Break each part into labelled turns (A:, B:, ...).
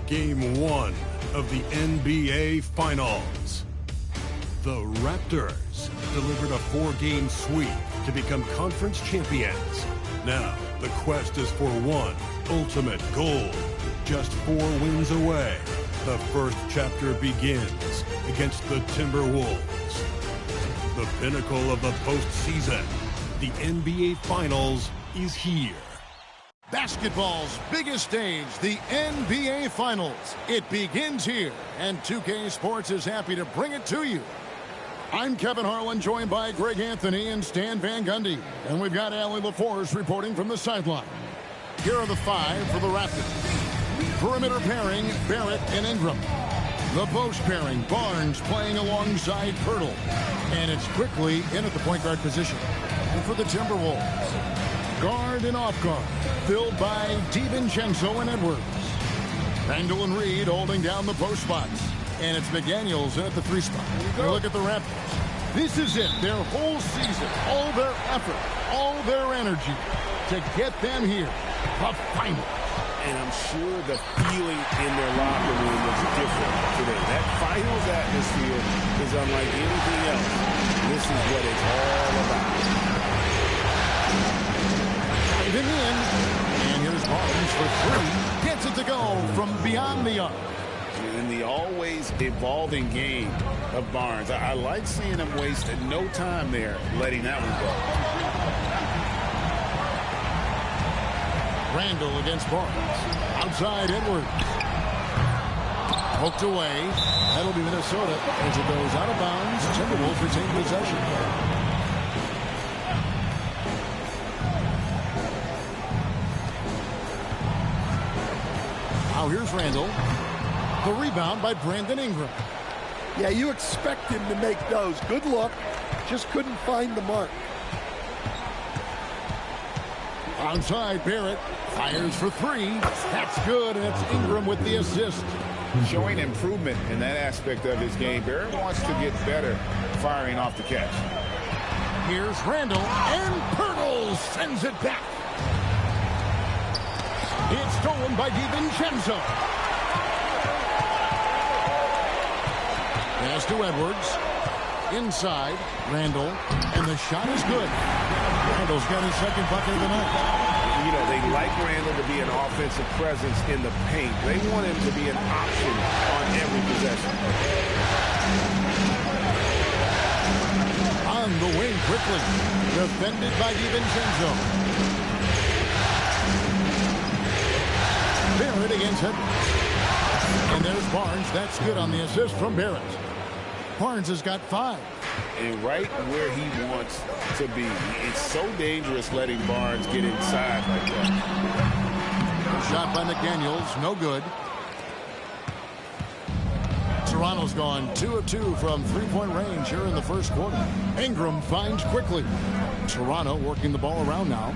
A: Game 1 of the NBA Finals. The Raptors delivered a 4-game sweep to become conference champions. Now, the quest is for one ultimate goal. Just 4 wins away. The first chapter begins against the Timberwolves. The pinnacle of the postseason, the NBA Finals, is here.
B: Basketball's biggest stage, the NBA Finals. It begins here, and 2K Sports is happy to bring it to you. I'm Kevin Harlan, joined by Greg Anthony and Stan Van Gundy. And we've got Allie LaForce reporting from the sideline. Here are the 5 for the Raptors. Perimeter pairing, Barrett and Ingram. The post pairing, Barnes playing alongside Pirtle. And it's quickly in at the point guard position. And for the Timberwolves, guard and off guard, filled by DiVincenzo and Edwards. Randall and Reed holding down the post spots. And it's McDaniels in at the 3 spot. Look at the Raptors. This is it, their whole season, all their effort, all their energy to get them here, the finals.
C: And I'm sure the feeling in their locker room was different today. That finals atmosphere is unlike anything else. This is what it's all about.
B: Him in, and here's Barnes for 3. Gets it to go from beyond the arc.
C: In the always evolving game of Barnes, I like seeing him waste no time there, letting that one go.
B: Randall against Barnes. Outside Edwards. Poked away. That'll be Minnesota as it goes out of bounds. Timberwolves retain possession. Now here's Randall. The rebound by Brandon Ingram.
D: Yeah, you expect him to make those. Good look. Just couldn't find the mark.
B: Onside, Barrett fires for 3. That's good, and it's Ingram with the assist.
C: Showing improvement in that aspect of his game. Barrett wants to get better firing off the catch.
B: Here's Randall, and Pirtle sends it back. It's stolen by DiVincenzo. Pass to Edwards. Inside, Randall, and the shot is good. Randall's got his second bucket of the night.
C: You know, they like Randall to be an offensive presence in the paint. They want him to be an option on every possession.
B: On the wing quickly. Defended by DiVincenzo. Barrett against Edwards. And there's Barnes. That's good on the assist from Barrett. Barnes has got 5.
C: And right where he wants to be. It's so dangerous letting Barnes get inside like that.
B: Shot by McDaniels, no good. Toronto's gone 2 of 2 from 3-point range here in the first quarter. Ingram finds quickly. Toronto working the ball around now.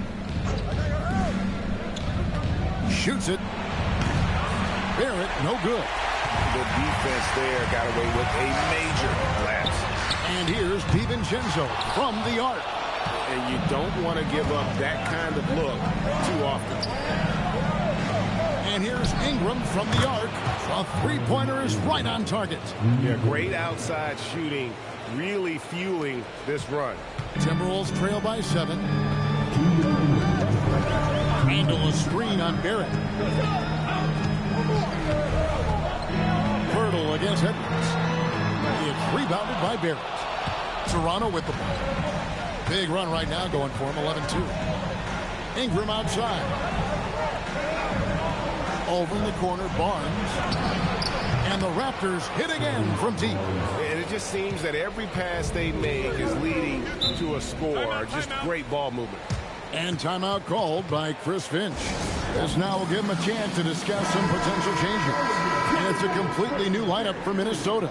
B: Shoots it. Barrett, no good.
C: The defense there got away with a major lapse.
B: And here's DiVincenzo from the arc.
C: And you don't want to give up that kind of look too often.
B: And here's Ingram from the arc. A 3-pointer is right on target.
E: Yeah, great outside shooting, really fueling this run.
B: Timberwolves trail by 7. Randall a screen on Barrett. Pirtle against Edwards. It's rebounded by Barrett. Toronto with the ball. Big run right now going for him, 11-2. Ingram outside. Over in the corner, Barnes. And the Raptors hit again from deep.
E: And it just seems that every pass they make is leading to a score. Just great ball movement.
B: And timeout called by Chris Finch. This now will give him a chance to discuss some potential changes. And it's a completely new lineup for Minnesota.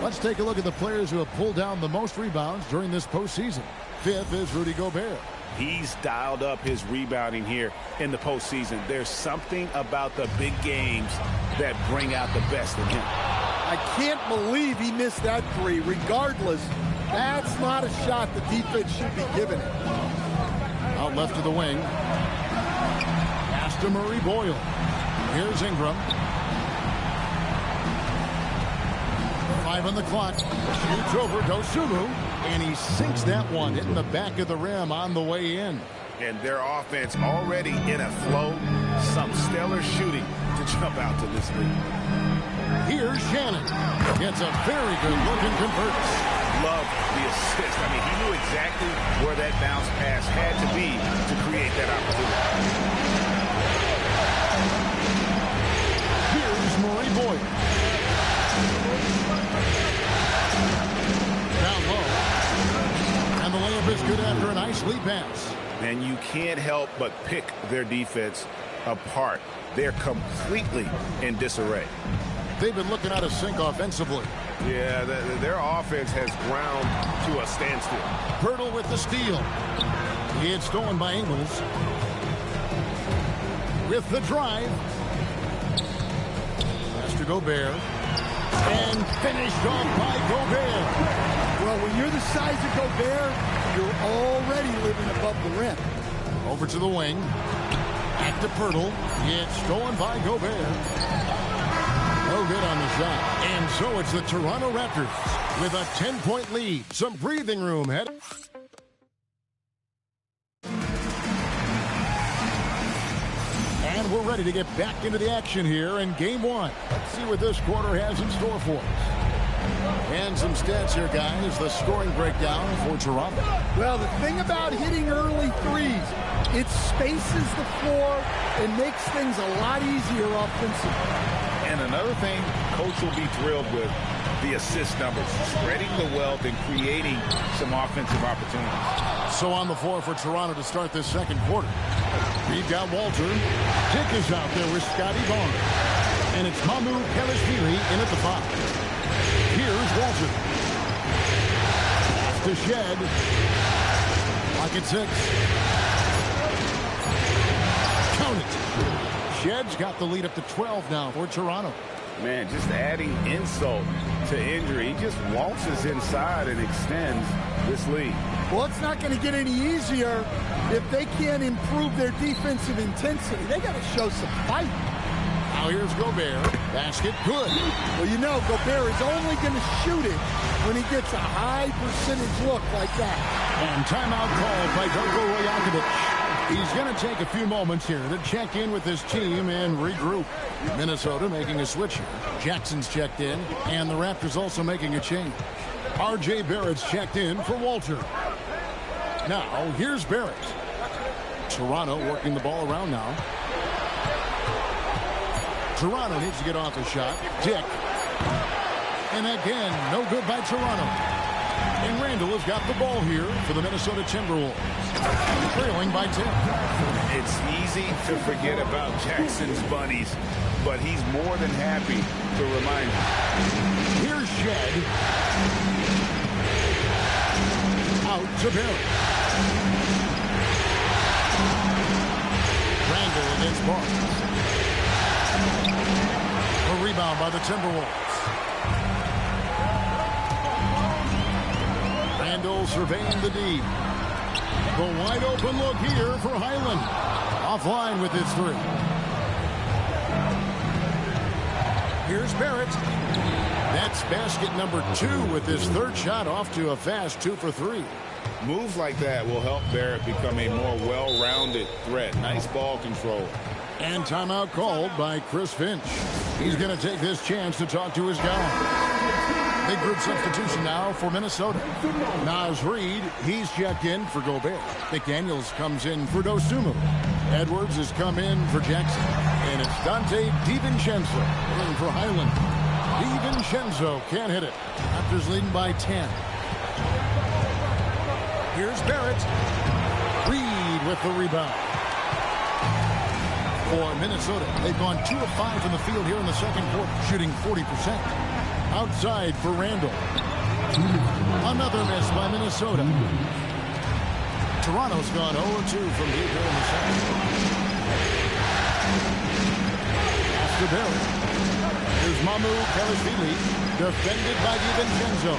B: Let's take a look at the players who have pulled down the most rebounds during this postseason. 5th is Rudy Gobert.
C: He's dialed up his rebounding here in the postseason. There's something about the big games that bring out the best in him.
D: I can't believe he missed that 3. Regardless, that's not a shot the defense should be giving him.
B: Out left to the wing. Pass to Murray Boyle. Here's Ingram. 5 on the clock. Shoots over Dosunmu, and he sinks that one, hitting the back of the rim on the way in.
C: And their offense already in a flow. Some stellar shooting to jump out to this lead.
B: Here's Shannon. Gets a very good look and converts.
C: Love the assist. I mean, he knew exactly where that bounce pass had to be to create that opportunity.
B: Here's Murray Boyd. Down low. And the layup is good after a nice lead pass.
C: And you can't help but pick their defense apart. They're completely in disarray.
B: They've been looking out of sync offensively.
E: Yeah, their offense has ground to a standstill.
B: Hurdle with the steal. It's stolen by Ingles. With the drive. Pass to Gobert. And finished off by Gobert.
D: Well, when you're the size of Gobert, you're already living above the rim.
B: Over to the wing. Back to Pirtle. It's stolen by Gobert. No good on the shot. And so it's the Toronto Raptors with a 10-point lead. Some breathing room ahead. And we're ready to get back into the action here in game one. Let's see what this quarter has in store for us. And some stats here, guys. The scoring breakdown for Toronto.
D: Well, the thing about hitting early threes, it spaces the floor and makes things a lot easier offensively.
C: And another thing coach will be thrilled with, the assist numbers, spreading the wealth and creating some offensive opportunities.
B: So on the floor for Toronto to start this second quarter. We've got Walter. Dick is out there with Scotty Barnes. And it's Mamu Kelishvili in at the 5. Here's Walter. To Shed. Lock at 6. Count it. Shed's got the lead up to 12 now for Toronto.
C: Man, just adding insult to injury. He just waltzes inside and extends this lead.
D: Well, it's not going to get any easier if they can't improve their defensive intensity. They got to show some fight.
B: Now here's Gobert. Basket good.
D: Well, you know, Gobert is only going to shoot it when he gets a high percentage look like that.
B: And timeout called by Darko Rajakovic. He's going to take a few moments here to check in with his team and regroup. Minnesota making a switch here. Jackson's checked in, and the Raptors also making a change. R.J. Barrett's checked in for Walter. Now, here's Barrett. Toronto working the ball around now. Toronto needs to get off a shot. Dick. And again, no good by Toronto. And Randall has got the ball here for the Minnesota Timberwolves. Trailing by 10.
C: It's easy to forget about Jackson's bunnies, but he's more than happy to remind you.
B: Here's Shed. Out to Barrett. Randall against Barnes. A rebound by the Timberwolves. Randall surveying the D. The wide open look here for Highland. Offline with his 3. Here's Barrett. That's basket number 2 with his 3rd shot off to a fast 2 for 3.
C: Moves like that will help Barrett become a more well-rounded threat. Nice ball control.
B: And timeout called by Chris Finch. He's going to take this chance to talk to his guy. Big group substitution now for Minnesota. Naz Reid, he's checked in for Gobert. McDaniels comes in for Dosunmu. Edwards has come in for Jackson. And it's Dante DiVincenzo in for Highland. DiVincenzo can't hit it. Raptors leading by 10. Here's Barrett. Reid with the rebound. For Minnesota, they've gone 2 of 5 from the field here in the second quarter, shooting 40%. Outside for Randall. Another miss by Minnesota. Toronto's gone 0-2 from deep here in the second. After Barrett. Here's Mamu Kelishvili, defended by DiVincenzo.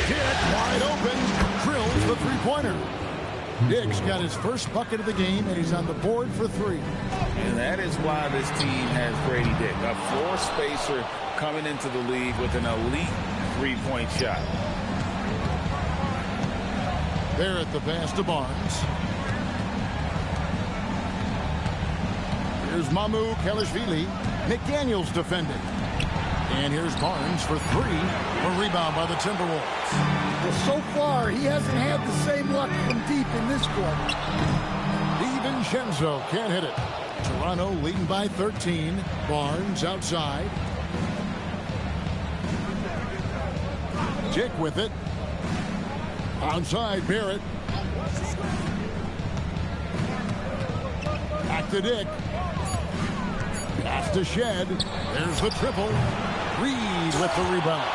B: Dick wide open, drills the 3-pointer. Dick's got his first bucket of the game, and he's on the board for 3.
C: And that is why this team has Grady Dick, a floor spacer coming into the league with an elite three-point shot.
B: Barrett the pass to Barnes. Here's Mamu Kelishvili. McDaniels defending. And here's Barnes for 3. A rebound by the Timberwolves.
D: Well, so far, he hasn't had the same luck from deep in this quarter.
B: DiVincenzo can't hit it. Toronto leading by 13. Barnes outside. Dick with it. Outside Barrett. Back to Dick. Pass to Shed. There's the triple. Reed with the rebound.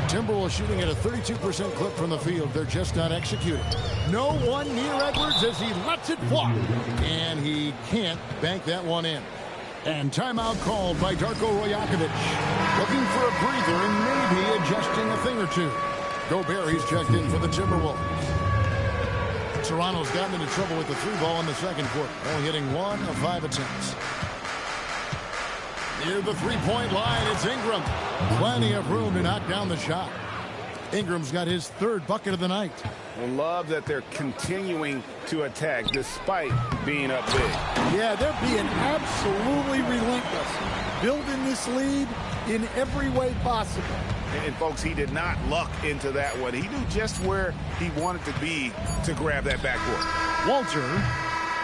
B: Timberwolves shooting at a 32% clip from the field. They're just not executing. No one near Edwards as he lets it fly. And he can't bank that one in. And timeout called by Darko Rajakovic. Looking for a breather and maybe adjusting a thing or two. Gobert, he's checked in for the Timberwolves. Toronto's gotten into trouble with the 3 ball in the second quarter. Only hitting 1 of 5 attempts. Near the 3-point line, it's Ingram. Plenty of room to knock down the shot. Ingram's got his 3rd bucket of the night.
C: I love that they're continuing to attack despite being up big.
D: Yeah, they're being absolutely relentless. Building this lead in every way possible.
C: And folks, he did not luck into that one. He knew just where he wanted to be to grab that backboard.
B: Walter.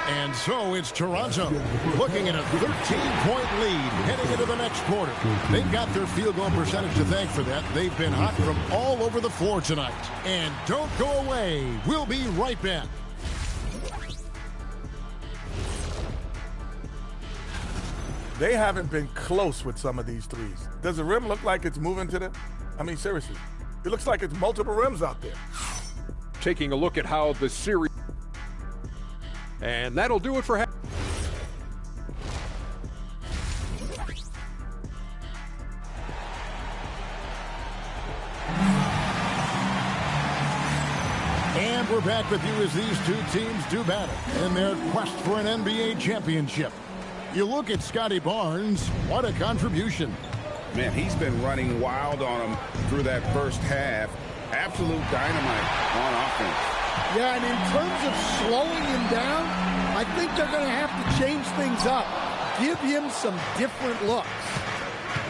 B: And so it's Toronto looking at a 13-point lead heading into the next quarter. They've got their field goal percentage to thank for that. They've been hot from all over the floor tonight. And don't go away. We'll be right back.
F: They haven't been close with some of these threes. Does the rim look like it's moving to them? I mean, seriously. It looks like it's multiple rims out there.
G: Taking a look at how the series... And that'll do it for...
B: And we're back with you as these 2 teams do battle in their quest for an NBA championship. You look at Scotty Barnes, what a contribution.
C: Man, he's been running wild on him through that first half. Absolute dynamite on offense.
D: Yeah, and in terms of slowing him down, I think they're going to have to change things up. Give him some different looks.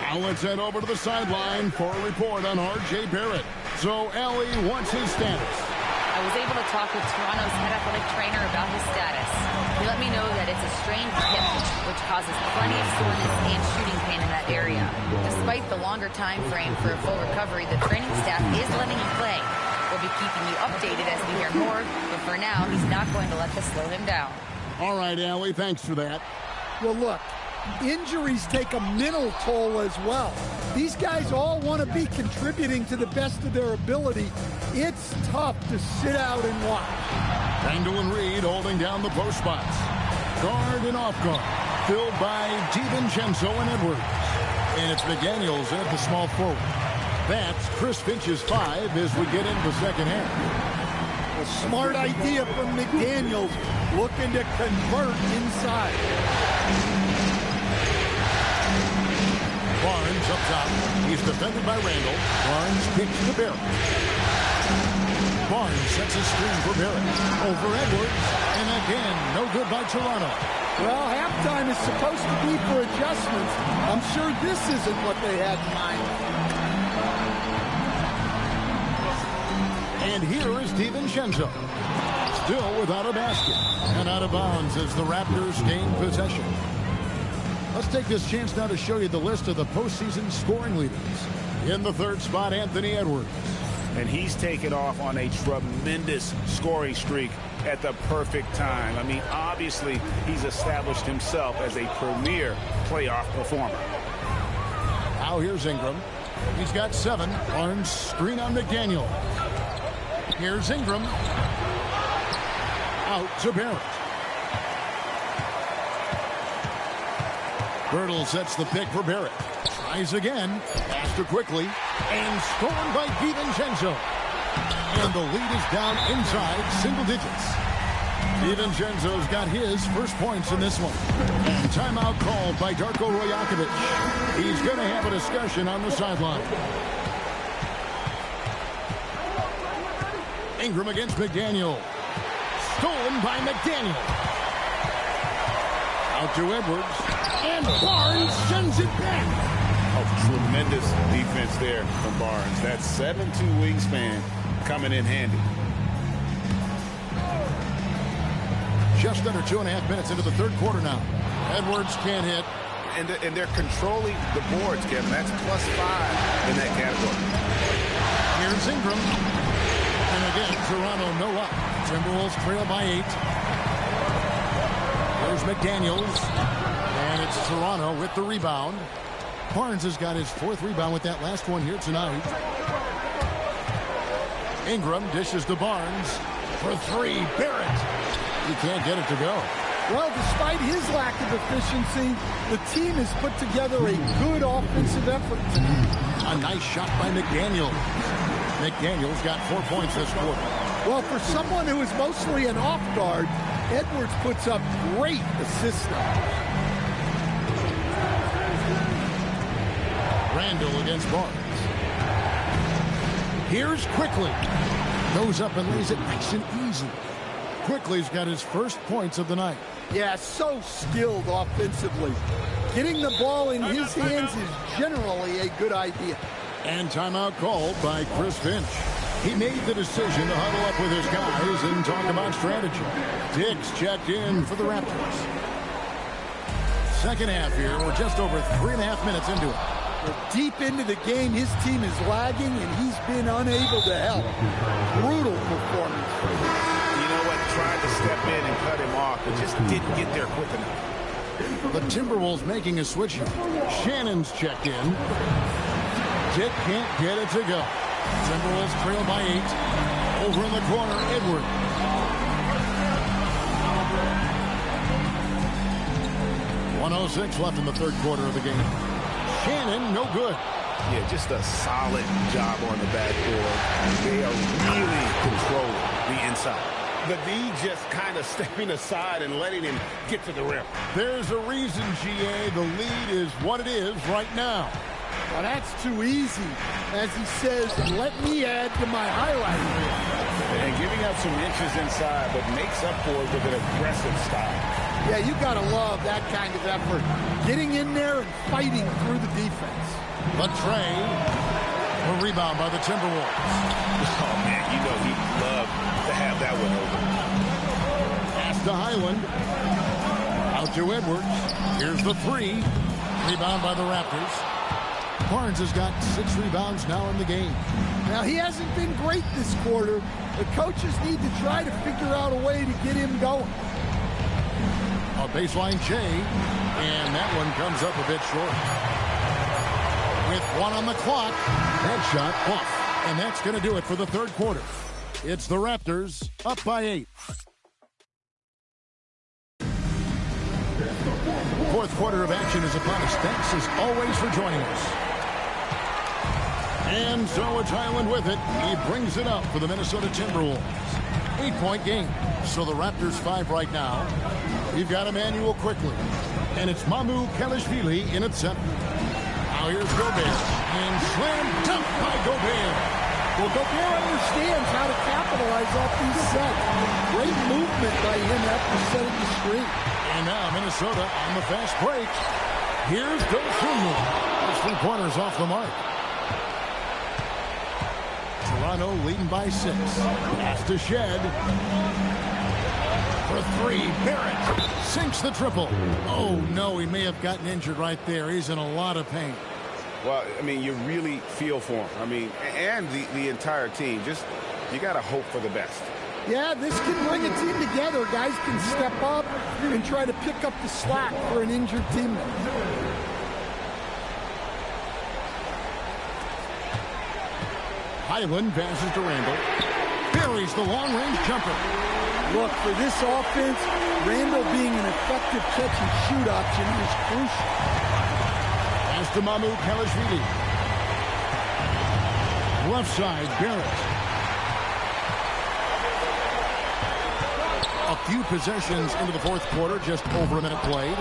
B: Now let's head over to the sideline for a report on R.J. Barrett. So, Ellie, what's his status?
H: I was able to talk with Toronto's head athletic trainer about his status. He let me know that it's a strained hip, which causes plenty of soreness and shooting pain in that area. Despite the longer time frame for a full recovery, the training staff is letting him play. We'll be keeping you updated as we hear more, but for now, he's not going to let this slow him down.
B: All right, Allie, thanks for that.
D: Well, look, injuries take a mental toll as well. These guys all want to be contributing to the best of their ability. It's tough to sit out and watch.
B: Randall and Reed holding down the post spots. Guard and off guard, filled by DiVincenzo and Edwards. And it's McDaniels at the small forward. That's Chris Finch's 5 as we get into the second half.
D: A smart idea from McDaniels, looking to convert inside.
B: Barnes up top. He's defended by Randall. Barnes kicks to Barrett. Barnes sets a screen for Barrett. Over Edwards. And again, no good by Toronto.
D: Well, halftime is supposed to be for adjustments. I'm sure this isn't what they had in mind.
B: And here is DiVincenzo. Still without a basket. And out of bounds as the Raptors gain possession. Let's take this chance now to show you the list of the postseason scoring leaders. In the 3rd spot, Anthony Edwards.
C: And he's taken off on a tremendous scoring streak at the perfect time. I mean, obviously, he's established himself as a premier playoff performer.
B: Now here's Ingram. He's got 7. Barnes screen on McDaniel. Here's Ingram. Out to Barrett. Bertle sets the pick for Barrett. Tries again. Faster quickly. And scored by DiVincenzo. And the lead is down inside single digits. DiVincenzo's got his first points in this one. And timeout called by Darko Rajakovic. He's going to have a discussion on the sideline. Ingram against McDaniel. Stolen by McDaniel. Out to Edwards. And Barnes sends it back.
C: Oh, tremendous defense there from Barnes. That 7'2" wingspan coming in handy.
B: Just under 2.5 minutes into the third quarter now. Edwards can't hit.
C: And they're controlling the boards, Kevin. That's +5 in that category.
B: Here's Ingram. And again, Toronto no up. Timberwolves trail by 8. There's McDaniels. And it's Toronto with the rebound. Barnes has got his 4th rebound with that last one here tonight. Ingram dishes to Barnes. For 3, Barrett. He can't get it to go.
D: Well, despite his lack of efficiency, the team has put together a good offensive effort tonight.
B: A nice shot by McDaniels. McDaniels got 4 points this quarter.
D: Well, for someone who is mostly an off guard, Edwards puts up great assists.
B: Randall against Barnes. Here's Quickly. Goes up and lays it nice and easy. Quickly's got his first points of the night.
D: Yeah, so skilled offensively. Getting the ball in his hands is generally a good idea.
B: And timeout called by Chris Finch. He made the decision to huddle up with his guys and talk about strategy. Diggs checked in for the Raptors. Second half here. We're just over 3.5 minutes into it.
D: Deep into the game, his team is lagging, and he's been unable to help. Brutal performance.
C: You know what? Tried to step in and cut him off, but just didn't get there quick enough.
B: The Timberwolves making a switch here. Shannon's checked in. Dick can't get it to go. Timberwolves trail by 8. Over in the corner, Edwards. .106 left in the third quarter of the game. Shannon, no good.
C: Yeah, just a solid job on the backboard. They are really controlling the inside. The D just kind of stepping aside and letting him get to the rim.
B: There's a reason, GA, the lead is what it is right now.
D: Well, that's too easy. As he says, let me add to my highlight reel.
C: And giving up some inches inside, but makes up for it with an aggressive style.
D: Yeah, you got to love that kind of effort. Getting in there and fighting through the defense.
B: But Trey, a rebound by the Timberwolves.
C: Oh, man, you know he'd love to have that one over.
B: Pass to Highland. Out to Edwards. Here's the 3. Rebound by the Raptors. Barnes has got 6 rebounds now in the game.
D: Now, he hasn't been great this quarter. The coaches need to try to figure out a way to get him going.
B: A baseline Jay, and that one comes up a bit short. With 1 on the clock, that shot off. And that's going to do it for the third quarter. It's the Raptors up by 8. Fourth quarter of action is upon us. Thanks as always for joining us. And so it's Highland with it. He brings it up for the Minnesota Timberwolves. 8-point game. So the Raptors 5 right now. We've got Emmanuel Quickly. And it's Mamu Kelishvili in at center. Now here's Gobert. And slam dunk by Gobert.
D: Well, Gobert understands how to capitalize off these sets. Great movement by him after setting the screen.
B: And now Minnesota on the fast break. Here's Dosunmu. Those 3 pointers off the mark. Toronto leading by 6. Pass to Shed. For 3, Barrett sinks the triple. Oh, no, he may have gotten injured right there. He's in a lot of pain.
C: Well, I mean, you really feel for him. I mean, and the entire team. Just, you got to hope for the best.
D: Yeah, this can bring a team together. Guys can step up and try to pick up the slack for an injured teammate.
B: Highland passes to Randall. Buries the long-range jumper.
D: Look, for this offense, Randall being an effective catch-and-shoot option is crucial.
B: Pass to Mamu Kelishvili. Left side, Barrett. A few possessions into the fourth quarter, just over a minute played.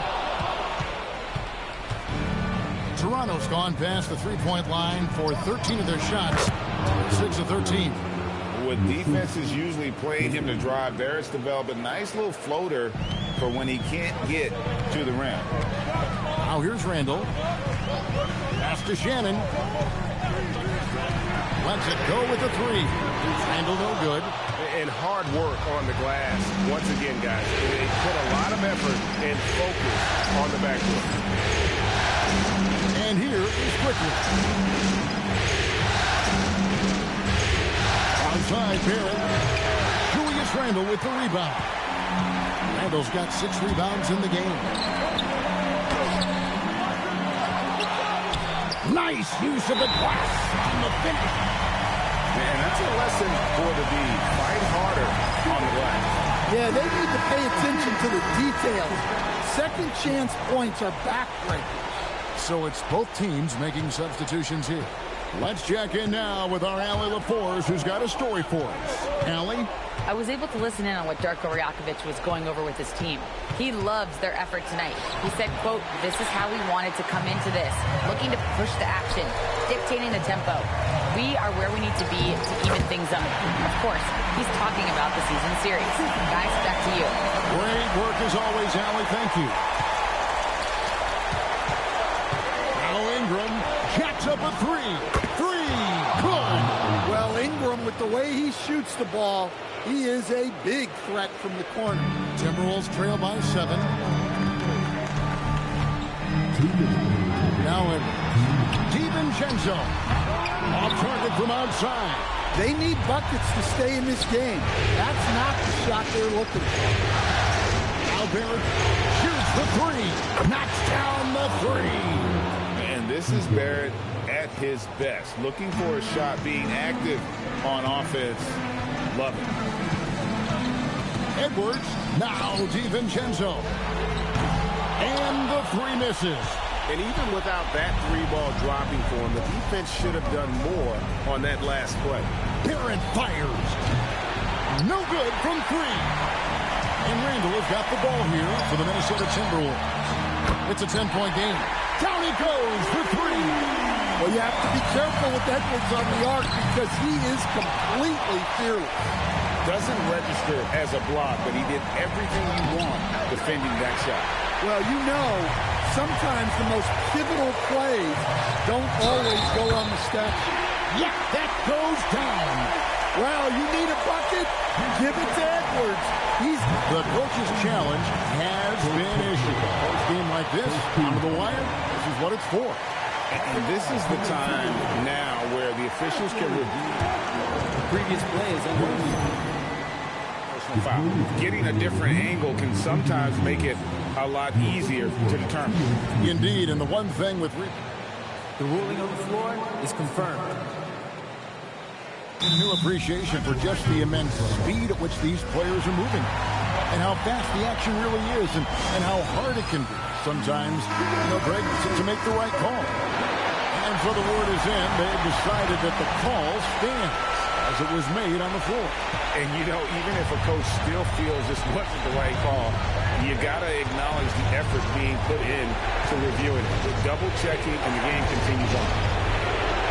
B: Toronto's gone past the three-point line for 13 of their shots. 6 of 13.
I: With defenses usually playing him to drive, Barrett's developed a nice little floater for when he can't get to the rim.
B: Now here's Randall. Pass to Shannon. Lets it go with the three. Randall no good.
E: And hard work on the glass. Once again, guys, they put a lot of effort and focus on the backcourt.
B: And here is Quickly. Outside Barrett. Julius Randle with the rebound. Randle's got 6 rebounds in the game. Nice use of the glass on the finish.
I: Man, that's a lesson for the D. Fight harder on the glass.
D: Yeah, they need to pay attention to the details. Second chance points are backbreakers.
B: So it's both teams making substitutions here. Let's check in now with our Allie LaForce, who's got a story for us. Allie?
H: I was able to listen in on what Darko Rajakovic was going over with his team. He loves their effort tonight. He said, quote, "This is how we wanted to come into this, looking to push the action, dictating the tempo. We are where we need to be to even things up." Of course, he's talking about the season series. Guys, back to you.
B: Great work as always, Allie. Thank you. Now Ingram jacks up a three. Good.
D: Well, Ingram, with the way he shoots the ball, he is a big threat from the corner.
B: Timberwolves trail by 7. Now DiVincenzo. Off target from outside.
D: They need buckets to stay in this game. That's not the shot they're looking for.
B: Now Barrett shoots the three. Knocks down the three.
I: And this is Barrett at his best. Looking for a shot, being active on offense. Love it.
B: Edwards. Now DiVincenzo. And the three misses.
E: And even without that three ball dropping for him, the defense should have done more on that last play.
B: Barrett fires. No good from 3. And Randall has got the ball here for the Minnesota Timberwolves. It's a 10-point game. Down he goes for 3.
D: Well, you have to be careful with Edwards on the arc because he is completely fearless.
I: Doesn't register as a block, but he did everything you want defending that shot.
D: Well, you know, sometimes the most pivotal plays don't always go on the stat sheet.
B: Yeah, that goes down.
D: Well, you need a bucket? Give it to Edwards.
B: The coach's challenge has been issued. A game like this, under the wire, this is what it's for.
I: And this is the time now where the officials can review
J: the previous play is under
I: personal foul. Getting a different angle can sometimes make it a lot easier to determine.
B: Indeed, and the one thing with
J: the ruling on the floor is confirmed.
B: A new appreciation for just the immense speed at which these players are moving and how fast the action really is and how hard it can be sometimes, Greg, to make the right call. And so the word is in. They've decided that the call stands as it was made on the floor.
I: And, even if a coach still feels this wasn't the right call, you got to acknowledge the effort being put in to reviewing it. The double-checking, and the game continues on.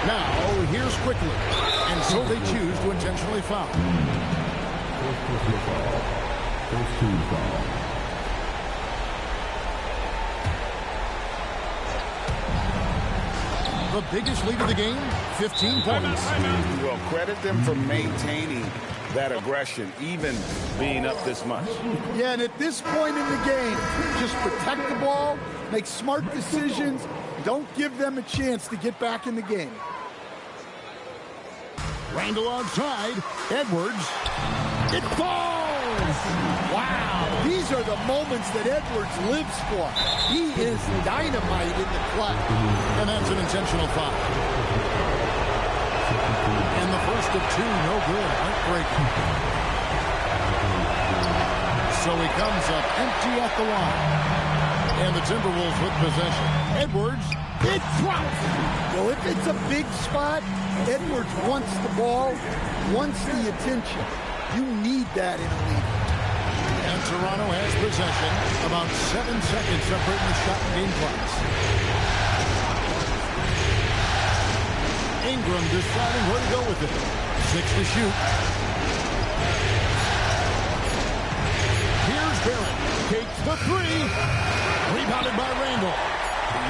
B: Now, here's Quickly. And so they choose to intentionally foul.
K: First team foul.
B: The biggest lead of the game, 15 points.
I: Well, credit them for maintaining that aggression, even being up this much.
D: Yeah, and at this point in the game, just protect the ball, make smart decisions, don't give them a chance to get back in the game.
B: Randall outside. Edwards. It falls!
D: Wow, these are the moments that Edwards lives for. He is dynamite in the clutch.
B: And that's an intentional foul. And the first of 2, no good. Heartbreaking. So he comes up empty at the line. And the Timberwolves with possession. Edwards, it drops.
D: Well, if it's a big spot, Edwards wants the ball, wants the attention. You need that in a league.
B: And Toronto has possession. About 7 seconds separating the shot and game clocks. Ingram deciding where to go with it. 6 to shoot. Here's Barrett. Takes the 3. Rebounded by Randall.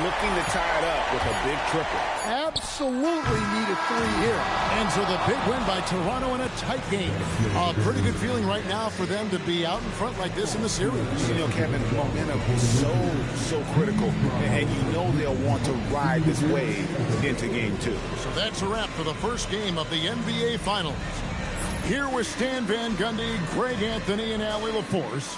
I: Looking to tie it up with a big triple.
D: Absolutely need a 3 here.
B: And so the big win by Toronto in a tight game. A pretty good feeling right now for them to be out in front like this in the series.
I: You know, Kevin, momentum is so critical. And you know they'll want to ride this wave into game 2.
B: So that's a wrap for the first game of the NBA Finals. Here with Stan Van Gundy, Greg Anthony, and Allie LaForce.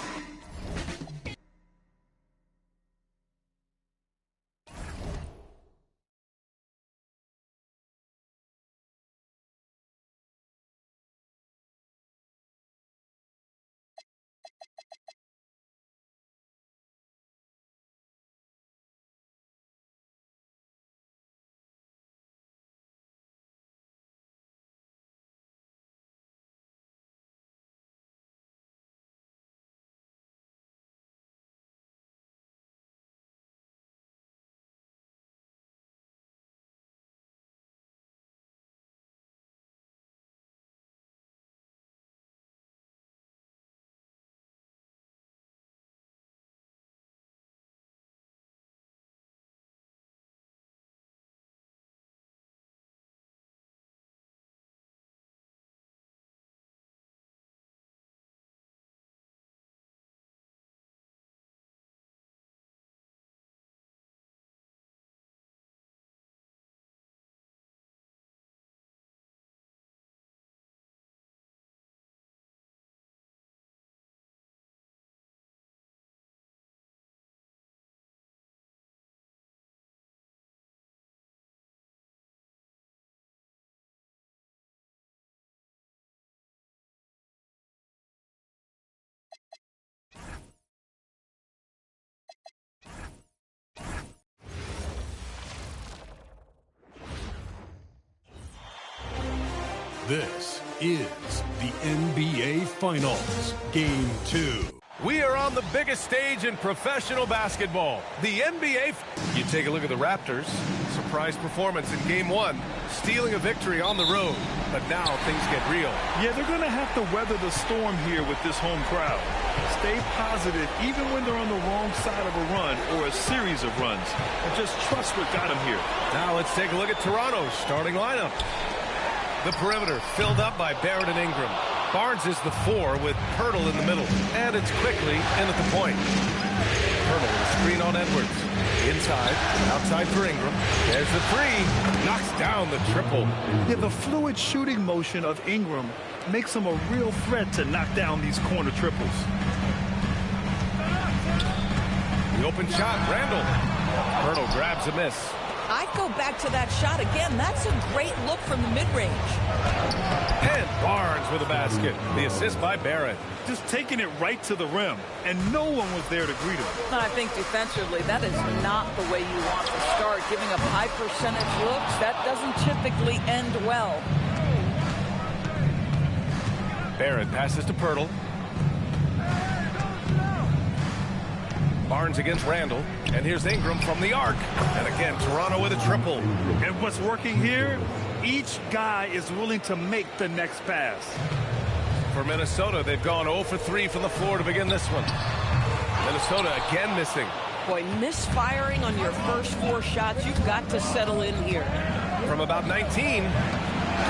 A: This is the NBA Finals, Game 2.
E: We are on the biggest stage in professional basketball, the NBA. You take a look at the Raptors. Surprise performance in Game 1, stealing a victory on the road. But now things get real.
L: Yeah, they're going to have to weather the storm here with this home crowd. Stay positive even when they're on the wrong side of a run or a series of runs. And just trust what got them here.
E: Now let's take a look at Toronto's starting lineup. The perimeter filled up by Barrett and Ingram. Barnes is the 4 with Pirtle in the middle. And it's quickly in at the point. Pirtle with a screen on Edwards. Inside, outside for Ingram. There's the 3. Knocks down the triple.
L: Yeah, the fluid shooting motion of Ingram makes him a real threat to knock down these corner triples.
E: The open shot, Randall. Pirtle grabs a miss.
M: I'd go back to that shot again. That's a great look from the mid-range.
E: And Barnes with a basket. The assist by Barrett.
L: Just taking it right to the rim, and no one was there to greet him.
M: I think defensively, that is not the way you want to start. Giving up high percentage looks, that doesn't typically end well.
E: Barrett passes to Pirtle. Barnes against Randall. And here's Ingram from the arc. And again, Toronto with a triple.
L: And what's working here, each guy is willing to make the next pass.
E: For Minnesota, they've gone 0 for 3 from the floor to begin this one. Minnesota again missing.
M: Boy, misfiring on your first 4 shots, you've got to settle in here.
E: From about 19,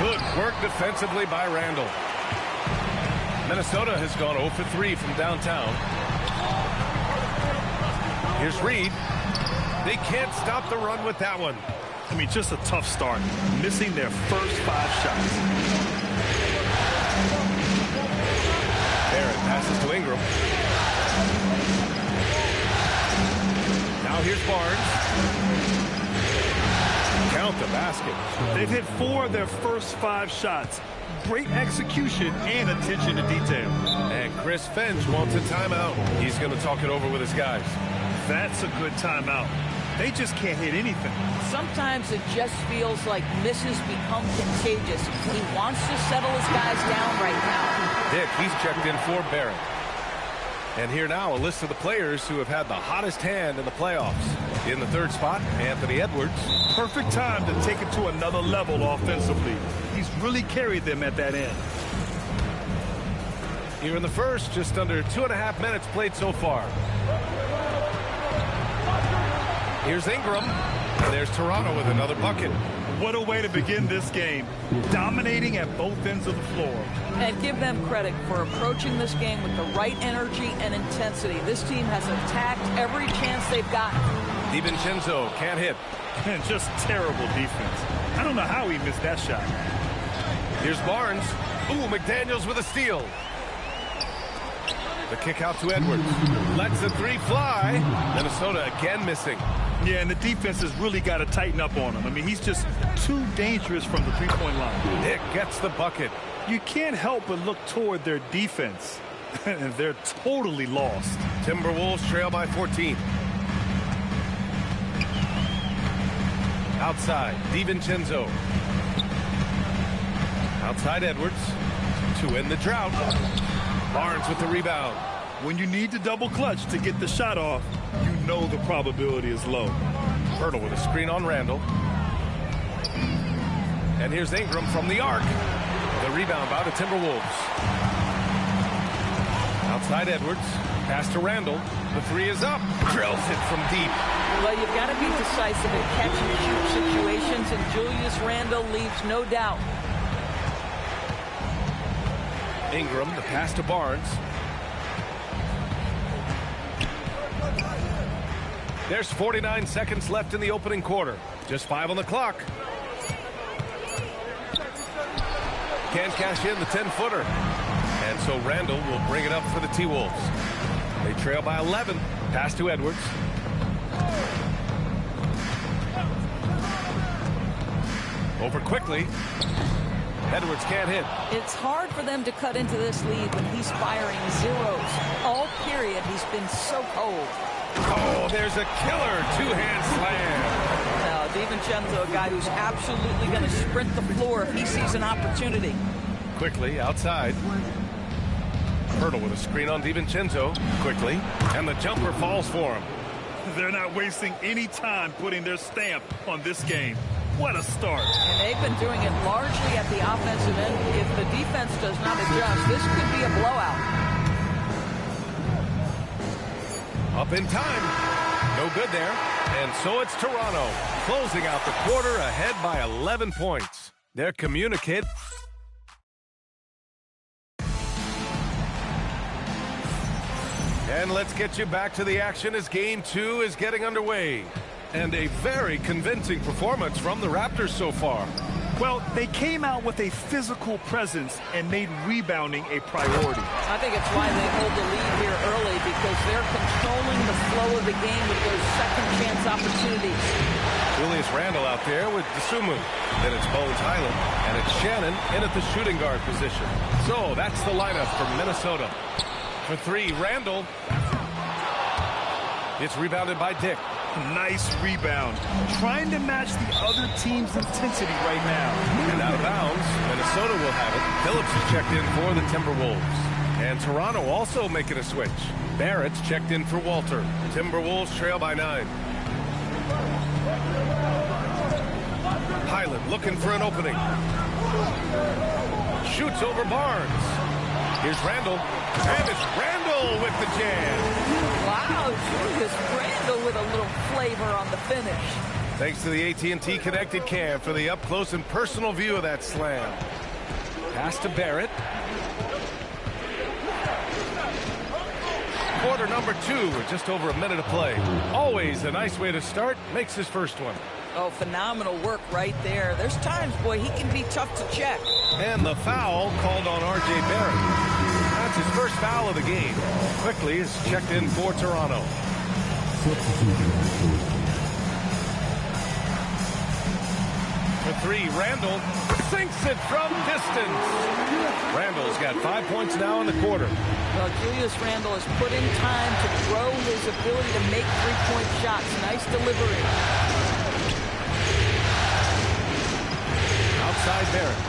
E: good work defensively by Randall. Minnesota has gone 0 for 3 from downtown. Here's Reed. They can't stop the run with that one.
L: I mean, just a tough start. Missing their first 5 shots.
E: Barrett passes to Ingram. Now here's Barnes. Count the basket.
L: They've hit 4 of their first 5 shots. Great execution and attention to detail.
E: And Chris Finch wants a timeout. He's going to talk it over with his guys.
L: That's a good timeout. They just can't hit anything.
M: Sometimes it just feels like misses become contagious. He wants to settle his guys down right now.
E: Dick, he's checked in for Barrett. And here now, a list of the players who have had the hottest hand in the playoffs. In the third spot, Anthony Edwards.
L: Perfect time to take it to another level offensively. He's really carried them at that end.
E: Here in the first, just under 2.5 minutes played so far. Here's Ingram. And there's Toronto with another bucket.
L: What a way to begin this game. Dominating at both ends of the floor.
M: And give them credit for approaching this game with the right energy and intensity. This team has attacked every chance they've gotten.
E: DiVincenzo can't hit.
L: And just terrible defense. I don't know how he missed that shot.
E: Here's Barnes. Ooh, McDaniels with a steal. The kick out to Edwards. Lets the three fly. Minnesota again missing.
L: Yeah, and the defense has really got to tighten up on him. I mean, he's just too dangerous from the three-point line.
E: Nick gets the bucket.
L: You can't help but look toward their defense. And they're totally lost.
E: Timberwolves trail by 14. Outside, DiVincenzo. Outside Edwards to end the drought. Barnes with the rebound.
L: When you need to double clutch to get the shot off, you know the probability is low.
E: Hurdle with a screen on Randall. And here's Ingram from the arc. The rebound by the Timberwolves. Outside Edwards. Pass to Randall. The three is up. Drills it from deep.
M: Well, you've got to be decisive in catch-and-shoot situations, and Julius Randle leaves no doubt.
E: Ingram, the pass to Barnes. There's 49 seconds left in the opening quarter. Just 5 on the clock. Can't cash in the 10-footer. And so Randall will bring it up for the T-Wolves. They trail by 11. Pass to Edwards. Over quickly. Edwards can't hit.
M: It's hard for them to cut into this lead when he's firing zeros. All period, he's been so cold.
E: Oh, there's a killer two-hand slam.
M: Now, DiVincenzo, a guy who's absolutely going to sprint the floor if he sees an opportunity.
E: Quickly, outside. Hurdle with a screen on DiVincenzo. Quickly, and the jumper falls for him.
L: They're not wasting any time putting their stamp on this game. What a start.
M: And they've been doing it largely at the offensive end. If the defense does not adjust, this could be a blowout.
E: Up in time. No good there. And so it's Toronto closing out the quarter ahead by 11 points. They're communicating. And let's get you back to the action as Game 2 is getting underway. And a very convincing performance from the Raptors so far.
L: Well, they came out with a physical presence and made rebounding a priority.
M: I think it's why they hold the lead here early, because they're controlling the flow of the game with those second chance opportunities.
E: Julius Randle out there with DeSumo. Then it's Bones Highland, and it's Shannon in at the shooting guard position. So that's the lineup for Minnesota. For three, Randle. It's rebounded by Dick.
L: Nice rebound. Trying to match the other team's intensity right now.
E: And out of bounds, Minnesota will have it. Phillips is checked in for the Timberwolves. And Toronto also making a switch. Barrett's checked in for Walter. Timberwolves trail by 9. Highland looking for an opening. Shoots over Barnes. Here's Randall. And it's Randall with the jam.
M: Wow, Julius Randle with a little flavor on the finish.
E: Thanks to the AT&T Connected Cam for the up-close and personal view of that slam. Pass to Barrett. Quarter number 2 with just over a minute to play. Always a nice way to start. Makes his first one.
M: Oh, phenomenal work right there. There's times, boy, he can be tough to check.
E: And the foul called on R.J. Barrett. That's his first foul of the game. Quickly is checked in for Toronto. For three, Randall sinks it from distance. Randall's got 5 points now in the quarter.
M: Well, Julius Randle has put in time to grow his ability to make three-point shots. Nice delivery.
E: Outside Barrett.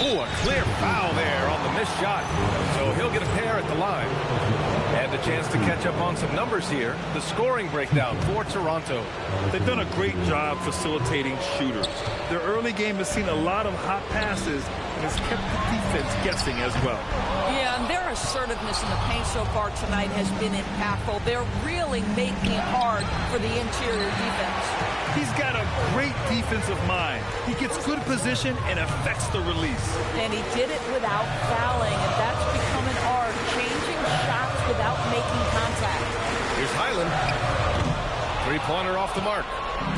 E: Oh, a clear foul there on the missed shot, so he'll get a pair at the line. And a chance to catch up on some numbers here. The scoring breakdown for Toronto.
L: They've done a great job facilitating shooters. Their early game has seen a lot of hot passes and has kept the defense guessing as well.
M: Yeah, and their assertiveness in the paint so far tonight has been impactful. They're really making it hard for the interior defense.
L: He's got a great defensive mind. He gets good position and affects the release.
M: And he did it without fouling, and that's become an art, changing shots without making contact.
E: Here's Highland. Three-pointer off the mark.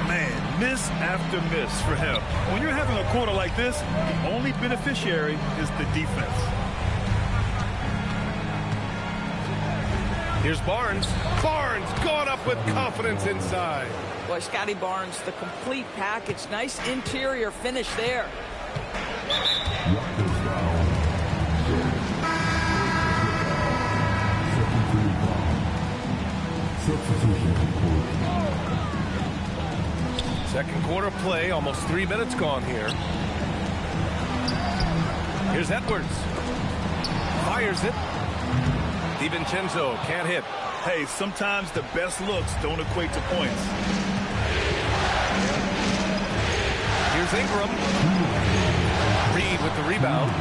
L: Man, miss after miss for him. When you're having a quarter like this, the only beneficiary is the defense.
E: Here's Barnes. Barnes going up with confidence inside.
M: Boy, Scotty Barnes, the complete package. Nice interior finish there.
E: Second quarter play, almost 3 minutes gone here. Here's Edwards. Fires it. DiVincenzo can't hit.
L: Hey, sometimes the best looks don't equate to points.
E: Here's Ingram. Reed with the rebound.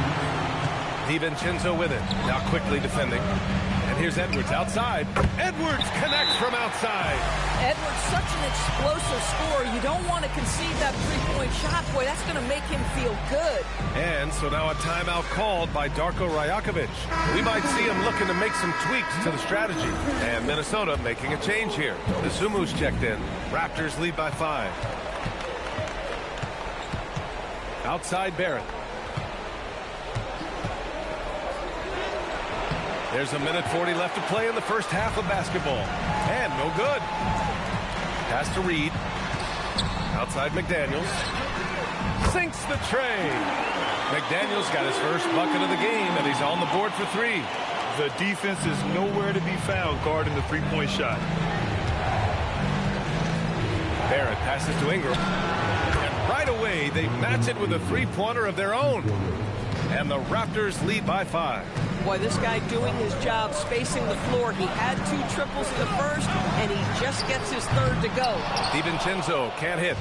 E: DiVincenzo with it. Now quickly defending. And here's Edwards outside. Edwards connects from outside.
M: Edwards, such an explosive scorer. You don't want to concede that three-point shot. Boy, that's going to make him feel good.
E: And so now a timeout called by Darko Rajakovic. We might see him looking to make some tweaks to the strategy. And Minnesota making a change here. The Sumu's checked in. Raptors lead by 5. Outside Barrett. There's a minute 40 left to play in the first half of basketball. And no good. Pass to Reed. Outside McDaniels. Sinks the tray. McDaniels got his first bucket of the game, and he's on the board for 3.
L: The defense is nowhere to be found guarding the three-point shot.
E: Barrett passes to Ingram. And right away, they match it with a three-pointer of their own. And the Raptors lead by 5.
M: Boy, this guy doing his job, spacing the floor. He had 2 triples in the first, and he just gets his third to go.
E: DiVincenzo can't hit.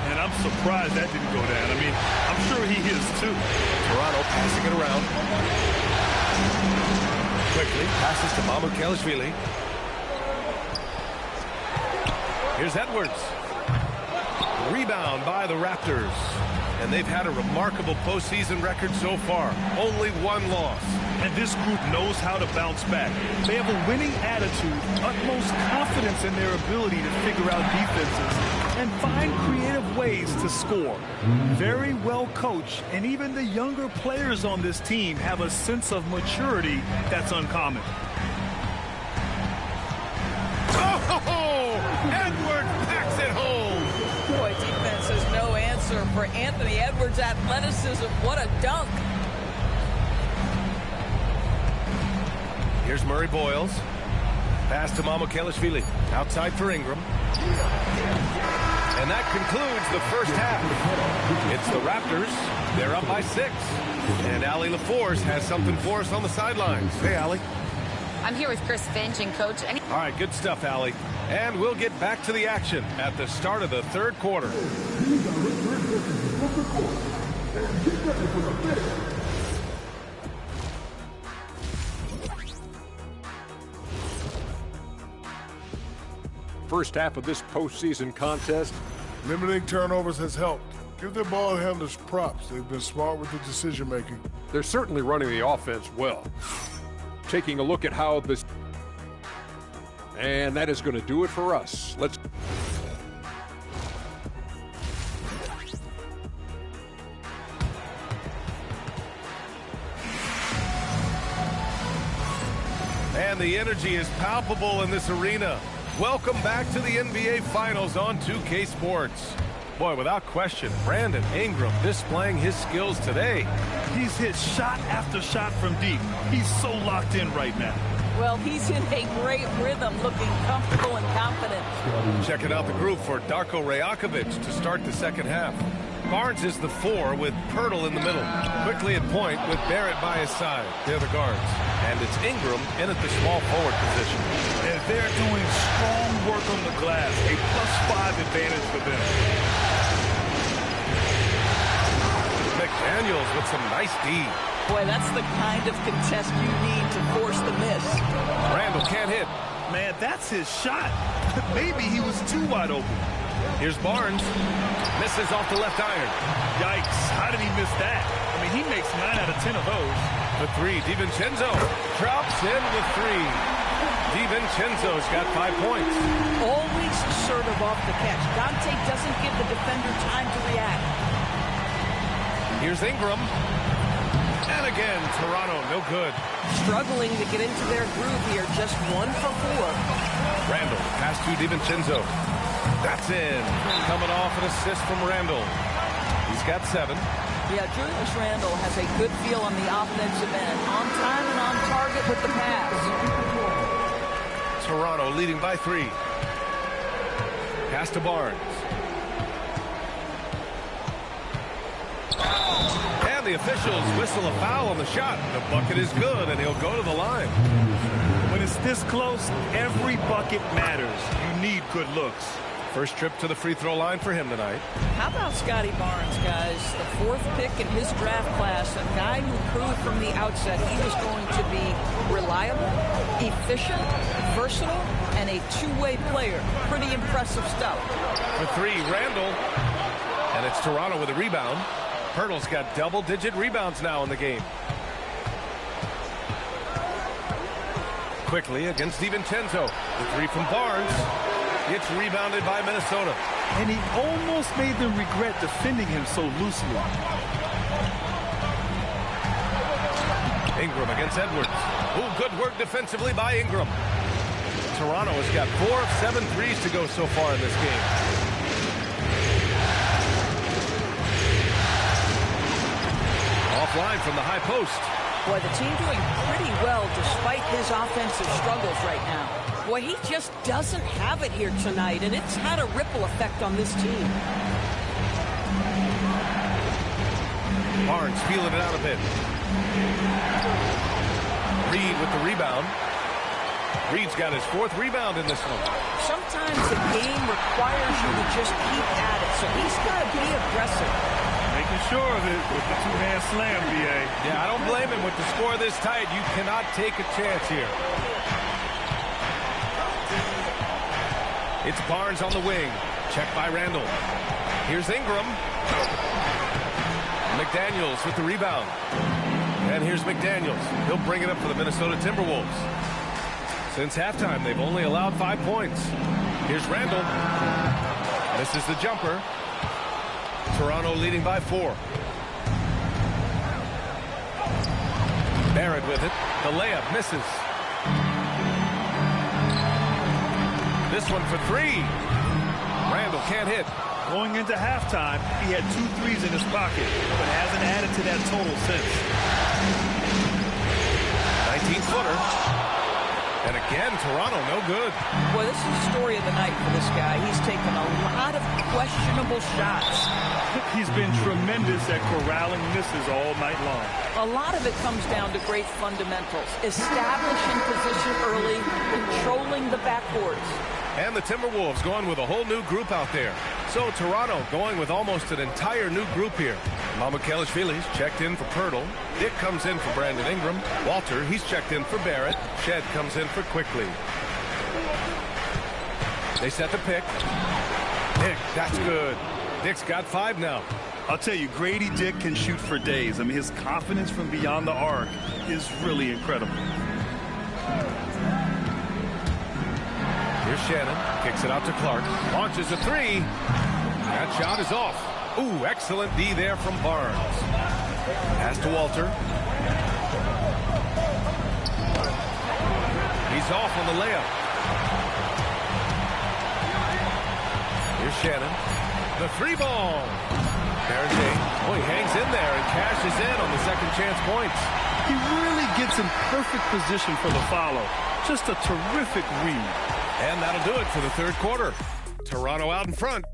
L: And I'm surprised that didn't go down. I mean, I'm sure he is too.
E: Toronto passing it around. Quickly passes to Mamukelashvili. Here's Edwards. Rebound by the Raptors. And they've had a remarkable postseason record so far. Only 1 loss.
L: And this group knows how to bounce back. They have a winning attitude, utmost confidence in their ability to figure out defenses and find creative ways to score. Very well coached, and even the younger players on this team have a sense of maturity that's uncommon.
E: Oh! Edwards packs it home!
M: Boy, defense has no answer for Anthony Edwards' athleticism. What a dunk.
E: Here's Murray Boyles. Pass to Mamukelashvili. Outside for Ingram. And that concludes the first half. It's the Raptors. They're up by 6. And Allie LaForce has something for us on the sidelines. Hey, Allie.
H: I'm here with Chris Finch and Coach.
E: All right, good stuff, Allie. And we'll get back to the action at the start of the third quarter.
G: First half of this postseason contest.
N: Limiting turnovers has helped. Give their ball handlers props. They've been smart with the decision-making.
G: They're certainly running the offense well. Taking a look at how this... And that is going to do it for us. Let's...
E: And the energy is palpable in this arena. Welcome back to the NBA Finals on 2K Sports. Boy, without question, Brandon Ingram displaying his skills today.
L: He's hit shot after shot from deep. He's so locked in right now.
M: Well, he's in a great rhythm, looking comfortable and confident.
E: Checking out the group for Darko Rajakovic to start the second half. Barnes is the 4 with Pirtle in the middle. Quickly at point with Barrett by his side. They're the guards. And it's Ingram in at the small forward position.
L: And they're doing strong work on the glass. A +5 advantage for them.
E: McDaniels with some nice D.
M: Boy, that's the kind of contest you need to force the miss.
E: Randall can't hit.
L: Man, that's his shot. Maybe he was too wide open.
E: Here's Barnes. Misses off the left iron.
L: Yikes. How did he miss that? I mean, he makes 9 out of 10 of those.
E: The 3, DiVincenzo drops in with 3. DiVincenzo's got 5 points.
M: Always assertive off the catch. Dante doesn't give the defender time to react.
E: Here's Ingram. And again, Toronto, no good.
M: Struggling to get into their groove here, just 1 for 4.
E: Randall, pass to DiVincenzo. That's in. Coming off an assist from Randall. He's got 7.
M: Yeah, Julius Randall has a good feel on the offensive end. On time and on target with the pass.
E: Toronto leading by 3. Pass to Barnes. And the officials whistle a foul on the shot. The bucket is good, and he'll go to the line.
L: When it's this close, every bucket matters. You need good looks.
E: First trip to the free throw line for him tonight.
M: How about Scotty Barnes, guys? The 4th pick in his draft class, a guy who proved from the outset he was going to be reliable, efficient, versatile, and a two-way player. Pretty impressive stuff.
E: For 3, Randall. And it's Toronto with a rebound. Pirtle's got double-digit rebounds now in the game. Quickly against DiVincenzo. The 3 from Barnes. Gets rebounded by Minnesota.
L: And he almost made them regret defending him so loosely.
E: Ingram against Edwards. Ooh, good work defensively by Ingram. Toronto has got 4 of 7 threes to go so far in this game. Offline from the high post.
M: Boy, the team doing pretty well despite his offensive struggles right now. Boy, he just doesn't have it here tonight, and it's had a ripple effect on this team.
E: Barnes feeling it out a bit. Reed with the rebound. Reed's got his 4th rebound in this one.
M: Sometimes the game requires you to just keep at it, so he's got to be aggressive.
L: Making sure of it with the 2-hand slam, B.A.
E: Yeah, I don't blame him. With the score this tight, you cannot take a chance here. It's Barnes on the wing. Checked by Randall. Here's Ingram. McDaniels with the rebound. And here's McDaniels. He'll bring it up for the Minnesota Timberwolves. Since halftime, they've only allowed 5 points. Here's Randall. Misses the jumper. Toronto leading by 4. Barrett with it. The layup misses. This one for 3. Randall can't hit.
L: Going into halftime, he had 2 threes in his pocket, but hasn't added to that total since.
E: 19-footer. And again, Toronto, no good.
M: Boy, this is the story of the night for this guy. He's taken a lot of questionable shots.
L: He's been tremendous at corralling misses all night long.
M: A lot of it comes down to great fundamentals. Establishing position early, controlling the backboards.
E: And the Timberwolves going with a whole new group out there. So Toronto going with almost an entire new group here. Mamukelashvili's checked in for Pirtle. Dick comes in for Brandon Ingram. Walter, he's checked in for Barrett. Shed comes in for Quickly. They set the pick. Dick, that's good. Dick's got 5 now.
L: I'll tell you, Grady Dick can shoot for days. I mean, his confidence from beyond the arc is really incredible.
E: Here's Shannon. Kicks it out to Clark. Launches a 3. That shot is off. Ooh, excellent D there from Barnes. Pass to Walter. He's off on the layup. Here's Shannon. The 3 ball. There's he hangs in there and cashes in on the second chance points.
L: He really gets in perfect position for the follow. Just a terrific read.
E: And that'll do it for the third quarter. Toronto out in front.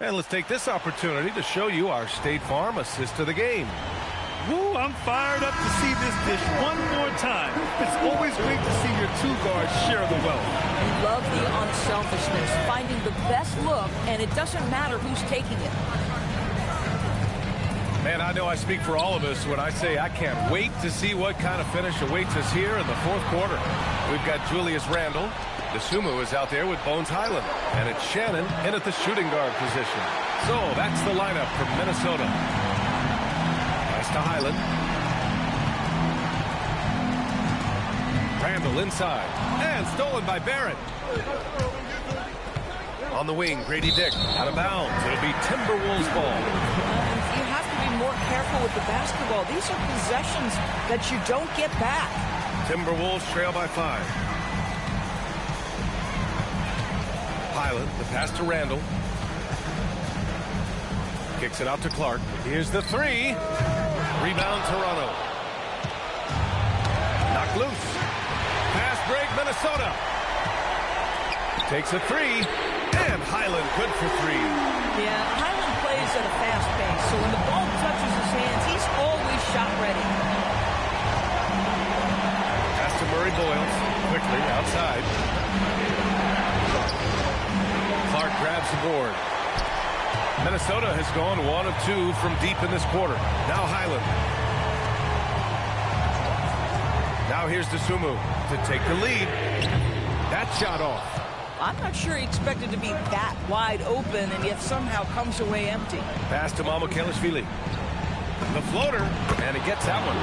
E: And let's take this opportunity to show you our State Farm assist to the game.
L: Woo, I'm fired up to see this dish one more time. It's always great to see your two guards share the wealth.
M: I love the unselfishness, finding the best look, and it doesn't matter who's taking it.
E: Man, I know I speak for all of us when I say I can't wait to see what kind of finish awaits us here in the fourth quarter. We've got Julius Randle. DeSumo is out there with Bones Highland. And it's Shannon in at the shooting guard position. So that's the lineup from Minnesota. Pass to Highland. Randle inside. And stolen by Barrett. On the wing, Grady Dick out of bounds. It'll be Timberwolves ball.
M: You have to be more careful with the basketball. These are possessions that you don't get back.
E: Timberwolves trail by 5. Highland, the pass to Randle. Kicks it out to Clark. Here's the three. Rebound Toronto. Knocked loose. Fast break Minnesota. Takes a three. And Highland good for 3.
M: Yeah, Highland plays at a fast pace, so when the ball touches his hands, he's always shot ready.
E: Pass to Murray Boyles. Quickly outside. Clark grabs the board. Minnesota has gone 1 of 2 from deep in this quarter. Now Highland. Now here's DeSumo to take the lead. That shot off.
M: I'm not sure he expected to be that wide open and yet somehow comes away empty.
E: Pass to Mamukelashvili. The floater, and he gets that one.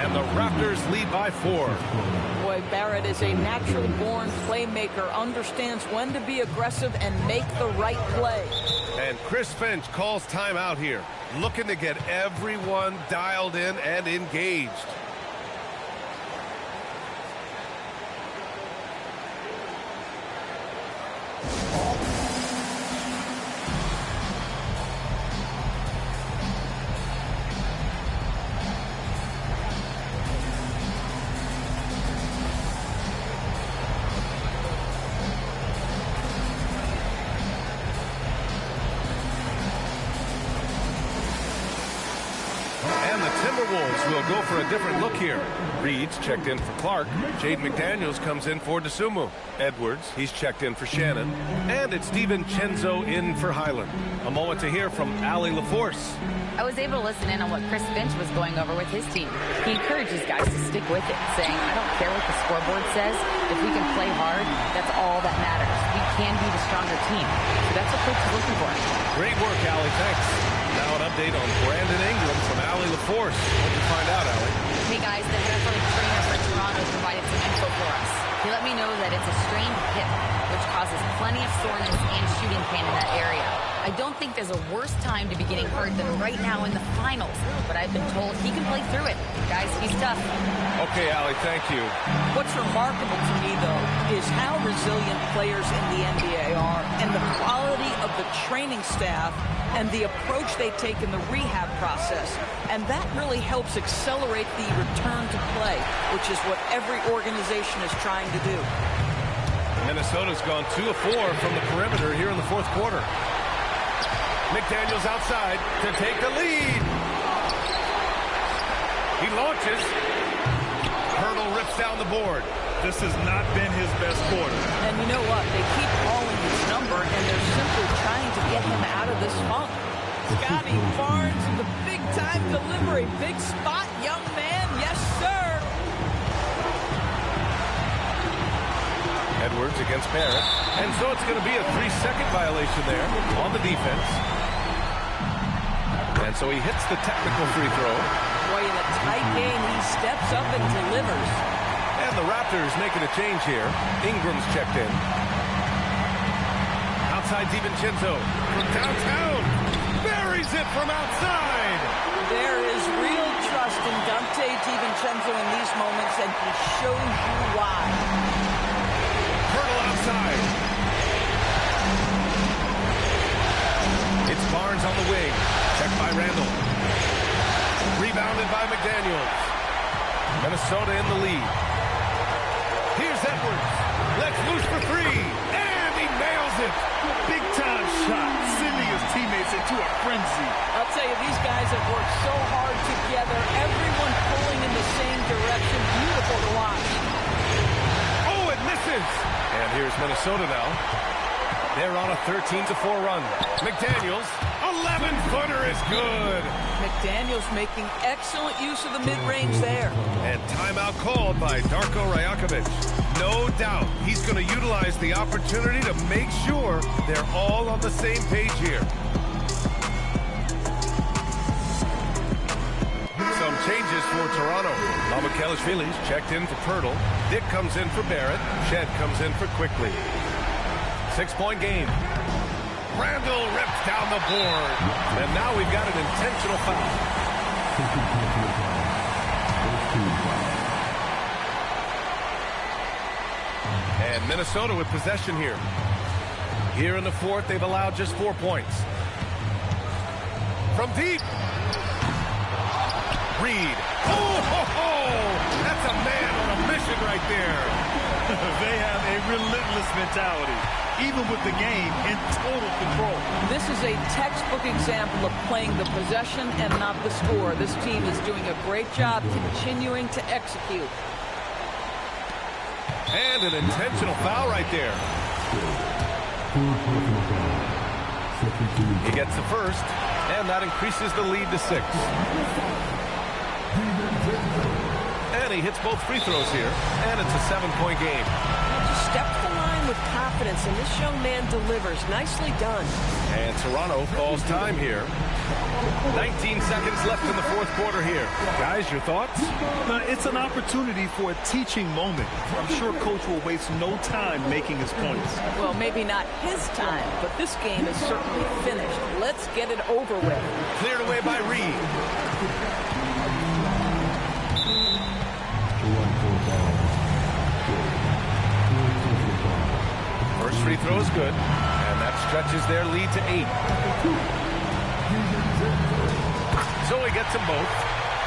E: And the Raptors lead by 4.
M: Boy, Barrett is a natural-born playmaker, understands when to be aggressive and make the right play.
E: And Chris Finch calls timeout here, looking to get everyone dialed in and engaged. Will go for a different look here. Reed's checked in for Clark. Jaden McDaniels comes in for DeSumo. Edwards, he's checked in for Shannon. And it's DiVincenzo in for Highland. A moment to hear from Allie LaForce.
H: I was able to listen in on what Chris Finch was going over with his team. He encourages guys to stick with it, saying, I don't care what the scoreboard says. If we can play hard, that's all that matters. We can be the stronger team. So that's what Coach is looking for.
E: Great work, Allie. Thanks. Now an update on Brandon Ingram from Allie LaForce. What did you find out, Allie?
H: Hey, guys, the head athletic trainer for Toronto provided some info for us. He let me know that it's a strained hip, which causes plenty of soreness and shooting pain in that area. I don't think there's a worse time to be getting hurt than right now in the finals, but I've been told he can play through it. Guys, he's tough.
E: Okay, Allie, thank you.
M: What's remarkable to me, though, is how resilient players in the NBA are and the quality of the training staff and the approach they take in the rehab process. And that really helps accelerate the return to play, which is what every organization is trying to do.
E: Minnesota's gone 2 of 4 from the perimeter here in the fourth quarter. McDaniels outside to take the lead. He launches. Hurdle rips down the board.
L: This has not been his best quarter.
M: And you know what? They keep calling his number, and they're simply trying to get him out of this funk. Scotty Barnes in the big-time delivery. Big spot, young man. Yes, sir.
E: Edwards against Barrett. And so it's going to be a 3-second violation there on the defense. And so he hits the technical free throw.
M: Boy, in a tight game, he steps up and delivers.
E: And the Raptors making a change here. Ingram's checked in. Outside DiVincenzo from downtown. Buries it from outside.
M: There is real trust in Dante DiVincenzo in these moments, and he shows you why.
E: Hurdle outside. It's Barnes on the wing. Checked by Randle. Rebounded by McDaniels. Minnesota in the lead. Here's Edwards. Let's loose for 3. And he
L: nails it. Big-time shot, sending his teammates into a frenzy.
M: I'll tell you, these guys have worked so hard together. Everyone pulling in the same direction. Beautiful to watch.
E: Oh, it misses. And here's Minnesota now. They're on a 13-4 run. McDaniels, 11-footer is good.
M: McDaniels making excellent use of the mid-range there.
E: And timeout called by Darko Rajakovic. No doubt he's going to utilize the opportunity to make sure they're all on the same page here. Some changes for Toronto. Mamukelashvili's checked in for Pirtle. Dick comes in for Barrett. Shed comes in for Quickly. 6-point game. Randall rips down the board. And now we've got an intentional foul. And Minnesota with possession here. Here in the fourth, they've allowed just 4 points. From deep. Reed. That's a man on a mission right there.
L: They have a relentless mentality, even with the game in total control.
M: This is a textbook example of playing the possession and not the score. This team is doing a great job continuing to execute.
E: And an intentional foul right there. He gets the first, and that increases the lead to 6. And he hits both free throws here, and it's a 7-point game.
O: Just step to the line with confidence, and this young man delivers. Nicely done.
E: And Toronto calls time here. 19 seconds left in the fourth quarter here. Guys, your thoughts?
L: It's an opportunity for a teaching moment. I'm sure Coach will waste no time making his points.
M: Well, maybe not his time, but this game is certainly finished. Let's get it over with.
E: Cleared away by Reed. First free throw is good, and that stretches their lead to 8. So he gets them both,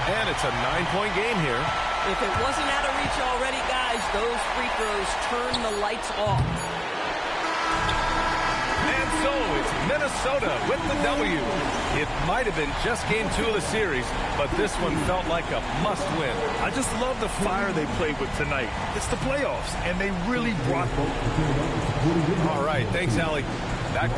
E: and it's a 9-point game here.
O: If it wasn't out of reach already, guys, those free throws turn the lights off.
E: And so it's Minnesota with the W. It might have been just game 2 of the series, but this one felt like a must-win.
L: I just love the fire they played with tonight. It's the playoffs, and they really brought them.
E: All right, thanks, Allie. Back.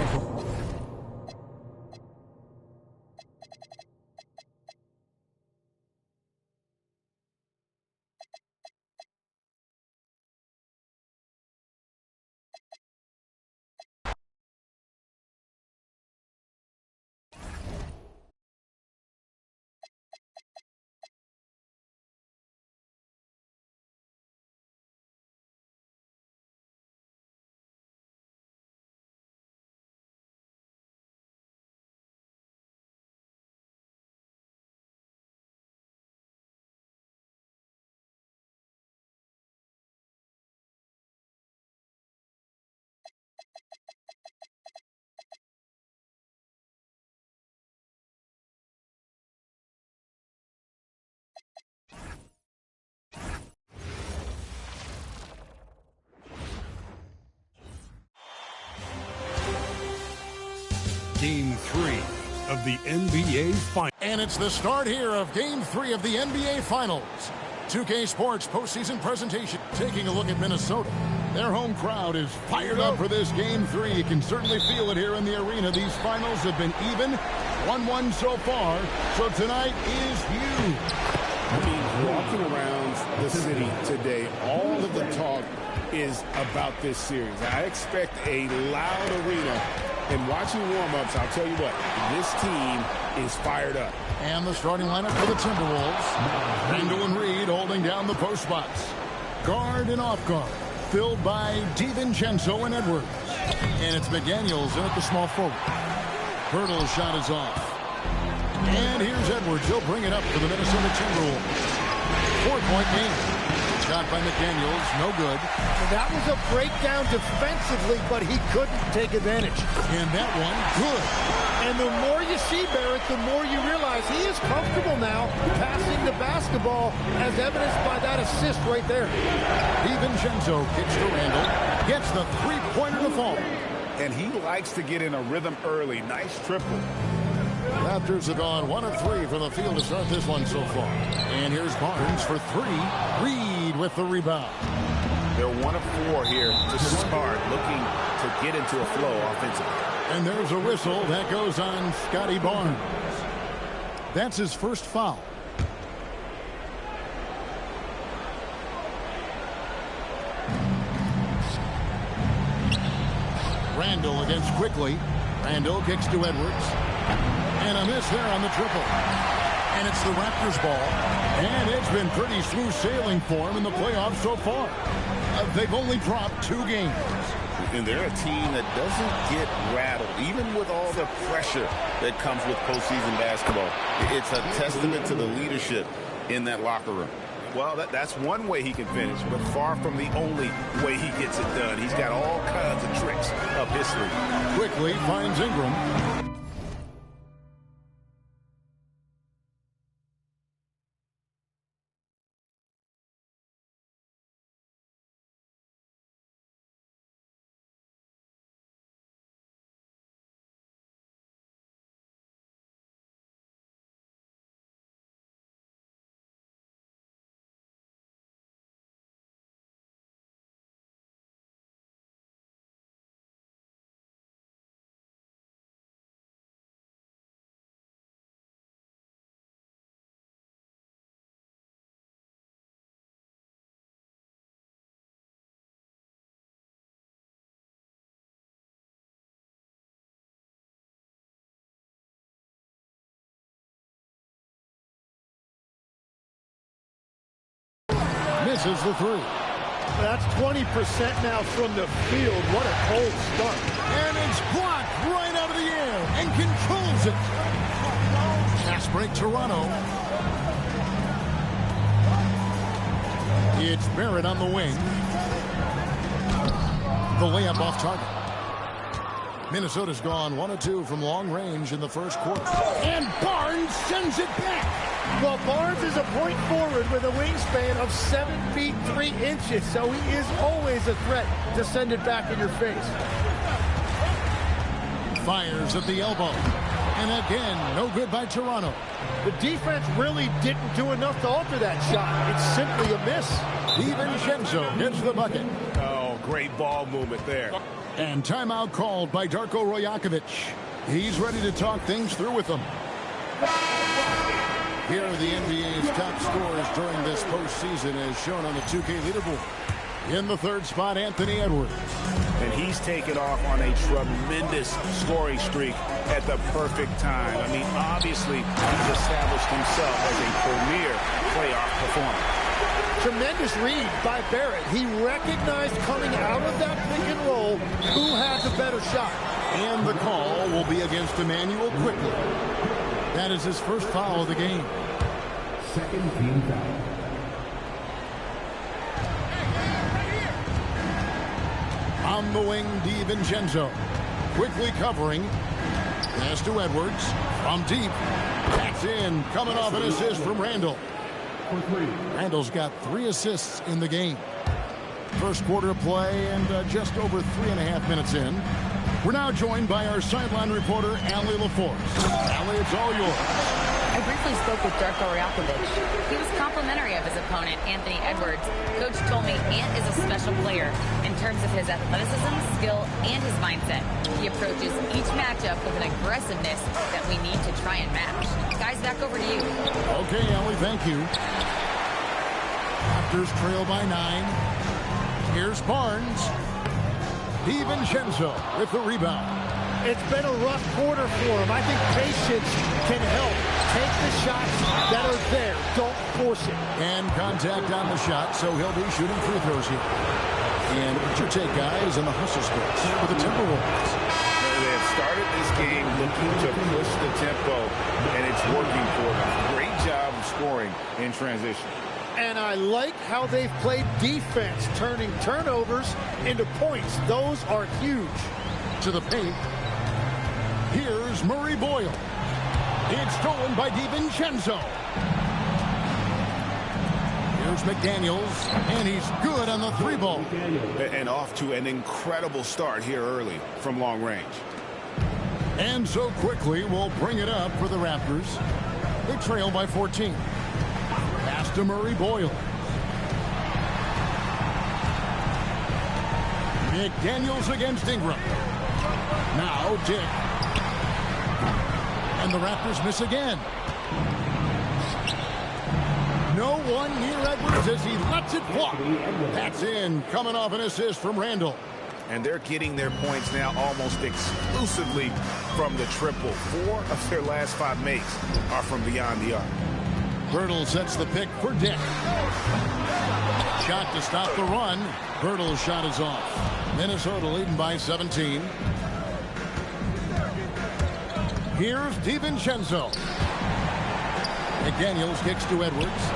A: Game 3 of the NBA Finals.
B: And it's the start here of Game 3 of the NBA Finals. 2K Sports postseason presentation. Taking a look at Minnesota. Their home crowd is fired up for this Game 3. You can certainly feel it here in the arena. These finals have been even. 1-1 so far. So tonight is huge.
I: I mean, walking around the city today, all of the talk is about this series. I expect a loud arena. And watching warm-ups, I'll tell you what, this team is fired up.
B: And the starting lineup for the Timberwolves. Randall and Reed holding down the post spots. Guard and off guard. Filled by DiVincenzo and Edwards. And it's McDaniels in at the small forward. Pirtle's shot is off. And here's Edwards. He'll bring it up for the Minnesota Timberwolves. 4-point game. shot by McDaniels, no good.
P: That was a breakdown defensively, but he couldn't take advantage.
B: And that one, good.
P: And the more you see Barrett, the more you realize he is comfortable now passing the basketball, as evidenced by that assist right there.
B: DiVincenzo kicks to Randall, gets the three-pointer to fall.
I: And he likes to get in a rhythm early. Nice triple.
B: Raptors have gone 1 of 3 from the field to start this one so far. And here's Barnes for 3. Reed with the rebound.
C: They're 1 of 4 here to start, looking to get into a flow offensively.
B: And there's a whistle that goes on Scotty Barnes. That's his first foul. Randall against Quickly. Randall kicks to Edwards. And a miss there on the triple. And it's the Raptors ball. And it's been pretty smooth sailing for them in the playoffs so far. They've only dropped 2 games.
C: And they're a team that doesn't get rattled, even with all the pressure that comes with postseason basketball. It's a testament to the leadership in that locker room. Well, that's one way he can finish, but far from the only way he gets it done. He's got all kinds of tricks up his sleeve.
B: Quickly finds Ingram. Misses the 3.
P: That's 20% now from the field. What a cold start.
B: And it's blocked right out of the air and controls it. Pass break Toronto. It's Barrett on the wing. The layup off target. Minnesota's gone 1 of 2 from long range in the first quarter. And Barnes sends it back.
P: Well, Barnes is a point forward with a wingspan of 7 feet 3 inches, so he is always a threat to send it back in your face.
B: Fires at the elbow. And again, no good by Toronto.
P: The defense really didn't do enough to alter that shot. It's simply a miss.
B: DiVincenzo gets the bucket.
C: Oh, great ball movement there.
B: And timeout called by Darko Rajakovic. He's ready to talk things through with them. Here are the NBA's top scorers during this postseason as shown on the 2K leaderboard. In the third spot, Anthony Edwards.
C: And he's taken off on a tremendous scoring streak at the perfect time. I mean, obviously, he's established himself as a premier playoff performer.
P: Tremendous read by Barrett. He recognized coming out of that pick and roll who had the better shot.
B: And the call will be against Emmanuel Quickly. That is his first foul of the game.
K: Second team foul.
B: On the wing, DiVincenzo. Quickly covering. Pass to Edwards. From deep. That's in. Coming off an assist from Randall. Randall's got 3 assists in the game. First quarter of play and just over 3.5 minutes in. We're now joined by our sideline reporter, Allie LaForce. Allie, it's all yours.
H: I briefly spoke with Darko Rajakovic. He was complimentary of his opponent, Anthony Edwards. Coach told me Ant is a special player in terms of his athleticism, skill, and his mindset. He approaches each matchup with an aggressiveness that we need to try and match. Guys, back over to you.
B: Okay, Allie, thank you. Raptors trail by 9. Here's Barnes. DiVincenzo with the rebound.
P: It's been a rough quarter for him. I think patience can help. Take the shots that are there. Don't force it.
B: And contact on the shot, so he'll be shooting free throws here. And what's your take, guys, on the hustle splits for the Timberwolves?
C: They have started this game looking to push the tempo, and it's working for them. Great job of scoring in transition.
P: And I like how they've played defense, turning turnovers into points. Those are huge.
B: To the paint. Here's Murray Boyle. It's stolen by DiVincenzo. Here's McDaniels, and he's good on the 3-ball.
I: And off to an incredible start here early from long range.
B: And so quickly, we'll bring it up for the Raptors. They trail by 14. Pass to Murray Boyle. McDaniels against Ingram. Now Dick. And the Raptors miss again. No one near Edwards as he lets it fly. That's in, coming off an assist from Randall.
I: And they're getting their points now almost exclusively from the triple. 4 of their last 5 makes are from beyond the arc.
B: Birtle sets the pick for Dick. Shot to stop the run. Birtle's shot is off. Minnesota leading by 17. Here's DiVincenzo. McDaniels kicks to Edwards.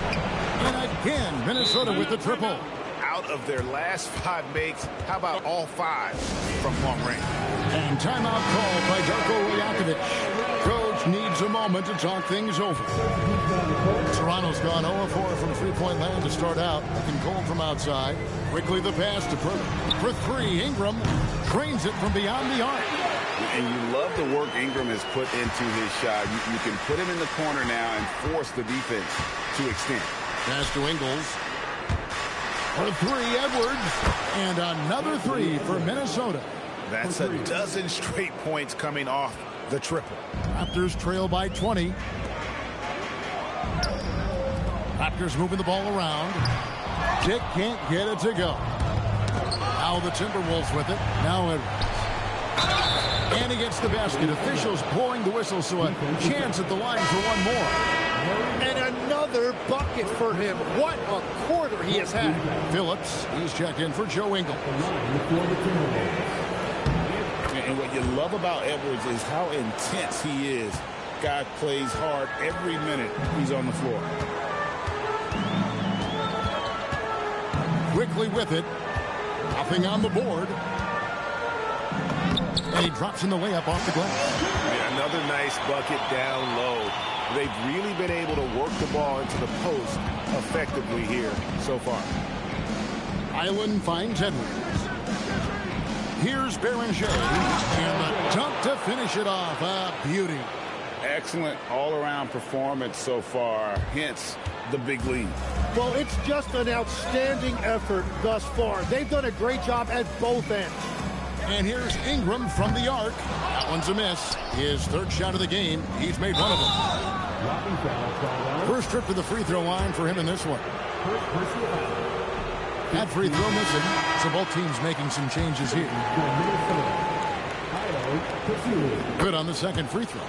B: And again, Minnesota with the triple.
I: Out of their last 5 makes, how about all 5 from long range?
B: And timeout called by Darko Rajakovic. Coach needs a moment to talk things over. Toronto's gone 0-4 from three-point land to start out. Looking cold from outside. Quickly the pass to for 3. Ingram drains it from beyond the arc.
C: And you love the work Ingram has put into his shot. You can put him in the corner now and force the defense to extend.
B: Pass to Ingles. For 3, Edwards. And another 3 for Minnesota.
I: That's a dozen straight points coming off the triple.
B: Raptors trail by 20. Raptors moving the ball around. Dick can't get it to go. Now the Timberwolves with it. Now Edwards. And he gets the basket. Officials blowing the whistle, so a chance at the line for one more.
P: And another bucket for him. What a quarter he has had.
B: Phillips, he's checked in for Joe Ingles.
I: And what you love about Edwards is how intense he is. Guy plays hard every minute he's on the floor.
B: Quickly with it. Nothing on the board. And he drops in the layup off the glass.
E: Yeah, another nice bucket down low. They've really been able to work the ball into the post effectively here so far.
B: Island finds Edwards. Here's Beringer. And a dunk to finish it off. A beauty.
C: Excellent all-around performance so far, hence the big lead.
P: Well, it's just an outstanding effort thus far. They've done a great job at both ends.
B: And here's Ingram from the arc. That one's a miss. His 3rd shot of the game. He's made one of them. First trip to the free throw line for him in this one. That free throw missing. So both teams making some changes here. Good on the second free throw.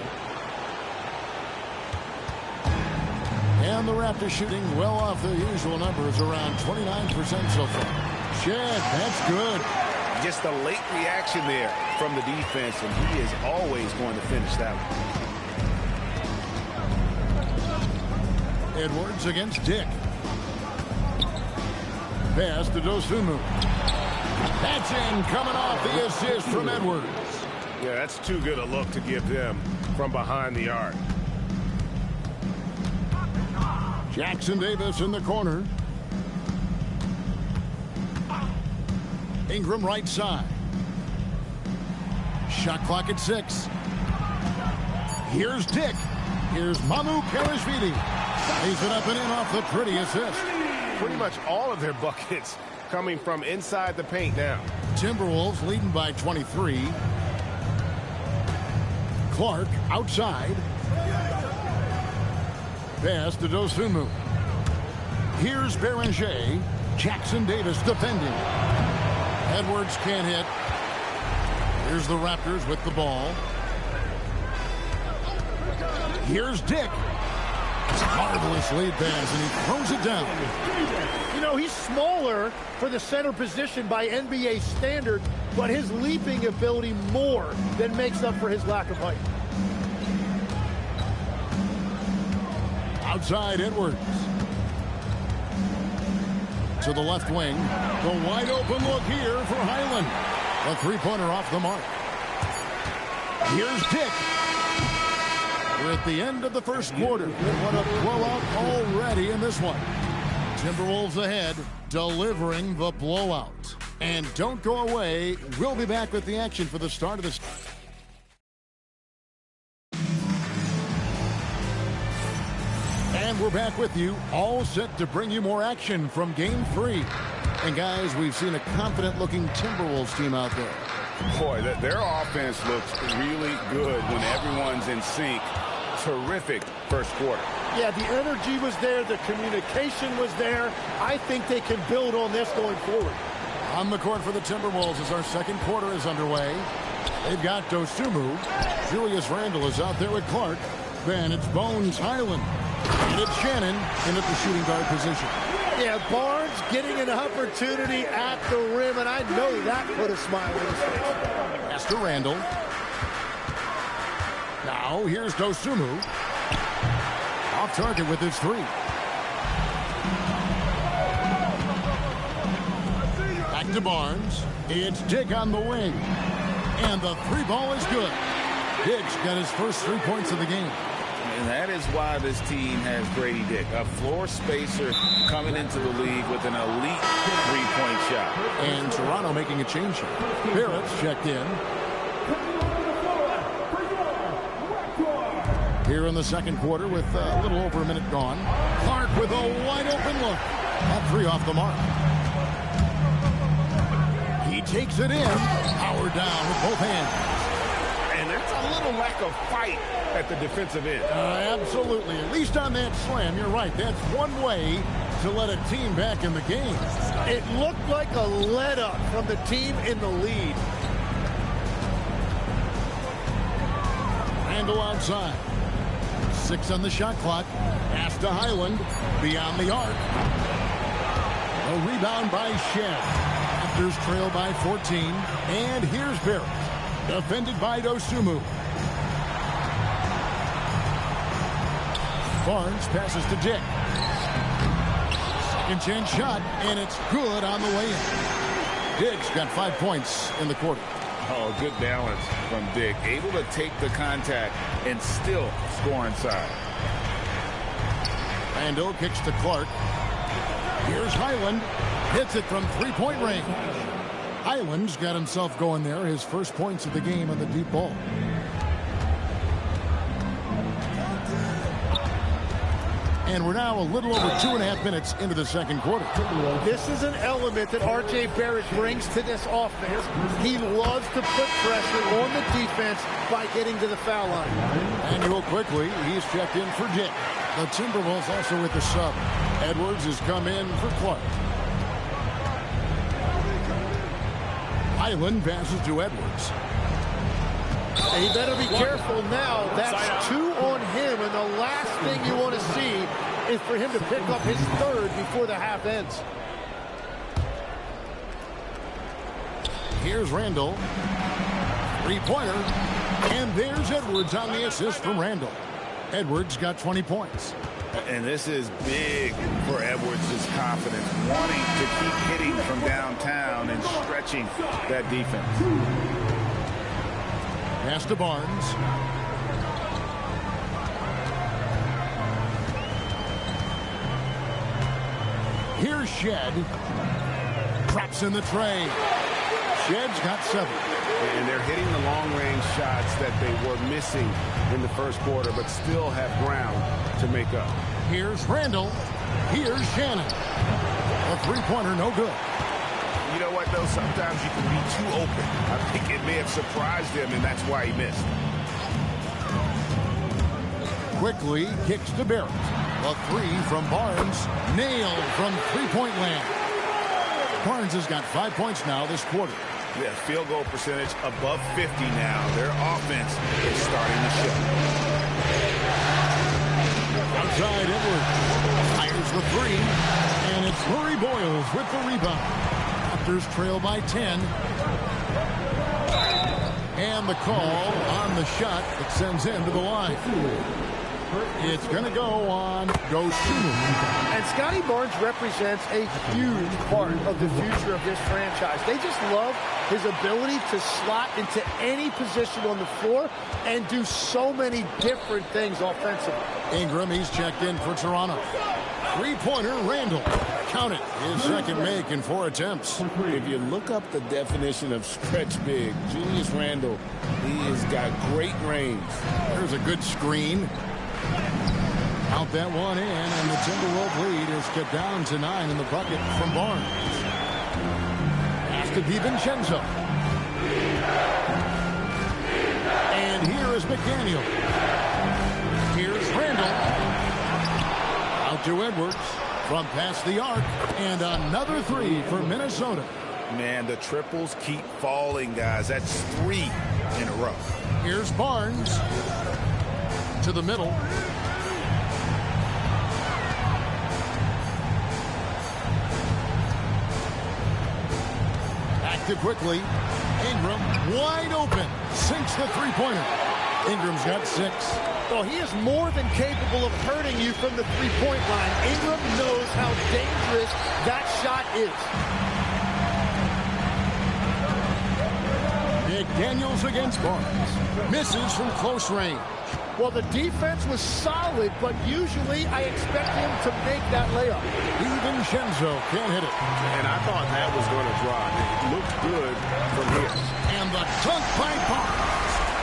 B: And the Raptors shooting well off their usual numbers, around 29% so far. Shed, that's good.
I: Just a late reaction there from the defense, and he is always going to finish that one.
B: Edwards against Dick. Pass to Dosunmu. That's in, coming off the assist from Edwards.
E: Yeah, that's too good a look to give them from behind the arc.
B: Jackson Davis in the corner. Ingram right side. Shot clock at 6. Here's Dick. Here's Mamu Karashvili. Lays it up and in off the pretty assist.
E: Pretty much all of their buckets coming from inside the paint now.
B: Timberwolves leading by 23. Clark outside. Pass to Dosunmu. Here's Beringer. Jackson Davis defending. Edwards can't hit. Here's the Raptors with the ball. Here's Dick. Marvelous lead pass, and he throws it down.
P: You know, he's smaller for the center position by NBA standard, but his leaping ability more than makes up for his lack of height.
B: Outside Edwards. to the left wing. The wide open look here for Highland. A three-pointer off the mark. Here's Dick. We're at the end of the first quarter. What a blowout already in this one. Timberwolves ahead, delivering the blowout. And don't go away. We'll be back with the action for the start of this. And we're back with you, all set to bring you more action from Game 3. And guys, we've seen a confident-looking Timberwolves team out there.
I: Boy, their offense looks really good when everyone's in sync. Terrific first quarter.
P: Yeah, the energy was there. The communication was there. I think they can build on this going forward.
B: On the court for the Timberwolves as our second quarter is underway. They've got Dosunmu. Julius Randle is out there with Clark. Then it's Bones Highland. And it's Shannon in at the shooting guard position.
P: Yeah, Barnes getting an opportunity at the rim, and I know that put a smile on his face.
B: Pass to Randle. Now here's Dosunmu. Off target with his three. Back to Barnes. It's Dick on the wing. And the three ball is good. Dick's got his first 3 points of the game.
C: And that is why this team has Grady Dick, a floor spacer coming into the league with an elite three-point shot.
B: And Toronto making a change here. Barrett's checked in. Here in the second quarter with a little over a minute gone. Clark with a wide open look. That three off the mark. He takes it in. Howard down with both hands.
I: And that's a little lack of fight at the defensive end.
B: Absolutely. At least on that slam, you're right. That's one way to let a team back in the game.
P: It looked like a let-up from the team in the lead.
B: Randle outside. 6 on the shot clock. Pass to Highland. Beyond the arc. A rebound by Shed. Raptors trail by 14. And here's Barrett. Defended by Dosunmu. Barnes passes to Dick. Second chance shot, and it's good on the way in. Dick's got 5 points in the quarter.
C: Oh, good balance from Dick. Able to take the contact and still score inside.
B: Randle kicks to Clark. Here's Highland. Hits it from three-point range. Highland's got himself going there. His first points of the game on the deep ball. And we're now a little over 2.5 minutes into the second quarter.
P: This is an element that R.J. Barrett brings to this offense. He loves to put pressure on the defense by getting to the foul line.
B: Manuel quickly. He's checked in for Dick. The Timberwolves also with the sub. Edwards has come in for Clark. Highland passes to Edwards.
P: He better be careful now. That's 2 on him, and the last thing you want to see is for him to pick up his third before the half ends.
B: Here's Randle. Three-pointer. And there's Edwards on the assist from Randle. Edwards got 20 points.
C: And this is big for Edwards' confidence, wanting to keep hitting from downtown and stretching that defense.
B: Pass to Barnes. Here's Shed. Drops in the tray. Shed's got 7.
I: And they're hitting the long-range shots that they were missing in the first quarter, but still have ground to make up.
B: Here's Randle. Here's Shannon. A three-pointer, no good.
C: You know what, though? Sometimes you can be too open. I think it may have surprised him, and that's why he missed.
B: Quickly kicks to Barrett. A three from Barnes. Nailed from three-point land. Barnes has got 5 points now this quarter.
C: Yeah, field goal percentage above 50 now. Their offense is starting to show.
B: Outside Edwards. Fires the three. And it's Murray Boyles with the rebound. Raptors trail by 10. And the call on the shot that sends him to the line. It's going to go on Dosunmu.
P: And Scotty Barnes represents a huge part of the future of this franchise. They just love his ability to slot into any position on the floor and do so many different things offensively.
B: Ingram, he's checked in for Toronto. Three-pointer, Randall. Count it. His second make in 4 attempts.
I: If you look up the definition of stretch big, Julius Randle, he has got great range.
B: There's a good screen. Out that one in, and the Timberwolves lead is cut down to 9 in the bucket from Barnes. Pass to DiVincenzo. And here is McDaniel. Here's Randall. Out to Edwards from past the arc, and another 3 for Minnesota.
C: Man, the triples keep falling, guys. That's 3 in a row.
B: Here's Barnes to the middle. Back to quickly. Ingram wide open. Sinks the three-pointer. Ingram's got 6.
P: Well, he is more than capable of hurting you from the three-point line. Ingram knows how dangerous that shot is.
B: McDaniels against Barnes. Misses from close range.
P: Well, the defense was solid, but usually I expect him to make that layup.
B: DiVincenzo can't hit it.
I: And I thought that was going to drop. It looked good from here.
B: And the dunk by Barnes.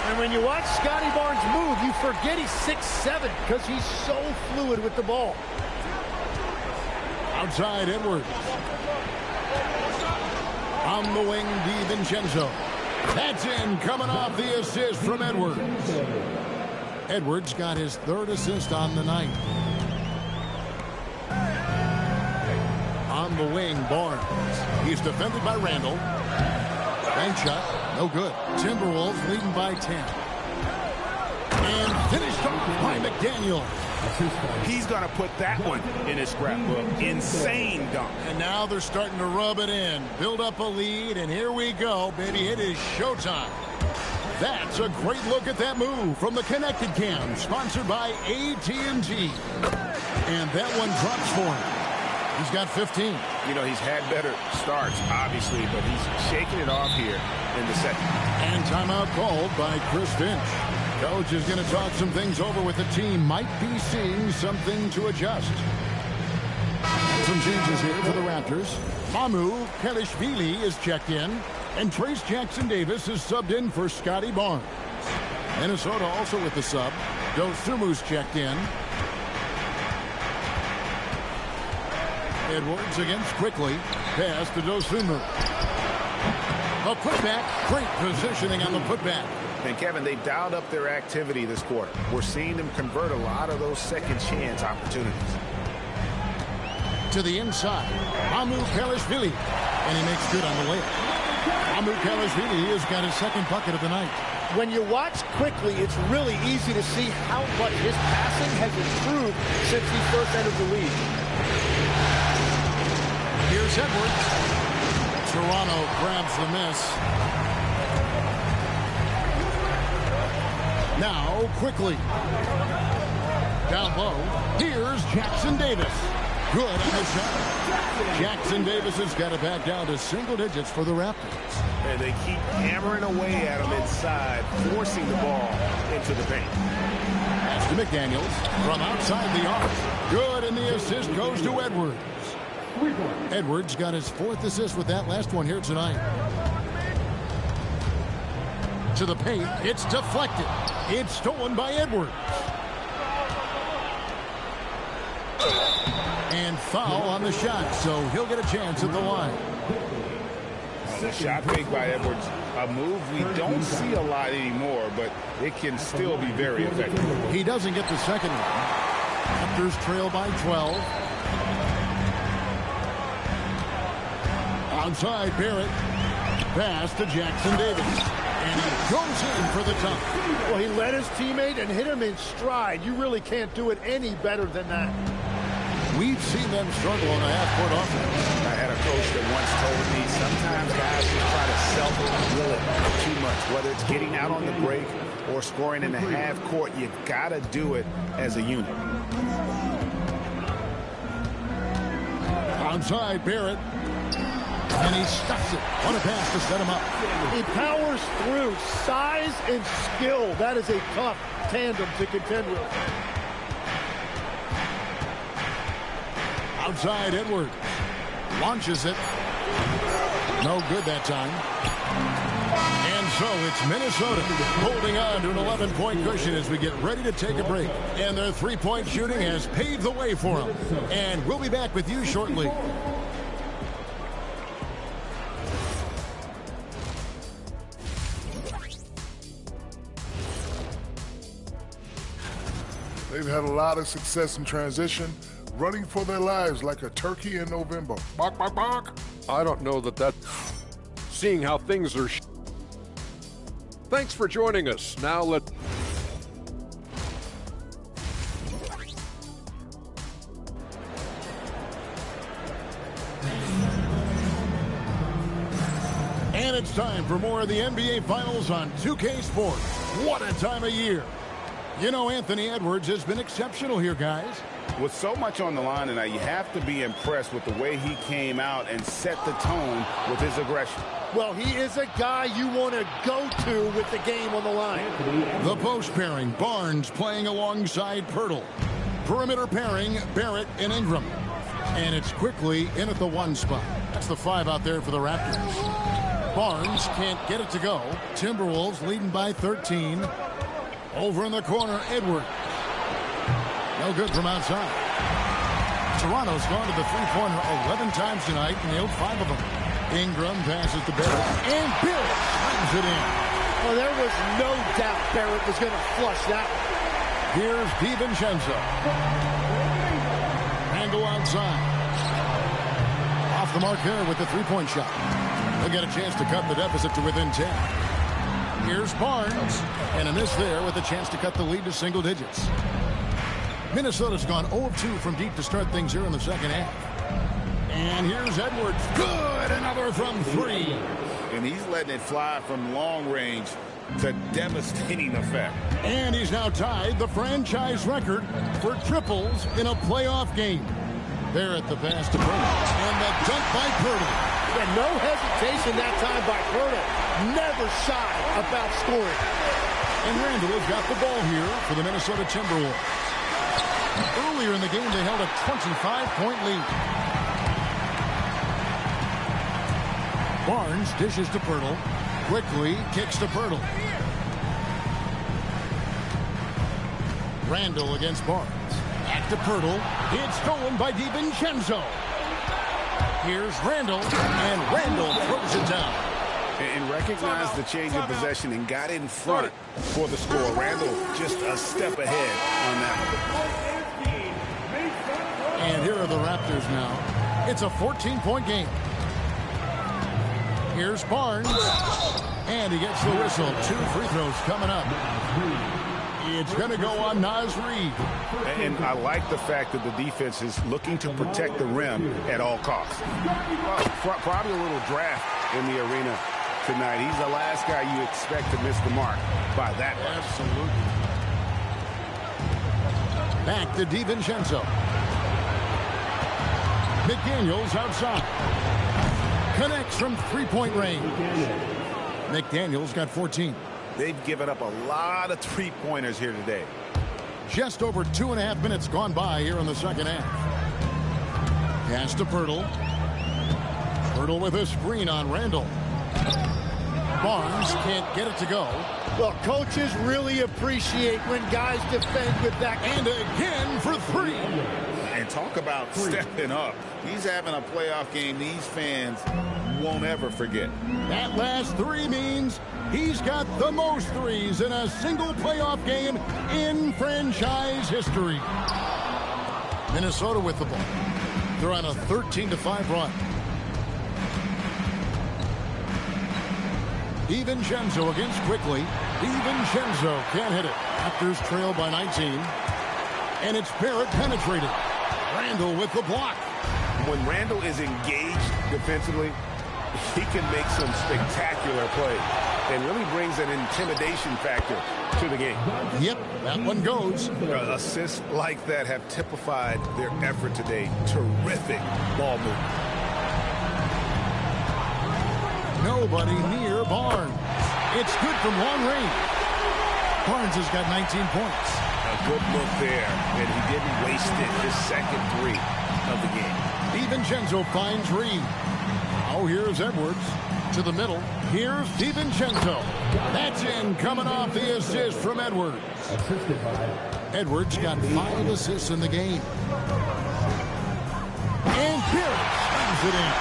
P: And when you watch Scotty Barnes move, you forget he's 6'7", because he's so fluid with the ball.
B: Outside Edwards. On the wing, DiVincenzo. That's in, coming off the assist from Edwards. Edwards got his 3rd assist on the night. On the wing, Barnes. He's defended by Randall. Bank shot, no good. Timberwolves leading by 10. And finished off by McDaniel.
I: He's going to put that one in his scrapbook. Insane dunk.
B: And now they're starting to rub it in. Build up a lead, and here we go, baby. It is showtime. That's a great look at that move from the Connected Cam, sponsored by AT&T. And that one drops for him. He's got 15.
C: You know, he's had better starts, obviously, but he's shaking it off here in the second.
B: And timeout called by Chris Finch. Coach is going to talk some things over with the team. Might be seeing something to adjust. Some changes here for the Raptors. Mamu Pelishvili is checked in, and Trace Jackson-Davis is subbed in for Scotty Barnes. Minnesota also with the sub. Dosunmu's checked in. Edwards against quickly. Pass to Dosunmu. A putback. Great positioning on the putback.
C: And Kevin, they dialed up their activity this quarter. We're seeing them convert a lot of those second chance opportunities.
B: To the inside. Mamu Pelishvili. And he makes good on the layup. Mamu Pelishvili has got his 2nd bucket of the night.
P: When you watch quickly, it's really easy to see how much his passing has improved since he first entered the league.
B: Here's Edwards. Toronto grabs the miss. Now, quickly. Down low. Here's Jackson-Davis. Good on the shot. Jackson-Davis has got it back down to single digits for the Raptors.
I: And they keep hammering away at him inside, forcing the ball into the paint.
B: Pass to McDaniels from outside the arc. Good, and the assist goes to Edwards. Edwards got his 4th assist with that last one here tonight. To the paint, it's deflected. It's stolen by Edwards. And foul on the shot, so he'll get a chance at the line.
C: The shot fake by Edwards, a move we don't see a lot anymore, but it can still be very effective.
B: He doesn't get the second one. Raptors trail by 12. Outside Barrett. Pass to Jackson-Davis. And he goes in for the dunk.
P: Well, he led his teammate and hit him in stride. You really can't do it any better than that.
B: We've seen them struggle on a half-court offense.
C: I had a coach that once told me sometimes guys just try to self-will it too much, whether it's getting out on the break
I: or scoring in the half court, you've got to do it as a unit.
B: Outside, Barrett. And he stuffs it. What a pass to set him up.
P: He powers through. Size and skill. That is a tough tandem to contend with.
B: Outside, Edwards. Launches it. No good that time. And so it's Minnesota holding on to an 11-point cushion as we get ready to take a break. And their three-point shooting has paved the way for them. And we'll be back with you shortly.
N: They've had a lot of success in transition, running for their lives like a turkey in November. Bark, bark, bark.
G: I don't know that seeing how things are. Thanks for joining us. Now let's.
B: And it's time for more of the NBA Finals on 2K Sports. What a time of year. You know, Anthony Edwards has been exceptional here, guys.
I: With so much on the line tonight, you have to be impressed with the way he came out and set the tone with his aggression.
P: Well, he is a guy you want to go to with the game on the line.
B: The post pairing, Barnes playing alongside Pirtle. Perimeter pairing, Barrett and Ingram. And it's quickly in at the 1 spot. That's the 5 out there for the Raptors. Barnes can't get it to go. Timberwolves leading by 13. Over in the corner, Edwards. No good from outside. Toronto's gone to the three-pointer 11 times tonight, nailed 5 of them. Ingram passes to Barrett, and Barrett slams it in.
P: Oh, there was no doubt Barrett was going to flush that one.
B: Here's DiVincenzo. Randle outside. Off the mark there with the three-point shot. They'll get a chance to cut the deficit to within 10. Here's Barnes, and a miss there with a chance to cut the lead to single digits. Minnesota's gone 0 of 2 from deep to start things here in the second half. And here's Edwards. Good, another from 3.
C: And he's letting it fly from long range to devastating effect.
B: And he's now tied the franchise record for triples in a playoff game. Barrett the pass to Pirtle, and the dunk by Pirtle.
P: And no hesitation that time by Pirtle. Never shy about scoring.
B: And Randle has got the ball here for the Minnesota Timberwolves. Earlier in the game, they held a 25-point lead. Barnes dishes to Pirtle. Quickly kicks to Pirtle. Randle against Barnes. Back to Pirtle. It's stolen by DiVincenzo. Here's Randle, and Randle throws it down.
I: And recognized the change of possession and got in front for the score. Randle just a step ahead on that one.
B: And here are the Raptors now. It's a 14-point game. Here's Barnes. And he gets the whistle. 2 free throws coming up. It's going to go on Naz Reid.
I: And I like the fact that the defense is looking to protect the rim at all costs. Well, probably a little draft in the arena tonight. He's the last guy you expect to miss the mark by that much.
B: Absolutely. Back to DiVincenzo. McDaniels outside. Connects from three-point range. McDaniels got 14.
I: They've given up a lot of three-pointers here today.
B: Just over 2.5 minutes gone by here in the second half. Pass to Pirtle. Pirtle with a screen on Randle. Barnes can't get it to go.
P: Well, coaches really appreciate when guys defend with that.
B: And again for 3.
C: And talk about stepping up. He's having a playoff game these fans won't ever forget.
B: That last 3 means he's got the most threes in a single playoff game in franchise history. Minnesota with the ball. They're on a 13-5 run. DiVincenzo against quickly. DiVincenzo can't hit it. Raptors trail by 19. And it's Barrett penetrated. Randle with the block.
I: When Randle is engaged defensively, he can make some spectacular plays. and really brings an intimidation factor to the game.
B: Yep, that one goes.
E: Assists like that have typified their effort today. Terrific ball movement.
B: Nobody near Barnes. It's good from long range. Barnes has got 19 points.
I: A good look there, and he didn't waste it. His second three of the game.
B: DiVincenzo finds Reed. Oh, here's Edwards to the middle. Here's DiVincenzo. That's in, coming off the assist from Edwards. Edwards got 5 assists in the game. And Barrett slams it in.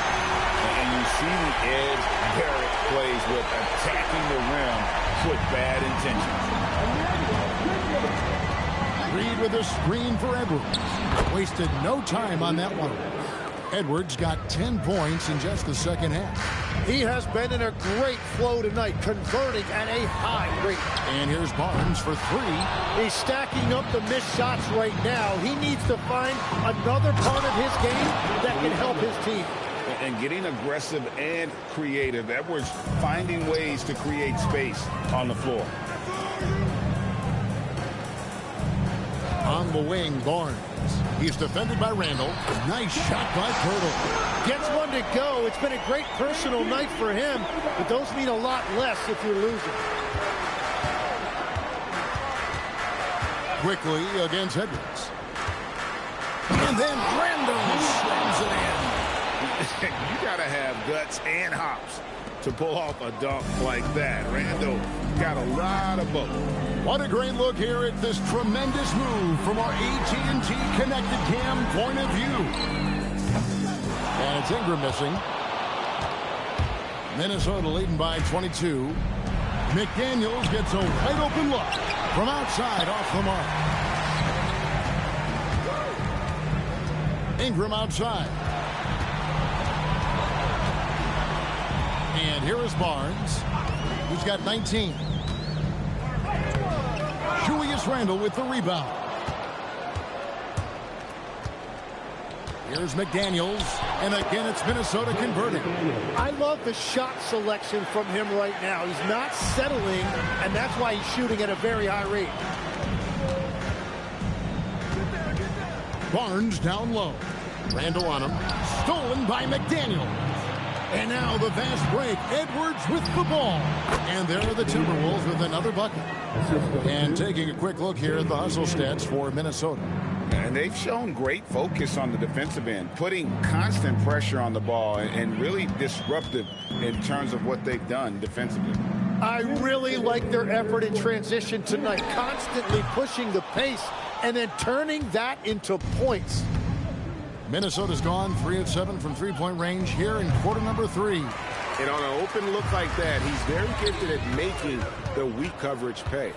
C: And you see the edge Barrett plays with, attacking the rim with bad intentions.
B: Reed with a screen for Edwards. Wasted no time on that one. Edwards got 10 points in just the second half.
P: He has been in a great flow tonight, converting at a high rate.
B: And here's Barnes for 3.
P: He's stacking up the missed shots right now. He needs to find another part of his game that can help his team.
C: And getting aggressive and creative. Edwards finding ways to create space on the floor.
B: On the wing, Barnes. He's defended by Randall. Nice shot by Pirtle.
P: Gets one to go. It's been a great personal night for him, but those mean a lot less if you're losing.
B: Quickly against Edwards. And then Randall slams it in.
C: You got to have guts and hops to pull off a dunk like that. Randall got a lot of both.
B: What a great look here at this tremendous move from our AT&T Connected Cam point of view. And it's Ingram missing. Minnesota leading by 22. McDaniels gets a wide open look from outside off the mark. Ingram outside. And here is Barnes, who's got 19. Julius Randle with the rebound. Here's McDaniels, and again it's Minnesota converting.
P: I love the shot selection from him right now. He's not settling, and that's why he's shooting at a very high rate.
B: Barnes down low. Randle on him. Stolen by McDaniels. And now the fast break. Edwards with the ball. And there are the Timberwolves with another bucket. And taking a quick look here at the hustle stats for Minnesota.
C: And they've shown great focus on the defensive end, putting constant pressure on the ball and really disruptive in terms of what they've done defensively.
P: I really like their effort in transition tonight, constantly pushing the pace and then turning that into points.
B: Minnesota's gone 3 of 7 from three-point range here in quarter number 3.
I: And on an open look like that, he's very gifted at making the weak coverage pay.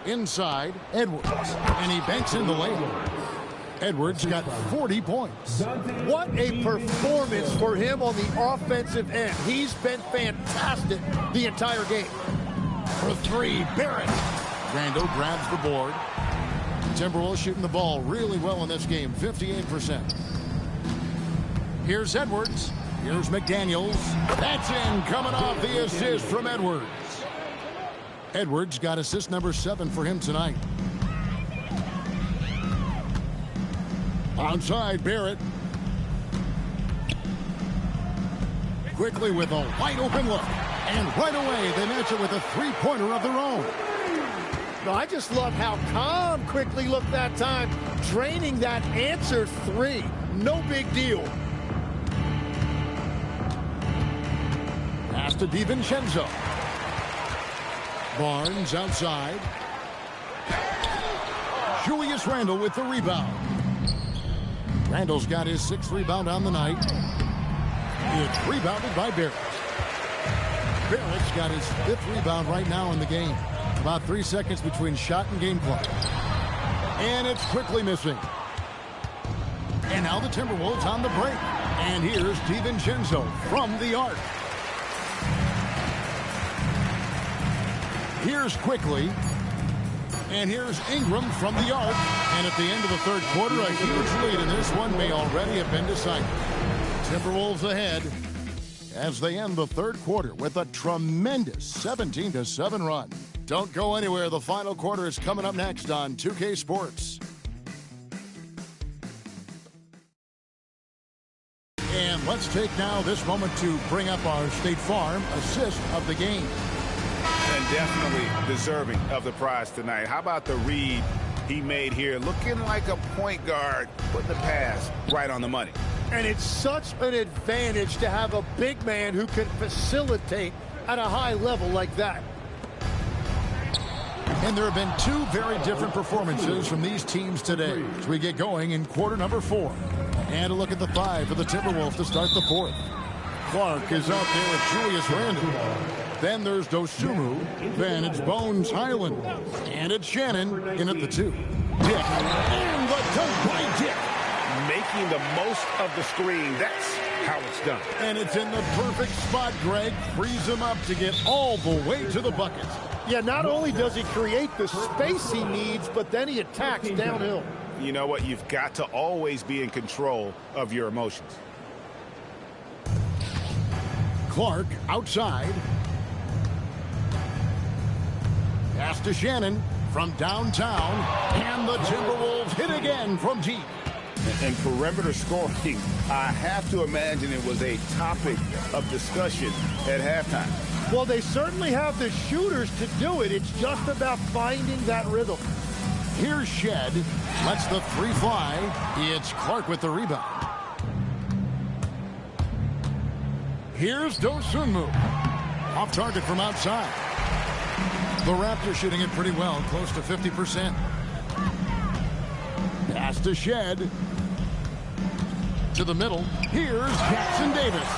B: Inside, Edwards, and he banks in the layup. Edwards got 40 points.
P: What a performance for him on the offensive end. He's been fantastic the entire game.
B: For 3, Barrett. Randall grabs the board. Timberwolves shooting the ball really well in this game, 58%. Here's Edwards. Here's McDaniels. That's in, coming off the assist from Edwards. Edwards got assist number 7 for him tonight. Onside, Barrett. Quickly with a wide open look. And right away, they match it with a three-pointer of their own.
P: No, I just love how calm Quickly looked that time, draining that answer 3. No big deal.
B: Pass to DiVincenzo. Barnes outside. Julius Randle with the rebound. Randle's got his 6th rebound on the night. It's rebounded by Barrett. Barrett's got his 5th rebound right now in the game. About 3 seconds between shot and game clock. And it's quickly missing. And now the Timberwolves on the break. And here's DiVincenzo from the arc. Here's Quickly. And here's Ingram from the arc. And at the end of the third quarter, a huge lead in this one may already have been decided. Timberwolves ahead as they end the third quarter with a tremendous 17-7 run. Don't go anywhere. The final quarter is coming up next on 2K Sports. And let's take now this moment to bring up our State Farm assist of the game.
C: And definitely deserving of the prize tonight. How about the read he made here? Looking like a point guard, putting the pass right on the money.
P: And it's such an advantage to have a big man who can facilitate at a high level like that.
B: And there have been two very different performances from these teams today as we get going in quarter number 4. And a look at the 5 for the Timberwolves to start the 4th. Clark is out there with Julius Randle. Then there's Dosunmu. Then it's Bones Highland. And it's Shannon in at the 2. Dick. And the dunk by Dick.
C: Making the most of the screen. That's how it's done.
B: And it's in the perfect spot, Greg. Frees him up to get all the way to the bucket.
P: Yeah, not only does he create the space he needs, but then he attacks downhill.
C: You know what? You've got to always be in control of your emotions.
B: Clark outside. Pass to Shannon from downtown. And the Timberwolves hit again from deep.
C: And perimeter scoring, I have to imagine it was a topic of discussion at halftime.
P: Well, they certainly have the shooters to do it. It's just about finding that rhythm.
B: Here's Shed. Lets the 3 fly. It's Clark with the rebound. Here's Dosunmu. Off target from outside. The Raptors shooting it pretty well, close to 50%. Pass to Shed. To the middle. Here's Jackson Davis.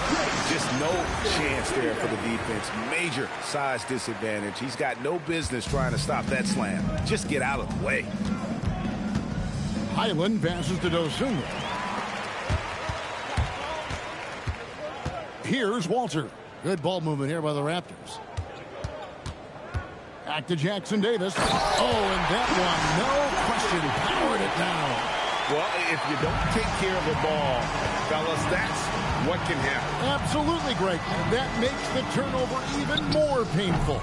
C: Just no chance there for the defense. Major size disadvantage. He's got no business trying to stop that slam. Just get out of the way.
B: Highland passes to Dosunmu. Here's Walter. Good ball movement here by the Raptors. Back to Jackson Davis. Oh, and that one, no question, powered it down.
C: Well, if you don't take care of the ball, fellas, that's what can happen.
B: Absolutely, Greg. That makes the turnover even more painful.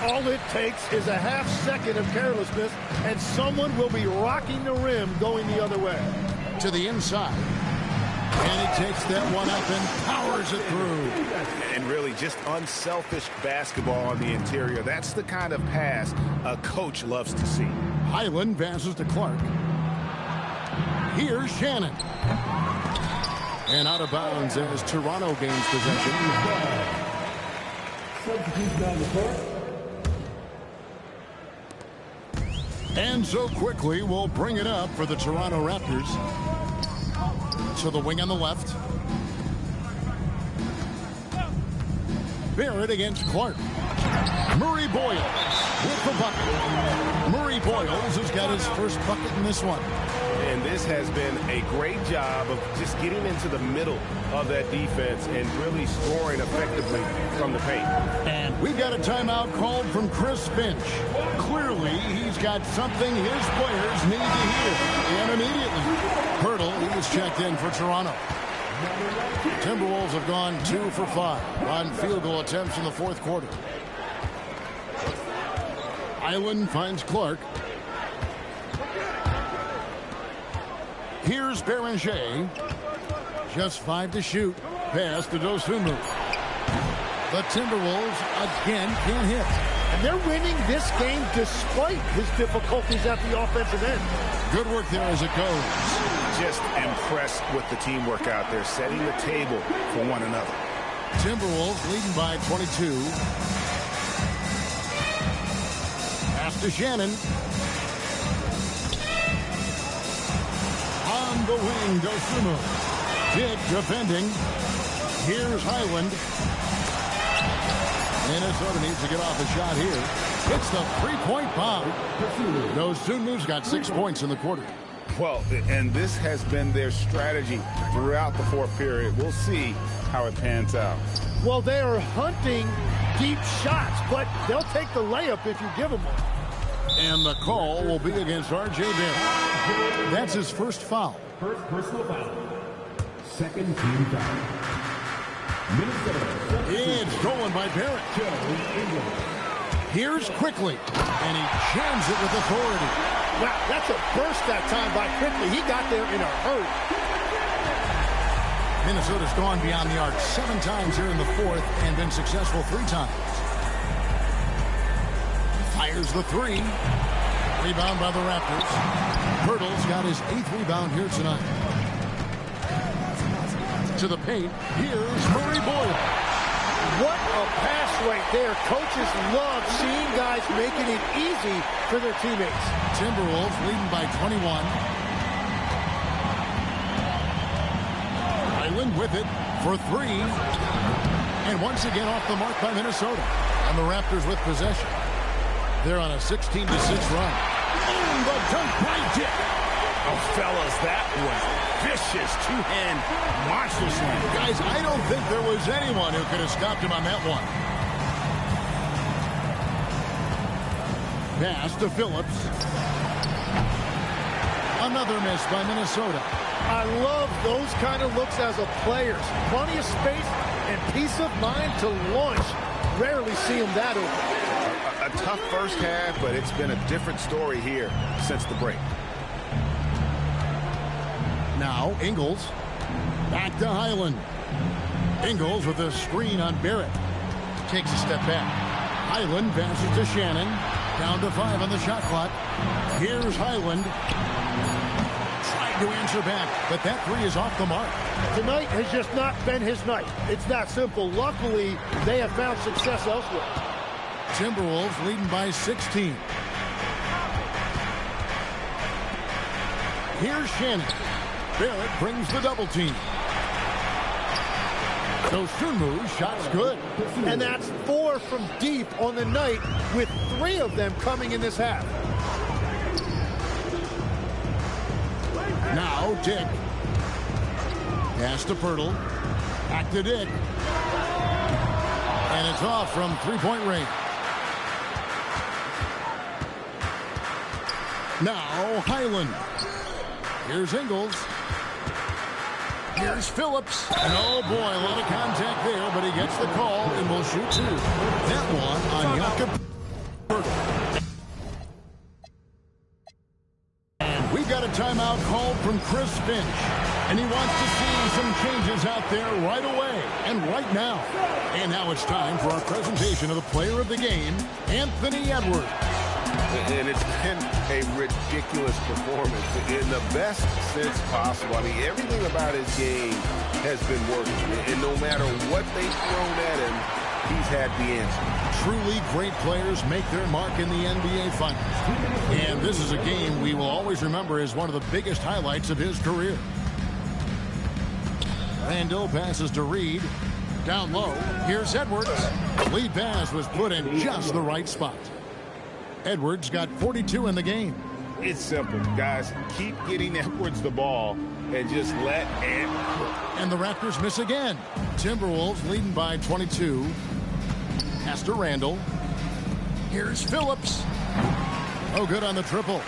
P: All it takes is a half second of carelessness, and someone will be rocking the rim going the other way.
B: To the inside. And he takes that one up and powers it through.
C: And really just unselfish basketball on the interior. That's the kind of pass a coach loves to see.
B: Highland passes to Clark. Here's Shannon. And out of bounds as Toronto gains possession. And so quickly we'll bring it up for the Toronto Raptors. To the wing on the left. Barrett against Clark. Murray Boyles with the bucket. Murray Boyles has got his first bucket in this one.
C: And this has been a great job of just getting into the middle of that defense and really scoring effectively from the paint.
B: And we've got a timeout called from Chris Finch. Clearly, he's got something his players need to hear. And immediately, Hurdle, he was checked in for Toronto. Timberwolves have gone 2 for 5 on field goal attempts in the fourth quarter. Island finds Clark. Here's Beranger. Just 5 to shoot. Pass to Dosunmu. The Timberwolves again can't hit.
P: And they're winning this game despite his difficulties at the offensive end.
B: Good work there as it goes.
C: Just impressed with the teamwork out there, setting the table for one another.
B: Timberwolves leading by 22. Pass to Shannon. On the wing, Dosunmu. Dick defending. Here's Highland. Minnesota needs to get off a shot here. It's the three-point bomb. Dosunmu's got 6 points in the quarter.
C: Well, and this has been their strategy throughout the fourth period. We'll see how it pans out.
P: Well, they are hunting deep shots, but they'll take the layup if you give them one.
B: And the call will be against R.J. Barrett. That's his first foul.
K: First personal foul. Second team foul.
B: It's stolen by Barrett. Here's Quickly, and he jams it with authority.
P: Wow, that's a burst that time by Quickly. He got there in a hurry.
B: Minnesota's gone beyond the arc 7 times here in the fourth and been successful 3 times. Fires the 3. Rebound by the Raptors. Pirtle's got his 8th rebound here tonight. To the paint, here's Murray Boyle.
P: What a pass right there. Coaches love seeing guys making it easy for their teammates.
B: Timberwolves leading by 21. Highland with it for 3. And once again off the mark by Minnesota. And the Raptors with possession. They're on a 16-6 run. Oh, the dunk by Dick.
C: Oh, fellas, that was vicious two-hand monster slam.
B: Guys, I don't think there was anyone who could have stopped him on that one. Pass to Phillips. Another miss by Minnesota.
P: I love those kind of looks as a player. Plenty of space and peace of mind to launch. Rarely see him that open.
C: A tough first half, but it's been a different story here since the break.
B: Now, Ingles. Back to Highland. Ingles with a screen on Barrett. Takes a step back. Highland passes to Shannon. Down to 5 on the shot clock. Here's Highland. Tried to answer back, but that 3 is off the mark.
P: Tonight has just not been his night. It's that simple. Luckily, they have found success elsewhere.
B: Timberwolves leading by 16. Here's Shannon. Barrett brings the double team. So Sunmu's shot's good.
P: And that's 4 from deep on the night, with 3 of them coming in this half.
B: Now Dick. Pass to Pirtle. Back to Dick. And it's off from 3-point range. Now Highland. Here's Ingles. Here's Phillips. And oh boy, a lot of contact there, but he gets the call and will shoot 2. That one on Jakob. And we've got a timeout called from Chris Finch. And he wants to see some changes out there right away and right now. And now it's time for our presentation of the player of the game, Anthony Edwards.
C: And it's been a ridiculous performance in the best sense possible. I mean, everything about his game has been working. And no matter what they've thrown at him, he's had the answer.
B: Truly great players make their mark in the NBA Finals. And this is a game we will always remember as one of the biggest highlights of his career. Randall passes to Reed. Down low, here's Edwards. Lead pass was put in just the right spot. Edwards got 42 in the game.
C: It's simple, guys. Keep getting Edwards the ball and just let it cook.
B: And the Raptors miss again. Timberwolves leading by 22. Pass to Randall. Here's Phillips. Oh, good on the triple.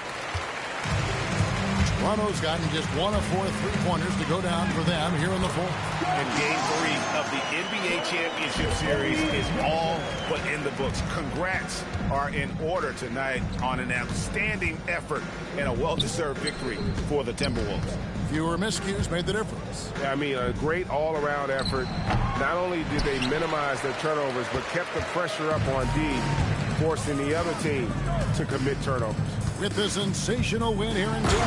B: Toronto's gotten just 1 of 4 3-pointers to go down for them here in the fourth.
C: And Game 3 of the NBA Championship Series is all but in the books. Congrats are in order tonight on an outstanding effort and a well-deserved victory for the Timberwolves.
B: Fewer miscues made the difference.
G: I mean, a great all-around effort. Not only did they minimize their turnovers, but kept the pressure up on D, forcing the other team to commit turnovers.
B: With the sensational win here in Game 3,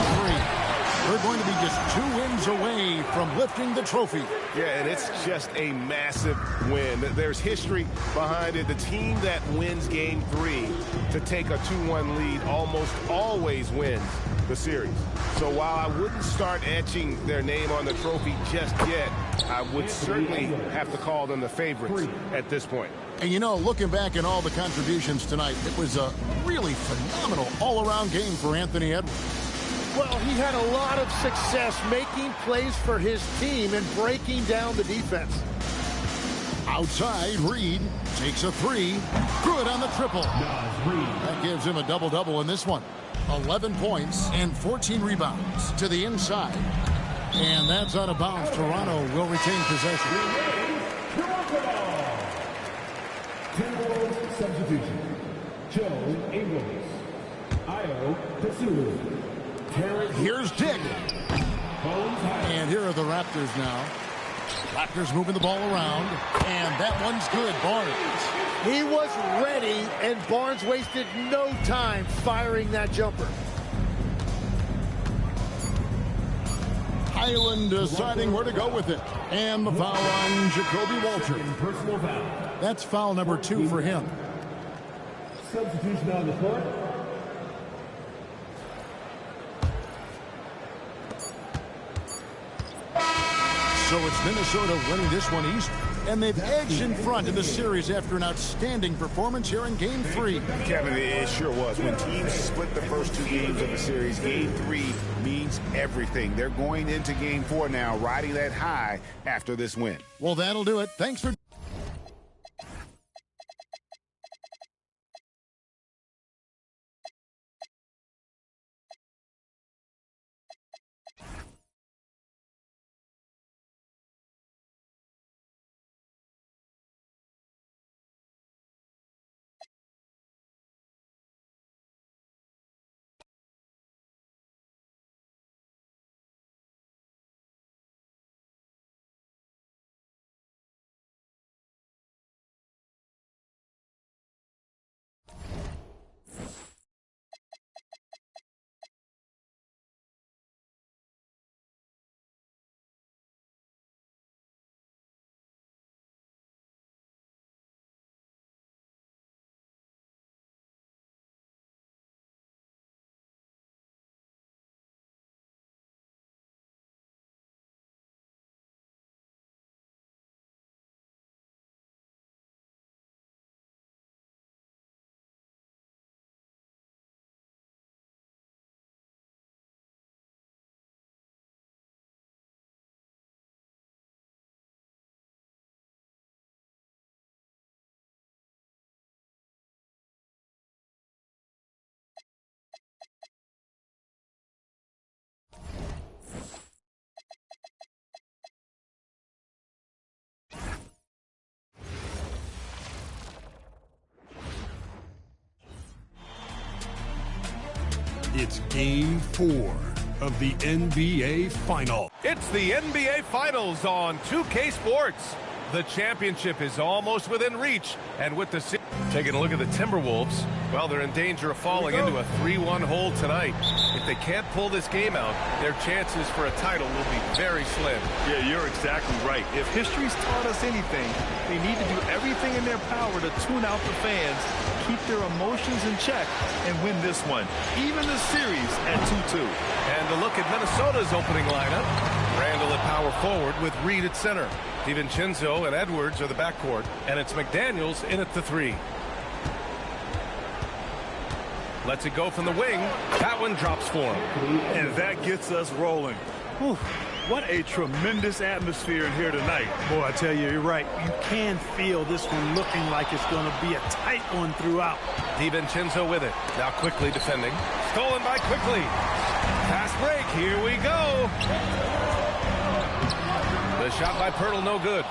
B: we're going to be just 2 wins away from lifting the trophy.
C: Yeah, and it's just a massive win. There's history behind it. The team that wins Game 3 to take a 2-1 lead almost always wins the series. So while I wouldn't start etching their name on the trophy just yet, I would certainly have to call them the favorites at this point.
B: And you know, looking back at all the contributions tonight, it was a really phenomenal all-around game for Anthony Edwards.
P: Well, he had a lot of success making plays for his team and breaking down the defense.
B: Outside, Reed takes a 3. Good on the triple. That gives him a double-double in this one. 11 points and 14 rebounds to the inside. And that's out of bounds. Toronto will retain possession.
K: Timberwolves substitution. Joe Ingles. Io Pursues.
B: Here's Dick. And here are the Raptors now. Raptors moving the ball around. And that one's good. Barnes.
P: He was ready, and Barnes wasted no time firing that jumper.
B: Highland deciding where to go with it. And the foul on Jacoby Walter.
K: Personal foul.
B: That's foul number 2 for him.
K: Substitution on the court.
B: So it's Minnesota winning this one easy. And they've edged in front in the series after an outstanding performance here in Game 3.
I: Kevin, it sure was. When teams split the first 2 games of the series, Game 3 means everything. They're going into Game 4 now, riding that high after this win.
B: Well, that'll do it. Thanks for... It's Game 4 of the NBA Final.
E: It's the NBA Finals on 2K Sports. The championship is almost within reach, and with the... Taking a look at the Timberwolves, well, they're in danger of falling into a 3-1 hole tonight. If they can't pull this game out, their chances for a title will be very slim.
L: Yeah, you're exactly right. If history's taught us anything, they need to do everything in their power to tune out the fans, keep their emotions in check, and win this one, even the series at 2-2.
E: And a look at Minnesota's opening lineup. Randall at power forward with Reed at center. DiVincenzo and Edwards are the backcourt, and it's McDaniels in at the 3. Lets it go from the wing. That one drops for him.
L: And that gets us rolling. Whew. What a tremendous atmosphere in here tonight.
Q: Boy, I tell you, you're right. You can feel this one looking like it's going to be a tight one throughout.
E: DiVincenzo with it. Now quickly defending. Stolen by Quickly. Fast break. Here we go. The shot by Pirtle, no good.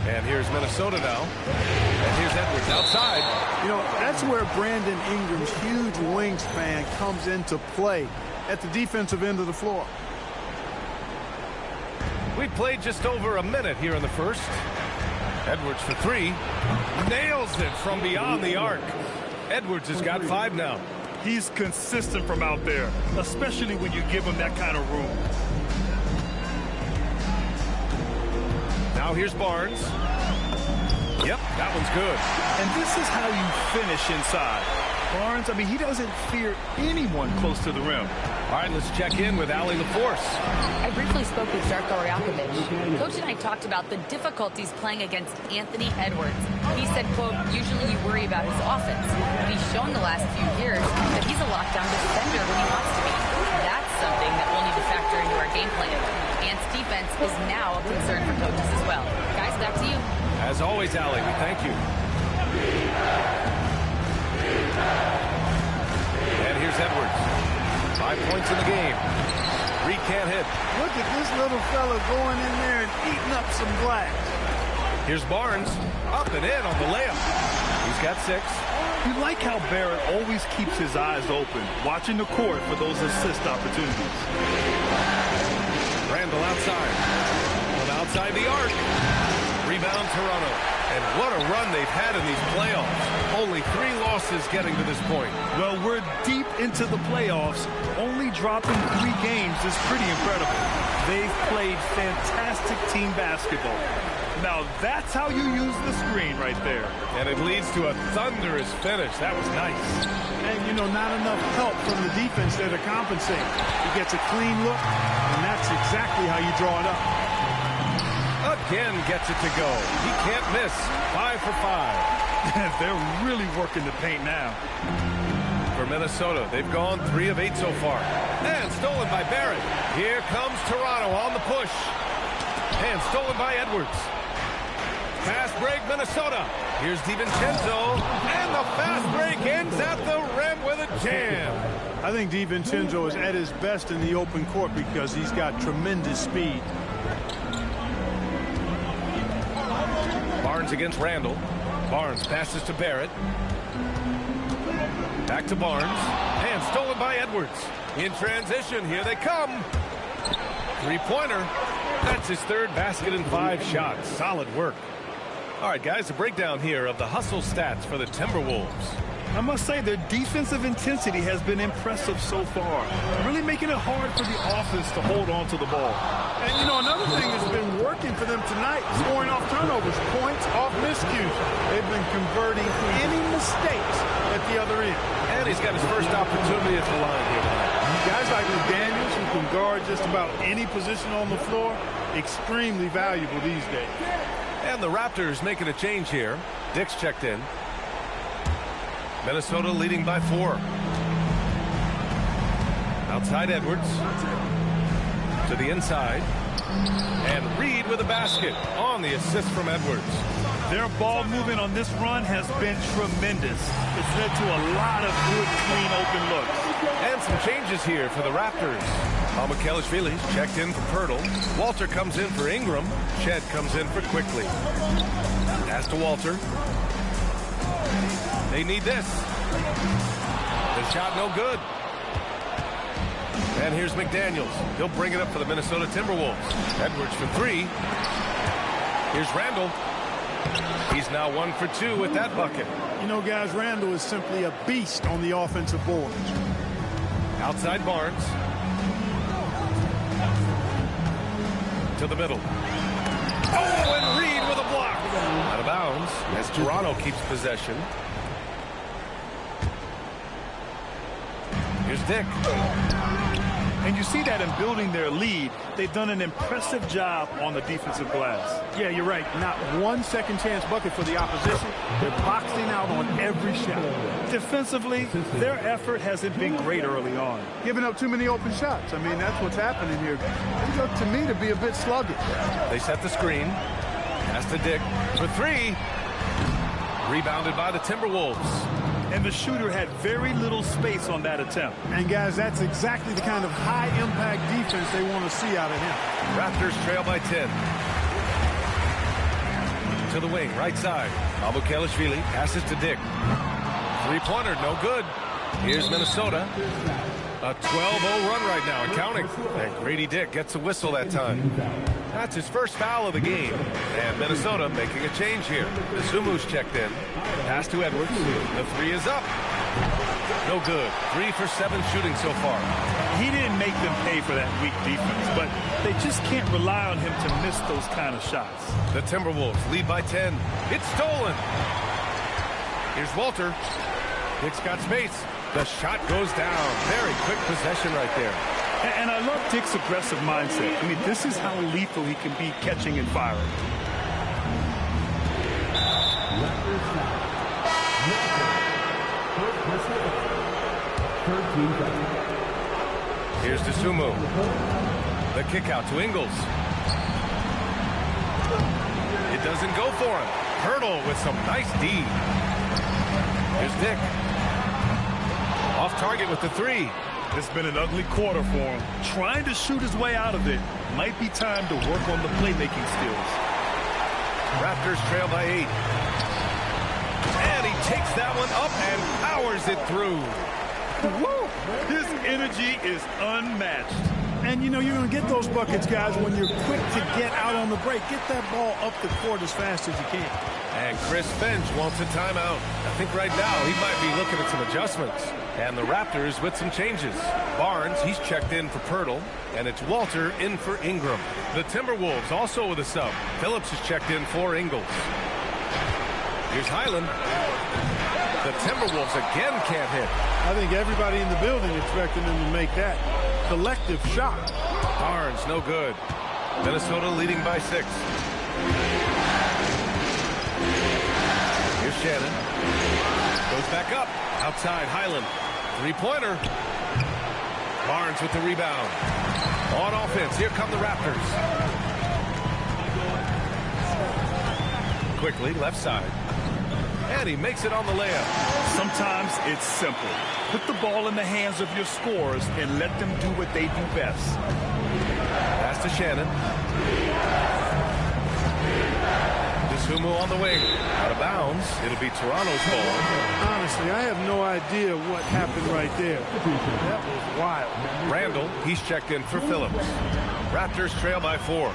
E: And here's Minnesota now. And here's Edwards outside.
Q: You know, that's where Brandon Ingram's huge wingspan comes into play at the defensive end of the floor.
E: We played just over a minute here in the first. Edwards for 3. Nails it from beyond the arc. Edwards has got 5 now.
L: He's consistent from out there, especially when you give him that kind of room.
E: Now here's Barnes. Yep, that one's good.
L: And this is how you finish inside. Barnes, I mean, he doesn't fear anyone close to the rim.
E: All right, let's check in with Allie LaForce.
H: I briefly spoke with Darko Rajakovic. Coach and I talked about the difficulties playing against Anthony Edwards. He said, quote, usually you worry about his offense. But he's shown the last few years that he's a lockdown defender when he wants to be. That's something that we'll need to factor into our game plan. Ant's defense is now a concern for coaches as well. Guys, back to you.
E: As always, Allie, we thank you. And here's Edwards. 5 points in the game. Recant can't hit.
Q: Look at this little fella going in there and eating up some glass.
E: Here's Barnes, up and in on the layup. He's got 6.
L: You like how Barrett always keeps his eyes open, watching the court for those assist opportunities.
E: Randall outside. From outside the arc. Rebound Toronto. And what a run they've had in these playoffs. Only 3 losses getting to this point.
L: Well, we're deep into the playoffs. Only dropping 3 games is pretty incredible. They've played fantastic team basketball. Now, that's how you use the screen right there.
E: And it leads to a thunderous finish. That was nice.
Q: And, you know, not enough help from the defense there to compensate. He gets a clean look, and that's exactly how you draw it up.
E: Again gets it to go. He can't miss. 5 for 5.
L: They're really working the paint now.
E: For Minnesota, they've gone 3 of 8 so far. And stolen by Barrett. Here comes Toronto on the push. And stolen by Edwards. Fast break, Minnesota. Here's DiVincenzo. And the fast break ends at the rim with a jam.
Q: I think DiVincenzo is at his best in the open court because he's got tremendous speed.
E: Barnes against Randall. Barnes passes to Barrett. Back to Barnes. And stolen by Edwards. In transition, here they come. 3-pointer. That's his 3rd basket in 5 shots. Solid work. All right, guys, a breakdown here of the hustle stats for the Timberwolves.
L: I must say their defensive intensity has been impressive so far, really making it hard for the offense to hold on to the ball.
Q: And, you know, another thing that's been working for them tonight, scoring off turnovers, points off miscues. They've been converting any mistakes at the other end.
E: And he's got his first opportunity at the line here tonight.
Q: Guys like McDaniels, who can guard just about any position on the floor, extremely valuable these days.
E: And the Raptors making a change here. Dick's checked in. Minnesota leading by 4. Outside Edwards. To the inside. And Reed with a basket on the assist from Edwards.
L: Their ball movement on this run has been tremendous. It's led to a lot of good, clean, open looks.
E: And some changes here for the Raptors. Kelishvili checked in for Pirtle. Walter comes in for Ingram. Shed comes in for Quickly. Pass to Walter. They need this. The shot no good. And here's McDaniels. He'll bring it up for the Minnesota Timberwolves. Edwards for 3. Here's Randall. He's now 1 for 2 with that bucket.
Q: You know, guys, Randall is simply a beast on the offensive boards.
E: Outside Barnes. To the middle. Oh, and Reed with a block. Out of bounds as Toronto keeps possession. Here's Dick.
L: And you see that in building their lead, they've done an impressive job on the defensive glass.
Q: Yeah, you're right. Not one second chance bucket for the opposition. They're boxing out on every shot.
L: Defensively, their effort hasn't been great early on.
Q: Giving up too many open shots. I mean, that's what's happening here. It looked to me to be a bit sluggish.
E: They set the screen. Pass to Dick for 3. Rebounded by the Timberwolves.
L: And the shooter had very little space on that attempt.
Q: And, guys, that's exactly the kind of high-impact defense they want to see out of him.
E: Raptors trail by 10. To the wing, right side. Kelishvili passes to Dick. 3-pointer, no good. Here's Minnesota. A 12-0 run right now and counting. And Grady Dick gets a whistle that time. That's his first foul of the game. And Minnesota making a change here. Zumu's checked in. Pass to Edwards. The 3 is up. No good. 3 for 7 shooting so far.
L: He didn't make them pay for that weak defense, but they just can't rely on him to miss those kind of shots.
E: The Timberwolves lead by 10. It's stolen. Here's Walter. Dick's got space. The shot goes down. Very quick possession right there.
L: And I love Dick's aggressive mindset. I mean, this is how lethal he can be catching and firing.
E: Here's to Sumu. The kick out to Ingles. It doesn't go for him. Pirtle with some nice D. Here's Dick. Off target with the 3.
L: It's been an ugly quarter for him. Trying to shoot his way out of it. Might be time to work on the playmaking skills.
E: Raptors trail by 8. And he takes that one up and powers it through.
L: Woo! His energy is unmatched. And, you know, you're going to get those buckets, guys, when you're quick to get out on the break. Get that ball up the court as fast as you can.
E: And Chris Finch wants a timeout. I think right now he might be looking at some adjustments. And the Raptors with some changes. Barnes, he's checked in for Pirtle. And it's Walter in for Ingram. The Timberwolves also with a sub. Phillips is checked in for Ingles. Here's Highland. The Timberwolves again can't hit.
Q: I think everybody in the building expecting them to make that collective shot.
E: Barnes, no good. Minnesota leading by 6. Here's Shannon. Goes back up. Outside, Highland. Three-pointer. Barnes with the rebound. On offense, here come the Raptors. Quickly, left side. And he makes it on the layup.
L: Sometimes it's simple. Put the ball in the hands of your scorers and let them do what they do best.
E: Pass to Shannon. Sumo on the wing. Out of bounds. It'll be Toronto's ball.
Q: Honestly, I have no idea what happened right there. That was wild.
E: Randall, he's checked in for Phillips. Raptors trail by 4.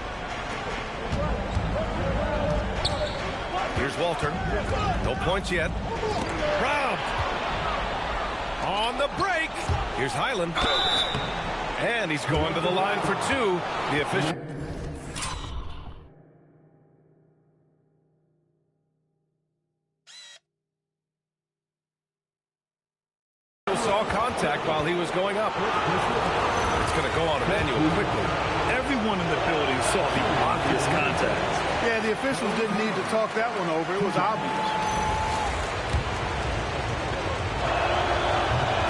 E: Here's Walter. No points yet. Robbed. On the break. Here's Highland. And he's going to the line for 2. The official. Saw contact while he was going up. It's going to go on Emmanuel quickly.
L: Everyone in the building saw the obvious contact.
Q: Yeah, the officials didn't need to talk that one over. It was obvious.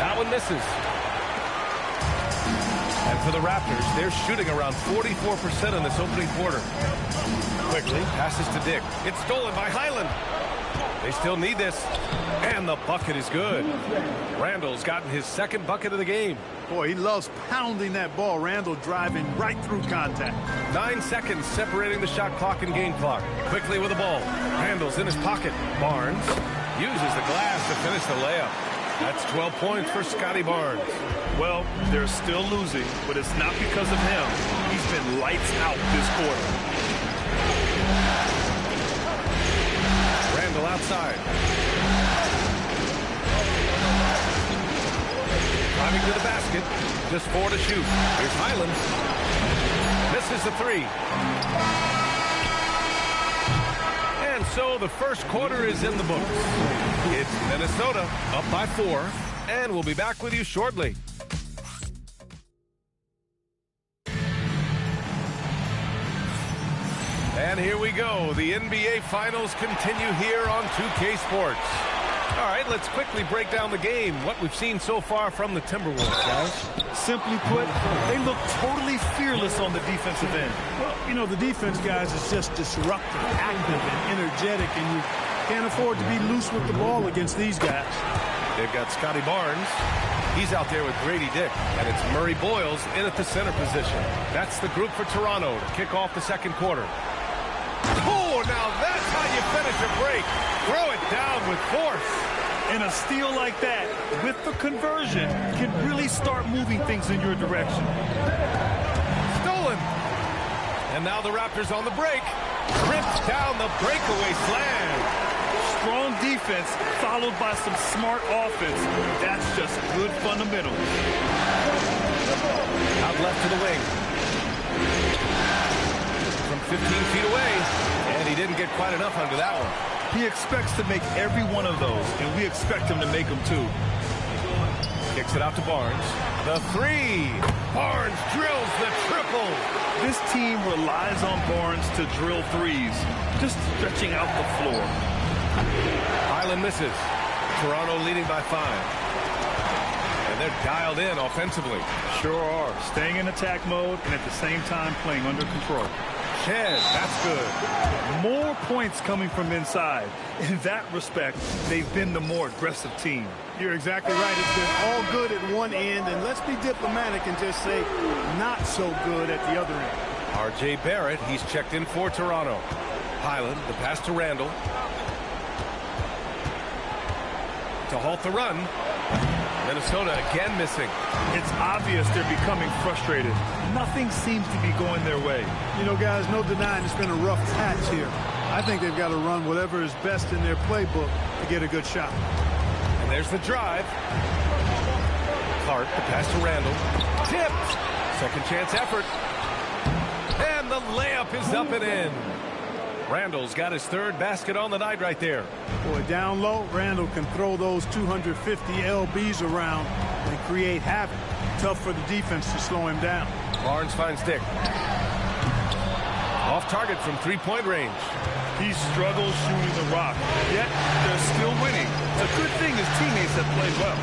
E: That one misses. And for the Raptors, they're shooting around 44% in this opening quarter. Quickly, passes to Dick. It's stolen by Highland. They still need this. And the bucket is good. Randall's gotten his second bucket of the game.
L: Boy, he loves pounding that ball. Randall driving right through contact.
E: 9 seconds separating the shot clock and game clock. Quickly with the ball. Randall's in his pocket. Barnes uses the glass to finish the layup. That's 12 points for Scotty Barnes.
L: Well, they're still losing, but it's not because of him. He's been lights out this quarter.
E: Randall outside. Driving to the basket. Just 4 to shoot. Here's Highland. Misses the 3. And so the first quarter is in the books. It's Minnesota up by 4. And we'll be back with you shortly. And here we go. The NBA Finals continue here on 2K Sports. All right, let's quickly break down the game. What we've seen so far from the Timberwolves, guys.
L: Simply put, they look totally fearless on the defensive end.
Q: Well, you know, the defense, guys, is just disruptive, active, and energetic, and you can't afford to be loose with the ball against these guys.
E: They've got Scotty Barnes. He's out there with Grady Dick, and it's Murray Boyles in at the center position. That's the group for Toronto to kick off the second quarter. Oh, now that's how you finish a break. Throw it down with force.
L: And a steal like that, with the conversion, can really start moving things in your direction.
E: Stolen. And now the Raptors on the break. Rips down the breakaway slam.
L: Strong defense followed by some smart offense. That's just good fundamentals.
E: Out left to the wing. From 15 feet away. And he didn't get quite enough under that one.
L: He expects to make every one of those, and we expect him to make them too.
E: Kicks it out to Barnes. The 3. Barnes drills the triple.
L: This team relies on Barnes to drill threes, just stretching out the floor.
E: Highland misses. Toronto leading by 5. And they're dialed in offensively.
L: Sure are. Staying in attack mode and at the same time playing under control.
E: Shed, that's good.
L: More points coming from inside. In that respect, they've been the more aggressive team.
Q: You're exactly right. It's been all good at one end, and let's be diplomatic and just say not so good at the other end.
E: R.J. Barrett, he's checked in for Toronto. Highland, the pass to Randall. To halt the run. Minnesota again missing.
L: It's obvious they're becoming frustrated. Nothing seems to be going their way.
Q: You know, guys, no denying it's been a rough patch here. I think they've got to run whatever is best in their playbook to get a good shot.
E: And there's the drive. Clark, the pass to Randall. Tipped. Second chance effort. And the layup is up and in. Randall's got his third basket on the night right there.
Q: Boy, down low, Randall can throw those 250 LBs around and create havoc. Tough for the defense to slow him down.
E: Barnes finds Dick. Off target from three-point range.
L: He struggles shooting the rock, yet they're still winning. It's a good thing his teammates have played well.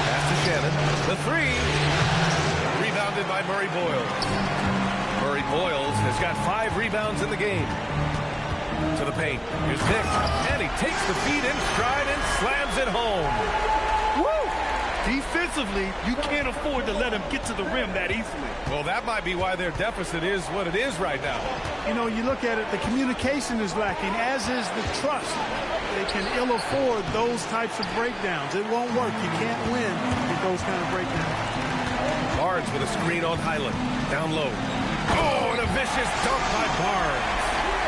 E: Pass to Shannon. The three. Rebounded by Murray Boyles. Murray Boyles has got 5 rebounds in the game. To the paint. Here's Dick. And he takes the feed in stride and slams it home.
L: Woo! Defensively, you can't afford to let him get to the rim that easily.
E: Well, that might be why their deficit is what it is right now.
Q: You know, you look at it, the communication is lacking, as is the trust. They can ill afford those types of breakdowns. It won't work. You can't win with those kind of breakdowns.
E: Barnes with a screen on Highland. Down low. Oh, and a vicious dunk by Barnes.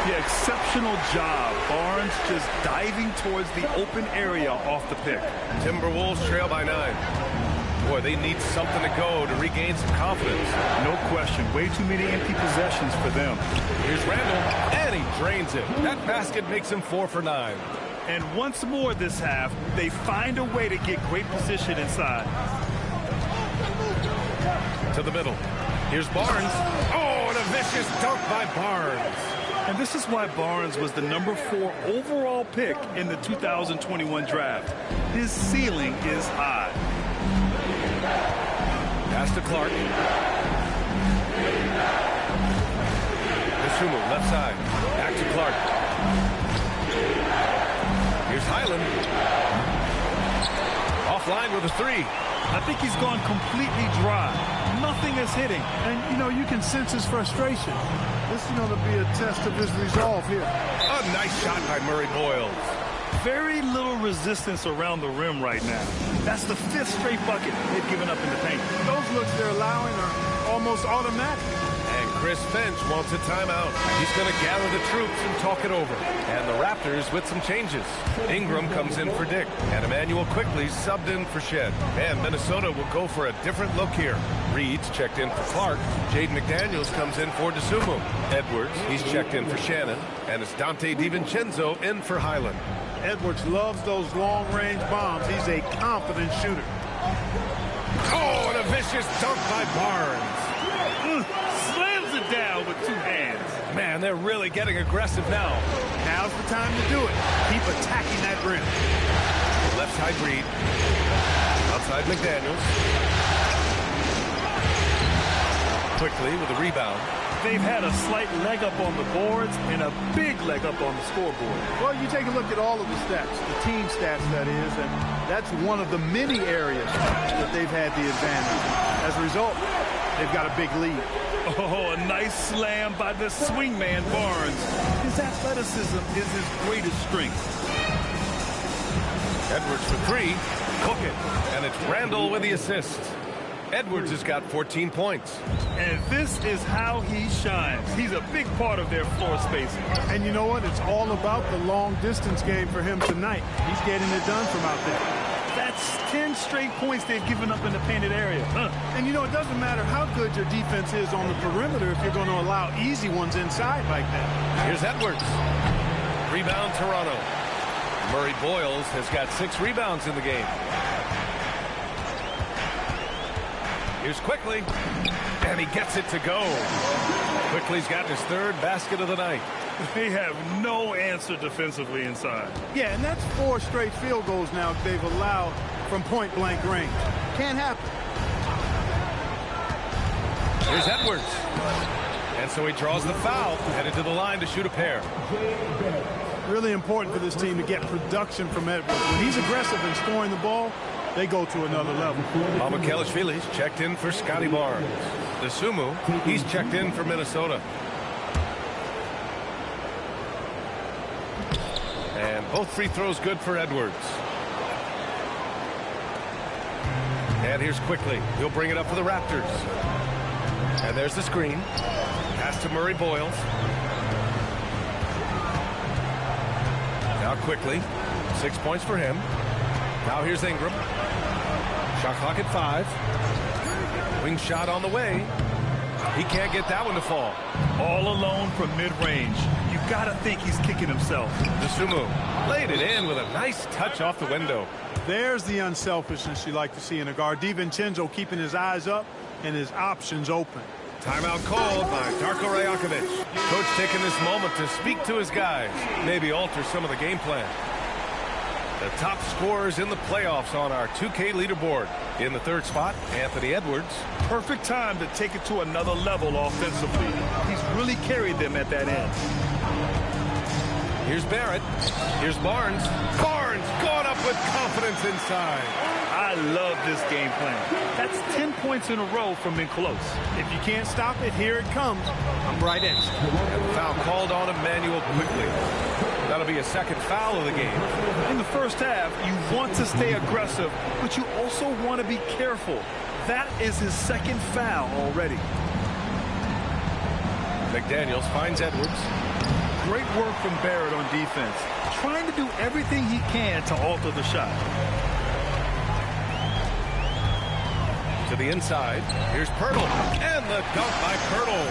L: Yeah, exceptional job. Barnes just diving towards the open area off the pick.
E: Timberwolves trail by 9. Boy, they need something to go to regain some confidence.
L: No question. Way too many empty possessions for them.
E: Here's Randall, and he drains it. That basket makes him 4 for 9.
L: And once more this half, they find a way to get great position inside.
E: To the middle. Here's Barnes. Oh, and a vicious dunk by Barnes.
L: And this is why Barnes was the number 4 overall pick in the 2021 draft. His ceiling is high.
E: Pass to Clark. Isumu, left side. Back to Clark. Here's Highland. Offline with a 3.
Q: I think he's gone completely dry. Nothing is hitting. And, you know, you can sense his frustration. This is going to be a test of his resolve here.
E: A nice shot by Murray Boyles.
L: Very little resistance around the rim right now. That's the 5th straight bucket they've given up in the paint.
Q: Those looks they're allowing are almost automatic.
E: And Chris Finch wants a timeout. He's going to gather the troops and talk it over. And the Raptors with some changes. Ingram comes in for Dick. And Emmanuel quickly subbed in for Shed. And Minnesota will go for a different look here. Reed's checked in for Clark. Jaden McDaniels comes in for DeSumo. Edwards, he's checked in for Shannon. And it's Dante DiVincenzo in for Highland.
Q: Edwards loves those long-range bombs. He's a confident shooter.
E: Oh, and a vicious dunk by Barnes.
L: Slams it down with 2 hands.
E: Man, they're really getting aggressive now.
Q: Now's the time to do it. Keep attacking that rim.
E: Left side Reed. Outside McDaniels. Quickly with a rebound.
L: They've had a slight leg up on the boards and a big leg up on the scoreboard.
Q: Well, you take a look at all of the stats, the team stats, that is, and that's one of the many areas that they've had the advantage. As a result, they've got a big lead.
L: Oh, a nice slam by the swingman Barnes. His athleticism is his greatest strength.
E: Edwards for 3. Cook it. And it's Randall with the assist. Edwards has got 14 points.
L: And this is how he shines. He's a big part of their floor spacing.
Q: And you know what? It's all about the long-distance game for him tonight. He's getting it done from out there.
L: That's 10 straight points they've given up in the painted area.
Q: And, you know, it doesn't matter how good your defense is on the perimeter if you're going to allow easy ones inside like that.
E: Here's Edwards. Rebound, Toronto. Murray Boyles has got 6 rebounds in the game. Here's Quickly, and he gets it to go. Quickly's got his 3rd basket of the night.
L: They have no answer defensively inside.
Q: Yeah, and that's 4 straight field goals now they've allowed from point-blank range. Can't happen.
E: Here's Edwards. And so he draws the foul, headed to the line to shoot a pair.
Q: Really important for this team to get production from Edwards. When he's aggressive in scoring the ball, they go to another level.
E: Kelishvili's checked in for Scotty Barnes. Dosunmu, he's checked in for Minnesota. And both free throws good for Edwards. And here's Quickly. He'll bring it up for the Raptors. And there's the screen. Pass to Murray Boyles. Now Quickly. 6 points for him. Now here's Ingram. Shot clock at 5. Wing shot on the way. He can't get that one to fall.
L: All alone from mid-range. You got to think he's kicking himself.
E: Dosunmu laid it in with a nice touch off the window.
Q: There's the unselfishness you like to see in a guard. DiVincenzo keeping his eyes up and his options open.
E: Timeout called by Darko Rajakovic. Coach taking this moment to speak to his guys. Maybe alter some of the game plan. The top scorers in the playoffs on our 2K leaderboard. In the third spot, Anthony Edwards.
L: Perfect time to take it to another level offensively. He's really carried them at that end.
E: Here's Barrett. Here's Barnes. Barnes gone up with confidence inside.
L: I love this game plan. That's 10 points in a row from in close. If you can't stop it, here it comes. I'm right at you.
E: And foul called on Emmanuel Quickly. That'll be a second foul of the game.
L: In the first half, you want to stay aggressive, but you also want to be careful. That is his second foul already.
E: McDaniels finds Edwards.
L: Great work from Barrett on defense, trying to do everything he can to alter the shot.
E: To the inside. Here's Pirtle. And the dunk by Pirtle.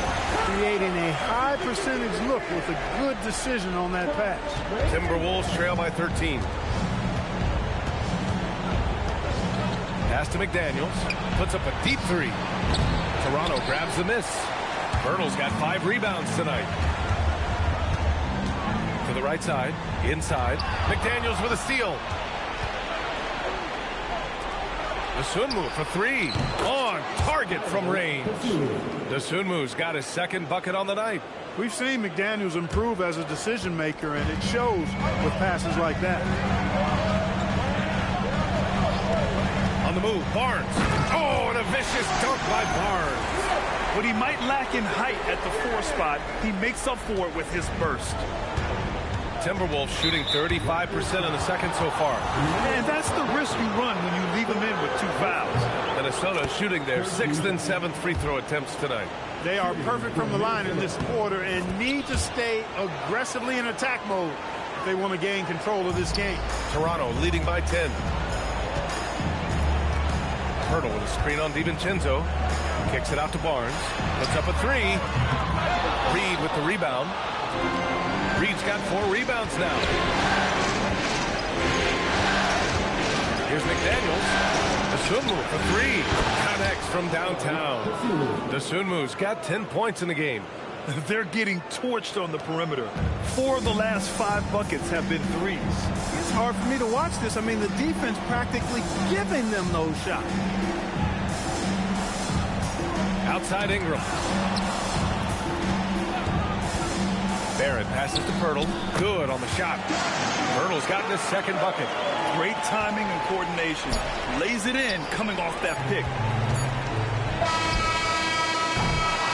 Q: Creating a high percentage look with a good decision on that pass.
E: Timberwolves trail by 13. Pass to McDaniels. Puts up a deep three. Toronto grabs the miss. Pirtle's got 5 rebounds tonight. To the right side. Inside. McDaniels with a steal. Dosunmu for 3. On target from range. Dosunmu's got his second bucket on the night.
Q: We've seen McDaniels improve as a decision maker, and it shows with passes like that.
E: On the move, Barnes. Oh, and a vicious dunk by Barnes.
L: What he might lack in height at the 4 spot, he makes up for it with his burst.
E: Timberwolves shooting 35% in the second so far.
L: And that's the risk you run when you leave them in with 2 fouls.
E: Minnesota shooting their 6th and 7th free throw attempts tonight.
Q: They are perfect from the line in this quarter and need to stay aggressively in attack mode if they want to gain control of this game.
E: Toronto leading by 10. Pirtle with a screen on DiVincenzo. Kicks it out to Barnes. Puts up a 3. Reed with the rebound. Reed's got 4 rebounds now. Here's McDaniels. Dosunmu for 3. Connects from downtown. Dosunmu's got 10 points in the game.
L: They're getting torched on the perimeter. 4 of the last 5 buckets have been threes.
Q: It's hard for me to watch this. I mean, the defense practically giving them those shots.
E: Outside Ingram. Barrett passes to Pirtle. Good on the shot. Pirtle's gotten his second bucket.
L: Great timing and coordination. Lays it in coming off that pick.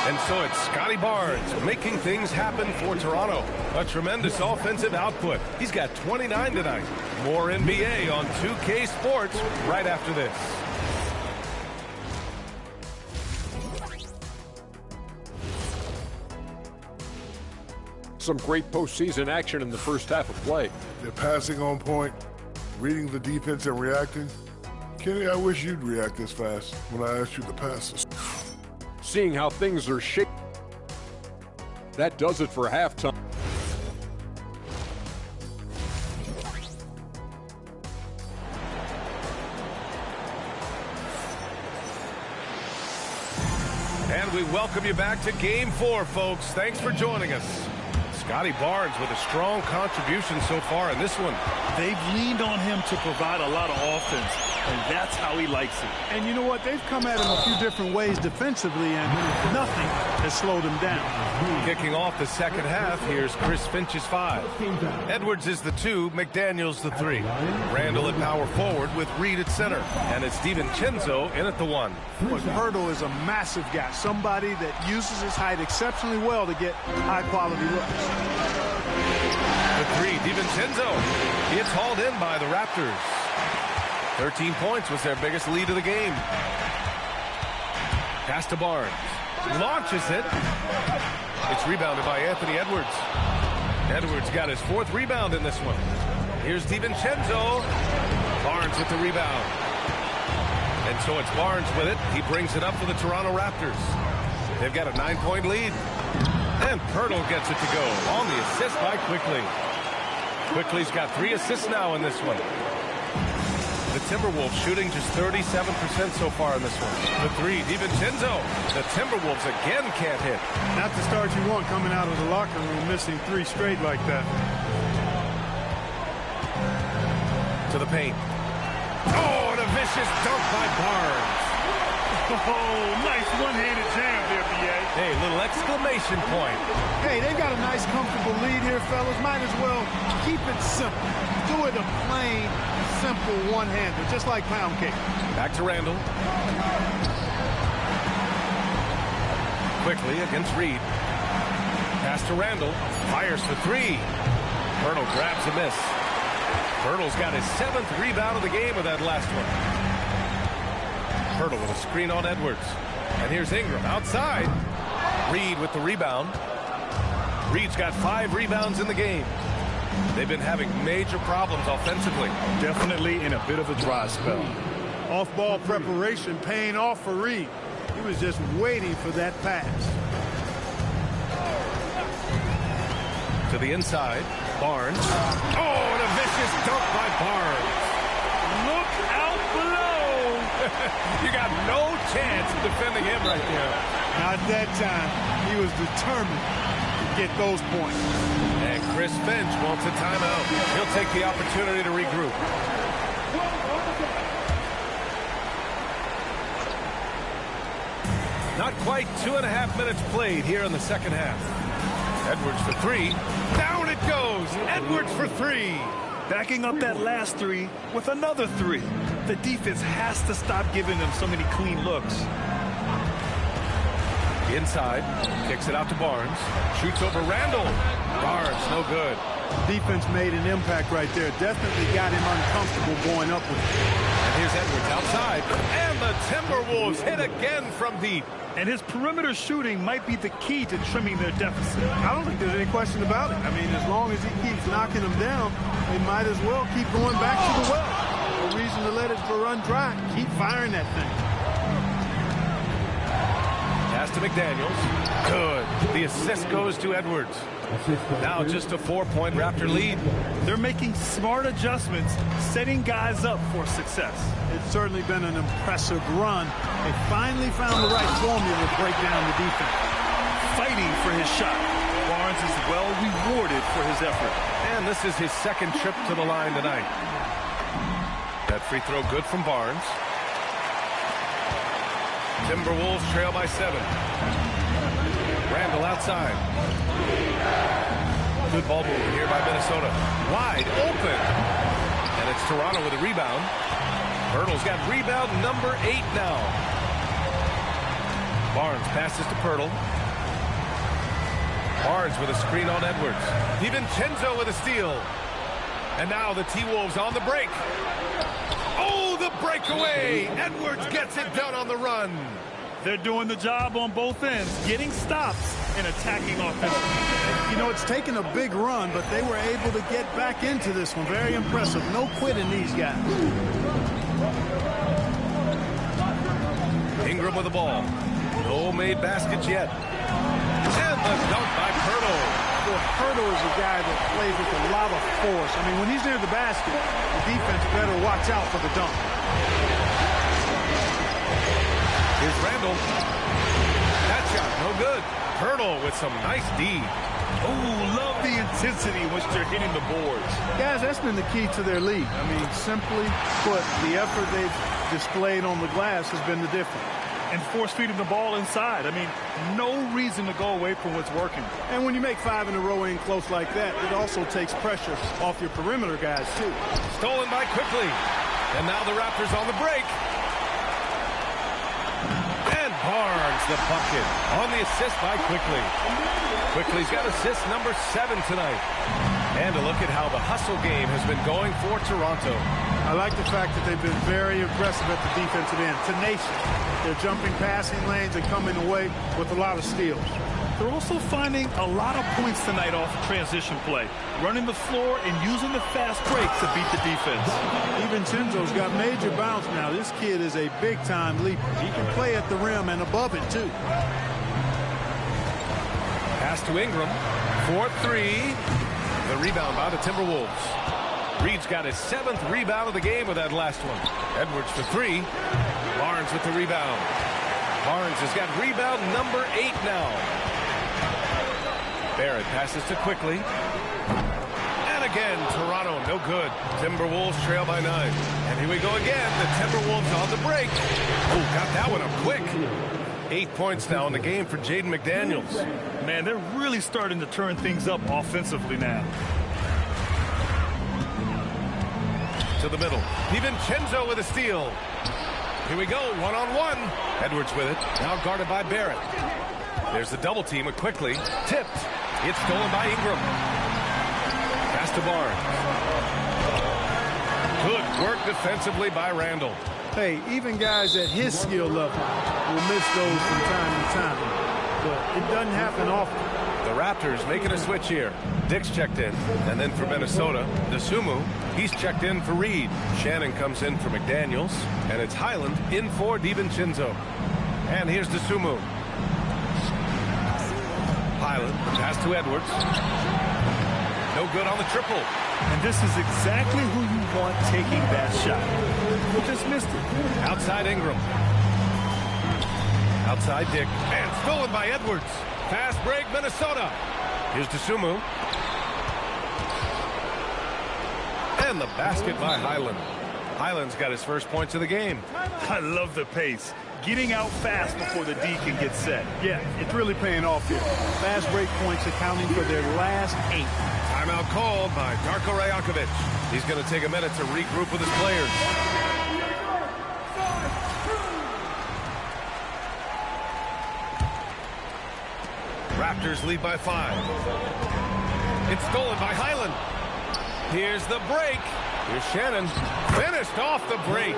E: And so it's Scotty Barnes making things happen for Toronto. A tremendous offensive output. He's got 29 tonight. More NBA on 2K Sports right after this.
R: Some great postseason action in the first half of play.
N: They're passing on point, reading the defense and reacting. Kenny, I wish you'd react this fast when I asked you to pass this.
R: Seeing how things are shaped. That does it for halftime.
E: And we welcome you back to Game 4, folks. Thanks for joining us. Scotty Barnes with a strong contribution so far in this one.
L: They've leaned on him to provide a lot of offense. and that's how he likes it.
Q: And you know what? They've come at him a few different ways defensively, and nothing has slowed him down.
E: Kicking off the second half, here's Chris Finch's 5. Edwards is the 2, McDaniels the 3. Randall at power forward with Reed at center. And it's DiVincenzo in at the 1.
Q: But Pirtle is a massive guy, somebody that uses his height exceptionally well to get high-quality looks.
E: The 3, DiVincenzo. It's hauled in by the Raptors. 13 points was their biggest lead of the game. Pass to Barnes. Launches it. It's rebounded by Anthony Edwards. Edwards got his 4th rebound in this one. Here's DiVincenzo. Barnes with the rebound. And so it's Barnes with it. He brings it up for the Toronto Raptors. They've got a 9-point lead. And Pirtle gets it to go on the assist by Quickly. Quickly's got 3 assists now in this one. The Timberwolves shooting just 37% so far in this one. The 3, DiVincenzo. The Timberwolves again can't hit.
Q: Not the start you want coming out of the locker room, missing 3 straight like that.
E: To the paint. Oh, and a vicious dunk by Barnes.
L: Oh, nice one-handed jam there, B.A.
E: Hey, little exclamation point.
Q: Hey, they've got a nice, comfortable lead here, fellas. Might as well keep it simple. Do it a plain, simple one-hander, just like pound cake.
E: Back to Randall. Quickly against Reed. Pass to Randall. Fires for 3. Pirtle grabs a miss. Pirtle's got his 7th rebound of the game with that last one. Pirtle with a screen on Edwards. And here's Ingram outside. Reed with the rebound. Reed's got 5 rebounds in the game. They've been having major problems offensively.
L: Definitely in a bit of a dry spell.
Q: Off-ball preparation paying off for Reed. He was just waiting for that pass.
E: To the inside. Barnes. Oh, and a vicious dunk by Barnes.
L: Look out below.
E: You got no chance of defending him right there.
Q: Not that time. He was determined to get those points.
E: And Chris Finch wants a timeout. He'll take the opportunity to regroup. Not quite 2.5 minutes played here in the second half. Edwards for 3. Down it goes. Edwards for 3.
L: Backing up that last 3 with another 3. The defense has to stop giving them so many clean looks.
E: Inside. Kicks it out to Barnes. Shoots over Randall. Barnes, no good.
Q: Defense made an impact right there. Definitely got him uncomfortable going up with it.
E: And here's Edwards outside. And the Timberwolves hit again from deep.
L: And his perimeter shooting might be the key to trimming their deficit.
Q: I don't think there's any question about it. I mean, as long as he keeps knocking them down, they might as well keep going back to the well. No reason to let it run dry. Keep firing that thing.
E: Pass to McDaniels. Good. The assist goes to Edwards. Now just a 4-point Raptor lead.
L: They're making smart adjustments, setting guys up for success.
Q: It's certainly been an impressive run. They finally found the right formula to break down the defense.
L: Fighting for his shot. Barnes is well rewarded for his effort.
E: And this is his 2nd trip to the line tonight. That free throw good from Barnes. Timberwolves trail by 7. Randall outside. Good ball movement here by Minnesota. Wide open. And it's Toronto with a rebound. Pirtle's got rebound number 8 now. Barnes passes to Pirtle. Barnes with a screen on Edwards. DiVincenzo with a steal. And now the T-Wolves on the break. Oh, the breakaway. Edwards gets it done on the run.
L: They're doing the job on both ends, getting stops and attacking offensively.
Q: You know, it's taken a big run, but they were able to get back into this one. Very impressive. No quitting these guys.
E: Ingram with the ball. No made baskets yet. And the dunk by Pirtle.
Q: Well, Pirtle is a guy that plays with a lot of force. I mean, when he's near the basket, the defense better watch out for the dunk.
E: Here's Randall. That shot, no good. Pirtle with some nice D.
L: Oh, love the intensity in which they're hitting the boards.
Q: Guys, that's been the key to their lead. I mean, simply put, the effort they've displayed on the glass has been the difference.
L: And force feeding the ball inside. I mean, no reason to go away from what's working.
Q: And when you make 5 in a row in close like that, it also takes pressure off your perimeter guys, too.
E: Stolen by Quickly. And now the Raptors on the break. And Barnes, the bucket, on the assist by Quickly. Quickly's got assist number 7 tonight. And a look at how the hustle game has been going for Toronto.
Q: I like the fact that they've been very aggressive at the defensive end. Tenacious. They're jumping passing lanes and coming away with a lot of steals.
L: They're also finding a lot of points tonight off transition play, running the floor and using the fast break to beat the defense.
Q: Even Chinzo's got major bounce now. This kid is a big-time leaper. He can play at the rim and above it, too.
E: Pass to Ingram. 4-3. The rebound by the Timberwolves. Reed's got his 7th rebound of the game with that last one. Edwards for 3. Barnes with the rebound. Barnes has got rebound number 8 now. Barrett passes to Quickly. And again, Toronto, no good. Timberwolves trail by 9. And here we go again. The Timberwolves on the break. Oh, got that one up quick. 8 points now in the game for Jaden McDaniels.
L: Man, they're really starting to turn things up offensively now.
E: To the middle. DiVincenzo with a steal. Here we go, one-on-one. Edwards with it. Now guarded by Barrett. There's the double team with Quickly. Tipped. It's stolen by Ingram. Pass to Barnes. Good work defensively by Randall.
Q: Hey, even guys at his skill level will miss those from time to time. But it doesn't happen often.
E: The Raptors making a switch here. Dick's checked in. And then for Minnesota, Dosunmu, he's checked in for Reed. Shannon comes in for McDaniels. And it's Highland in for DiVincenzo. And here's Dosunmu. Highland, pass to Edwards. No good on the triple.
L: And this is exactly who you want taking that shot. He just missed it.
E: Outside Ingram. Outside Dick. And stolen by Edwards. Fast break, Minnesota. Here's Dosunmu. And the basket by Highland. Highland's got his first points of the game.
L: I love the pace. Getting out fast before the D can get set.
Q: Yeah, it's really paying off here. Fast break points accounting for their last 8.
E: Timeout called by Darko Rajakovic. He's going to take a minute to regroup with his players. Raptors lead by 5. It's stolen by Highland. Here's the break. Here's Shannon. Finished off the break.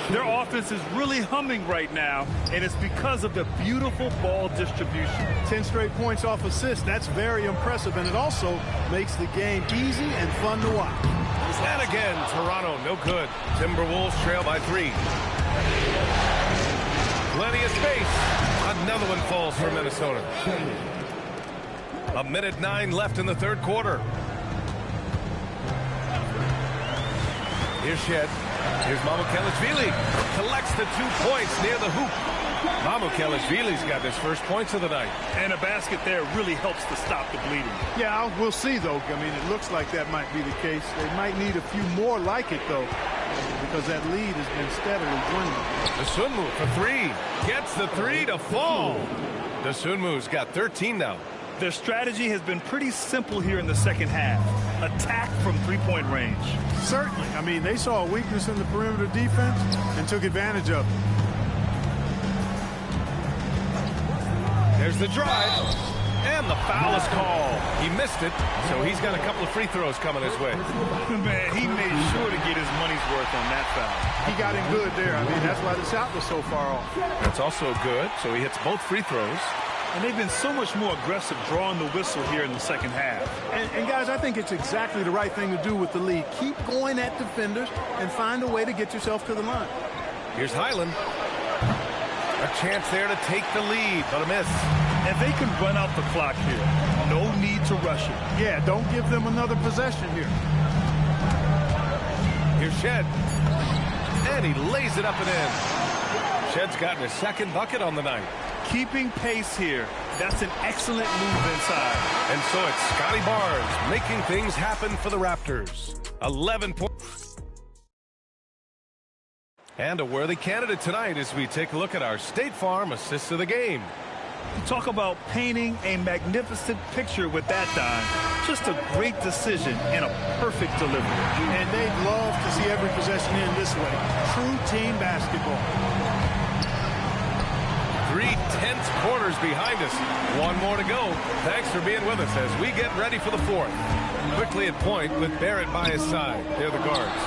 L: Their offense is really humming right now, and it's because of the beautiful ball distribution.
Q: 10 straight points off assists. That's very impressive, and it also makes the game easy and fun to watch.
E: And again, Toronto, no good. Timberwolves trail by 3. Plenty of space. Another one falls for Minnesota. 1:09 left in the third quarter. Here's Shed. Here's Mamukelashvili. Collects the 2 points near the hoop. Mamukelashvili's got his first points of the night.
L: And a basket there really helps to stop the bleeding.
Q: Yeah, we'll see, though. I mean, it looks like that might be the case. They might need a few more like it, though, because that lead has been steadily dwindling.
E: Dosunmu for 3. Gets the 3 to fall. Dosunmu's got 13 now.
L: Their strategy has been pretty simple here in the second half. Attack from three-point range.
Q: Certainly. I mean, they saw a weakness in the perimeter defense and took advantage of it.
E: There's the drive. And the foul is called. He missed it, so he's got a couple of free throws coming his way.
L: Man, he made sure to get his money's worth on that foul.
Q: He got him good there. I mean, that's why the shot was so far off.
E: That's also good, so he hits both free throws.
L: And they've been so much more aggressive drawing the whistle here in the second half.
Q: And guys, I think it's exactly the right thing to do with the lead. Keep going at defenders and find a way to get yourself to the line.
E: Here's Highland. A chance there to take the lead, but a miss.
L: And they can run out the clock here. No need to rush it.
Q: Yeah, don't give them another possession here.
E: Here's Shed. And he lays it up and in. Shed's gotten his second bucket on the night.
L: keeping pace here. That's an excellent move inside.
E: And so it's Scotty Barnes making things happen for the Raptors. 11 points. And a worthy candidate tonight as we take a look at our State Farm assist of the game.
L: You talk about painting a magnificent picture with that dime. Just a great decision and a perfect delivery.
Q: And they'd love to see every possession in this way. True team basketball.
E: 3 tense quarters behind us. One more to go. Thanks for being with us as we get ready for the fourth. Quickly at point with Barrett by his side. They're the guards.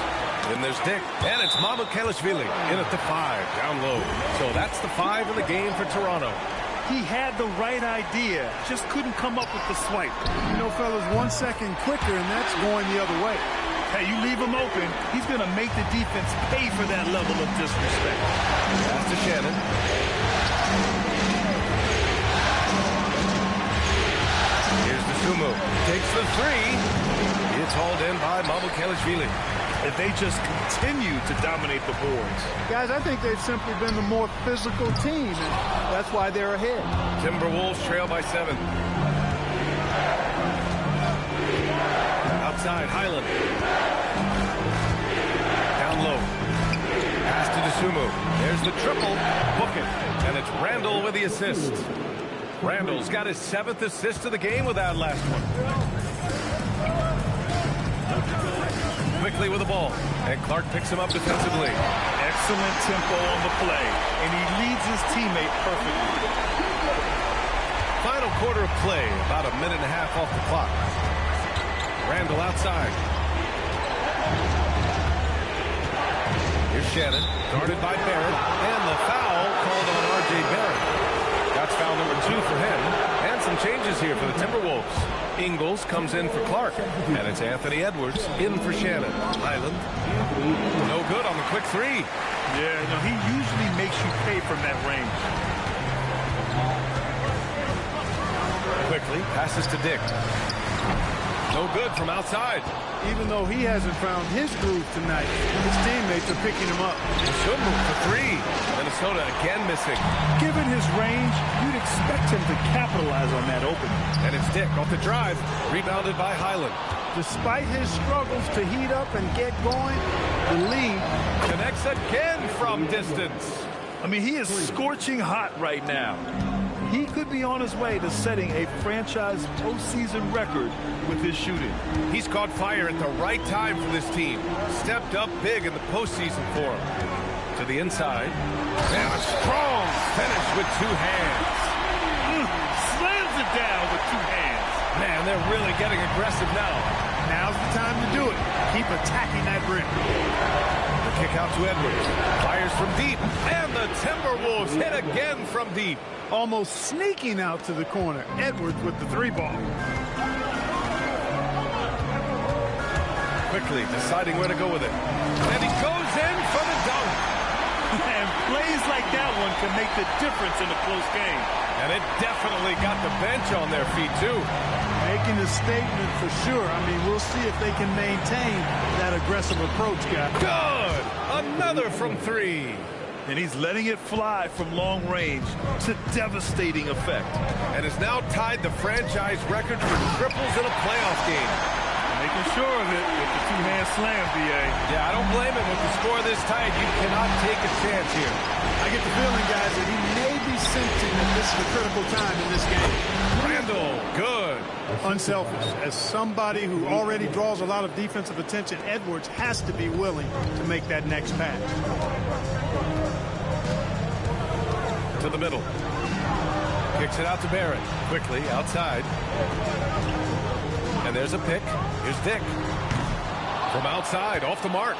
E: Then there's Dick, and it's Mamukelashvili in at the 5, down low. So that's the 5 in the game for Toronto.
L: He had the right idea, just couldn't come up with the swipe.
Q: You know, fellas, 1 second quicker, and that's going the other way.
L: Hey, you leave him open, he's going to make the defense pay for that level of disrespect.
E: Pass to Shannon. Here's the Sumo. Takes the 3. It's hauled in by Mamukelashvili.
L: If they just continue to dominate the boards.
Q: Guys, I think they've simply been the more physical team, and that's why they're ahead.
E: Timberwolves trail by 7. Outside, Highland. Down low. Pass to DeSumo. There's the triple. Book it. And it's Randall with the assist. Randall's got his 7th assist of the game with that last one. Quickly with the ball, and Clark picks him up defensively.
L: Excellent tempo on the play, and he leads his teammate perfectly.
E: Final quarter of play, about a minute and a half off the clock. Randall outside. Here's Shannon, guarded by Barrett, and the foul called on R.J. Barrett. That's foul number 2 for him, and some changes here for the Timberwolves. Ingles comes in for Clark, and it's Anthony Edwards in for Shannon. Highland, no good on the quick 3.
L: Yeah, no, he usually makes you pay from that range.
E: Quickly, passes to Dick. No good from outside.
Q: Even though he hasn't found his groove tonight, his teammates are picking him up.
E: Should move for 3. Minnesota again missing.
L: Given his range, you'd expect him to capitalize on that opening.
E: And it's Dick off the drive, rebounded by Highland.
Q: Despite his struggles to heat up and get going, the lead
E: connects again from distance.
L: I mean, he is scorching hot right now. He could be on his way to setting a franchise postseason record with his shooting.
E: He's caught fire at the right time for this team. Stepped up big in the postseason for him. To the inside. And a strong finish with 2 hands.
L: Slams it down with 2 hands.
E: Man, they're really getting aggressive now.
Q: Now's the time to do it. Keep attacking that rim.
E: The kick out to Edwards. Fires from deep. And the Timberwolves hit again from deep.
Q: Almost sneaking out to the corner. Edwards with the 3-ball.
E: Quickly deciding where to go with it. And he goes in for the dunk.
L: And plays like that one can make the difference in a close game.
E: And it definitely got the bench on their feet, too.
Q: Making a statement for sure. I mean, we'll see if they can maintain that aggressive approach, guys.
E: Good! Another from 3.
L: And he's letting it fly from long range to devastating effect.
E: And has now tied the franchise record for triples in a playoff game.
L: Making sure of it with the 2-hand slam, B.A.
E: Yeah, I don't blame him. With the score this tight, you cannot take a chance here.
Q: I get the feeling, guys, that he may be sensing that this is a critical time in this game.
E: Randall, good.
Q: Unselfish. As somebody who already draws a lot of defensive attention, Edwards has to be willing to make that next pass.
E: To the middle. Kicks it out to Barrett. Quickly, outside. And there's a pick. Here's Dick. From outside, off the mark.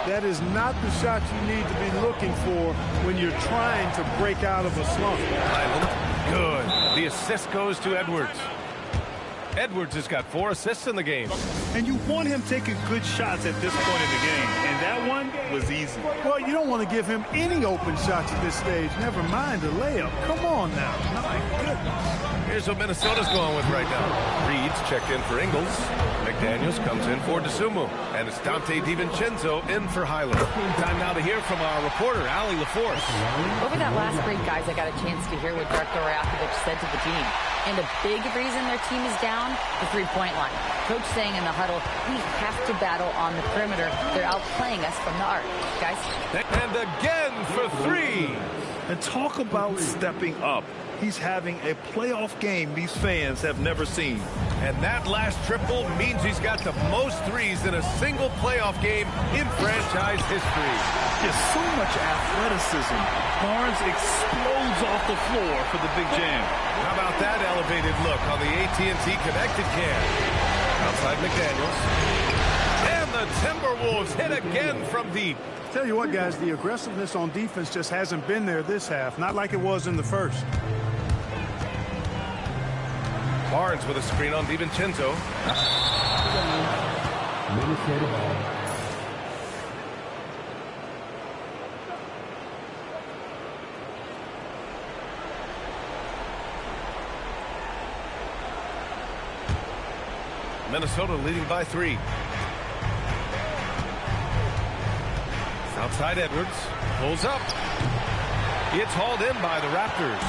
Q: That is not the shot you need to be looking for when you're trying to break out of a slump.
E: Highland, good. The assist goes to Edwards. Edwards has got 4 assists in the game.
L: And you want him taking good shots at this point in the game. And that one was easy.
Q: Well, you don't want to give him any open shots at this stage. Never mind a layup. Come on now. My goodness.
E: Here's what Minnesota's going with right now. Reed's checked in for Ingles. McDaniels comes in for DeSumo. And it's Dante DiVincenzo in for Hyland. Time now to hear from our reporter, Allie LaForce.
H: Over that last break, guys, I got a chance to hear what Darko Rajakovic said to the team. And a big reason their team is down, the three-point line. Coach saying in the huddle, we have to battle on the perimeter. They're outplaying us from the arc. Guys?
E: And again for three.
L: And talk about stepping up. He's having a playoff game these fans have never seen.
E: And that last triple means he's got the most threes in a single playoff game in franchise history.
L: There's so much athleticism. Barnes explodes off the floor for the big jam.
E: How about that elevated look on the AT&T Connected Cam? Outside McDaniels. And the Timberwolves hit again from deep.
Q: Tell you what, guys, the aggressiveness on defense just hasn't been there this half. Not like it was in the first.
E: Barnes with a screen on DiVincenzo.
K: Minnesota ball.
E: Minnesota leading by 3. Outside Edwards. Pulls up. It's hauled in by the Raptors.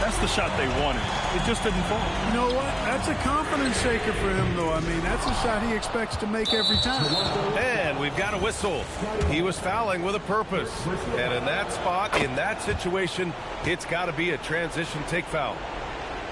L: That's the shot they wanted. It just didn't fall.
Q: You know what? That's a confidence shaker for him, though. I mean, that's a shot he expects to make every time.
E: And we've got a whistle. He was fouling with a purpose. And in that spot, in that situation, it's got to be a transition take foul.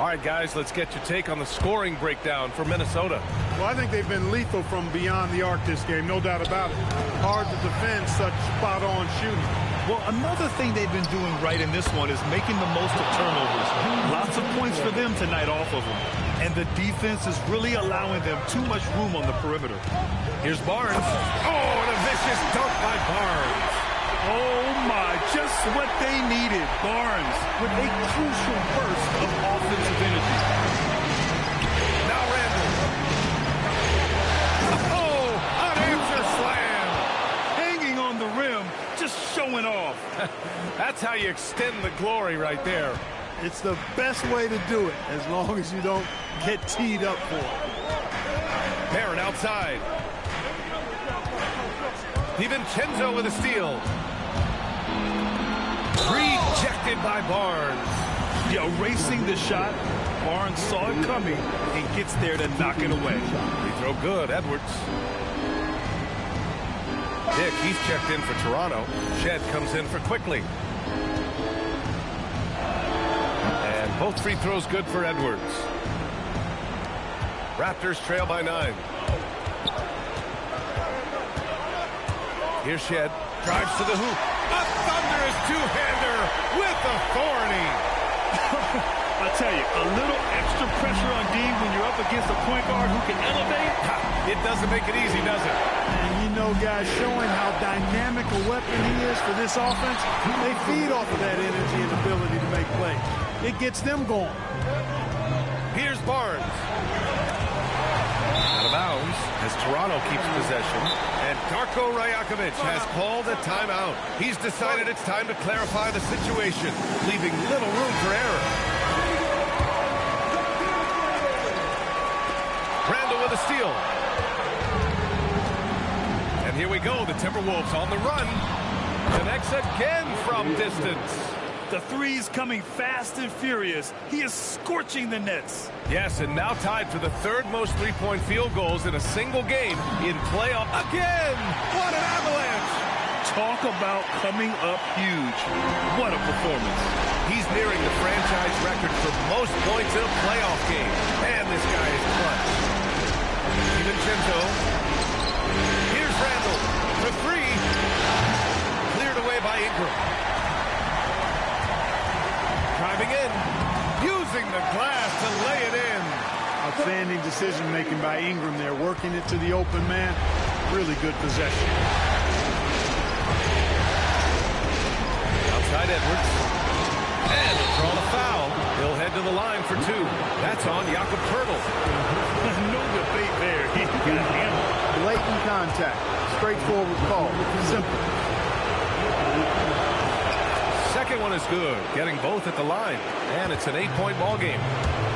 E: All right, guys, let's get your take on the scoring breakdown for Minnesota.
Q: Well, I think they've been lethal from beyond the arc this game, no doubt about it. Hard to defend such spot-on shooting.
L: Well, another thing they've been doing right in this one is making the most of turnovers. Lots of points for them tonight off of them. And the defense is really allowing them too much room on the perimeter.
E: Here's Barnes. Oh, and a vicious dunk by Barnes.
L: Oh, my, just what they needed. Barnes with a crucial burst of offensive energy.
E: Now Randall. Oh, unanswered slam.
L: Hanging on the rim, just showing off.
E: That's how you extend the glory right there.
Q: It's the best way to do it, as long as you don't get teed up for it.
E: Barron outside. DiVincenzo with a steal. Rejected by Barnes.
L: Yeah, erasing the shot. Barnes saw it coming and gets there to knock it away.
E: Free throw good, Edwards. Dick, he's checked in for Toronto. Shed comes in for Quickly. And both free throws good for Edwards. Raptors trail by 9. Here's Shed. Drives to the hoop. A thunderous two-hander with authority.
L: I tell you, a little extra pressure on D when you're up against a point guard who can elevate.
E: It doesn't make it easy, does it?
Q: And you know, guys, showing how dynamic a weapon he is for this offense, they feed off of that energy and ability to make plays. It gets them going.
E: Here's Barnes. Out of bounds as Toronto keeps possession. And Darko Rajakovic has called a timeout. He's decided it's time to clarify the situation, leaving little room for error. Randall with a steal. And here we go. The Timberwolves on the run. Connects again from distance.
L: The three's coming fast and furious. He is scorching the nets.
E: Yes, and now tied for the third most three-point field goals in a single game in playoff. Again! What an avalanche!
L: Talk about coming up huge. What a performance.
E: He's nearing the franchise record for most points in a playoff game. And this guy is clutch. DiVincenzo. Here's Randall for 3. Cleared away by Ingram. Driving in, using the glass to lay it in.
Q: Outstanding decision-making by Ingram there, working it to the open man. Really good possession.
E: Outside Edwards. And he'll draw the foul. He'll head to the line for 2. That's on Jakob Poeltl.
L: No debate there. He got hammered.
P: Blatant contact. Straightforward call. Simple.
E: Second one is good, getting both at the line, and it's an 8-point ball game.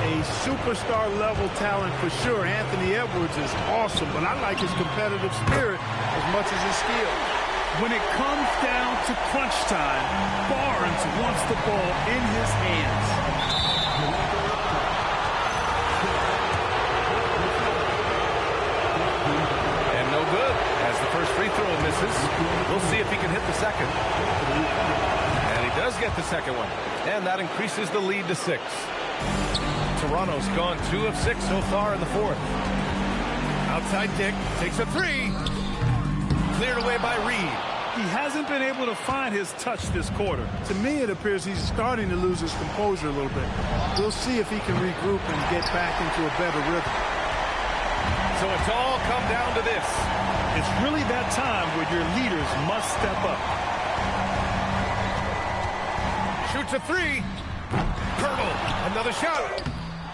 Q: a superstar level talent for sure. Anthony Edwards is awesome, but I like his competitive spirit as much as his skill.
L: When it comes down to crunch time, Barnes wants the ball in his hands.
E: And no good as the first free throw misses. We'll see if he can hit the second. And he does get the second one. And that increases the lead to 6. Toronto's gone 2 of 6 so far in the fourth. Outside kick, takes a 3. Cleared away by Reed.
L: He hasn't been able to find his touch this quarter.
Q: To me, it appears he's starting to lose his composure a little bit. We'll see if he can regroup and get back into a better rhythm.
E: So it's all come down to this.
L: It's really that time where your leaders must step up.
E: Shoots a 3. Pirtle, another shot.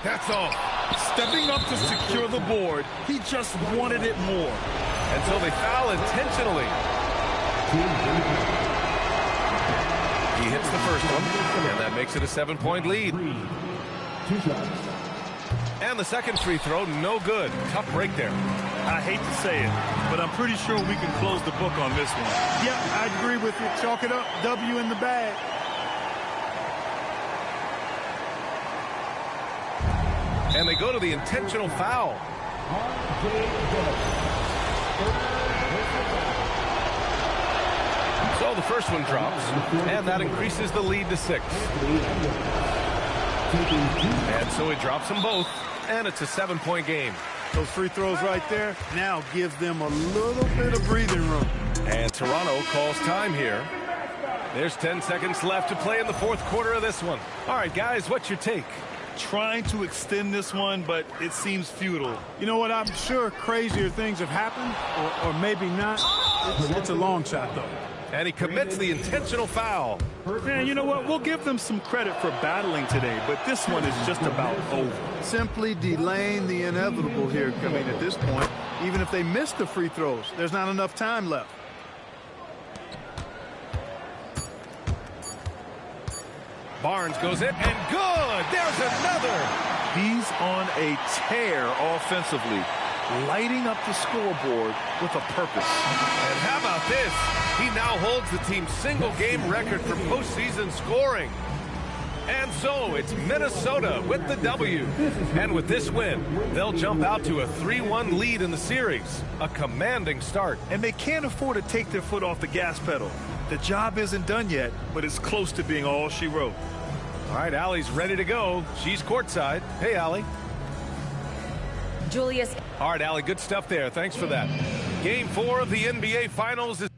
E: That's all.
L: Stepping up to secure the board, he just wanted it more.
E: And so they foul intentionally. He hits the first one, and that makes it a 7-point lead. And the second free throw, no good. Tough break there.
L: I hate to say it, but I'm pretty sure we can close the book on this one.
Q: Yeah, I agree with you. Chalk it up. W in the bag.
E: And they go to the intentional foul. So the first one drops, and that increases the lead to 6. And so he drops them both, and it's a 7-point game.
Q: Those free throws right there now give them a little bit of breathing room.
E: And Toronto calls time here. There's 10 seconds left to play in the fourth quarter of this one. All right, guys, what's your take?
L: Trying to extend this one, but it seems futile.
Q: You know what? I'm sure crazier things have happened, or maybe not. It's a long shot, though.
E: And he commits the intentional foul.
L: Man, you know what? We'll give them some credit for battling today, but this one is just about over.
Q: Simply delaying the inevitable here. I mean, at this point, even if they miss the free throws, there's not enough time left.
E: Barnes goes in, and good! There's another!
L: He's on a tear offensively, lighting up the scoreboard with a purpose.
E: And how about this? He now holds the team's single-game record for postseason scoring. And so it's Minnesota with the W. And with this win, they'll jump out to a 3-1 lead in the series. A commanding start.
L: And they can't afford to take their foot off the gas pedal. The job isn't done yet, but it's close to being all she wrote.
E: All right, Allie's ready to go. She's courtside. Hey, Allie.
H: Julius.
E: All right, Allie, good stuff there. Thanks for that. Game 4 of the NBA Finals is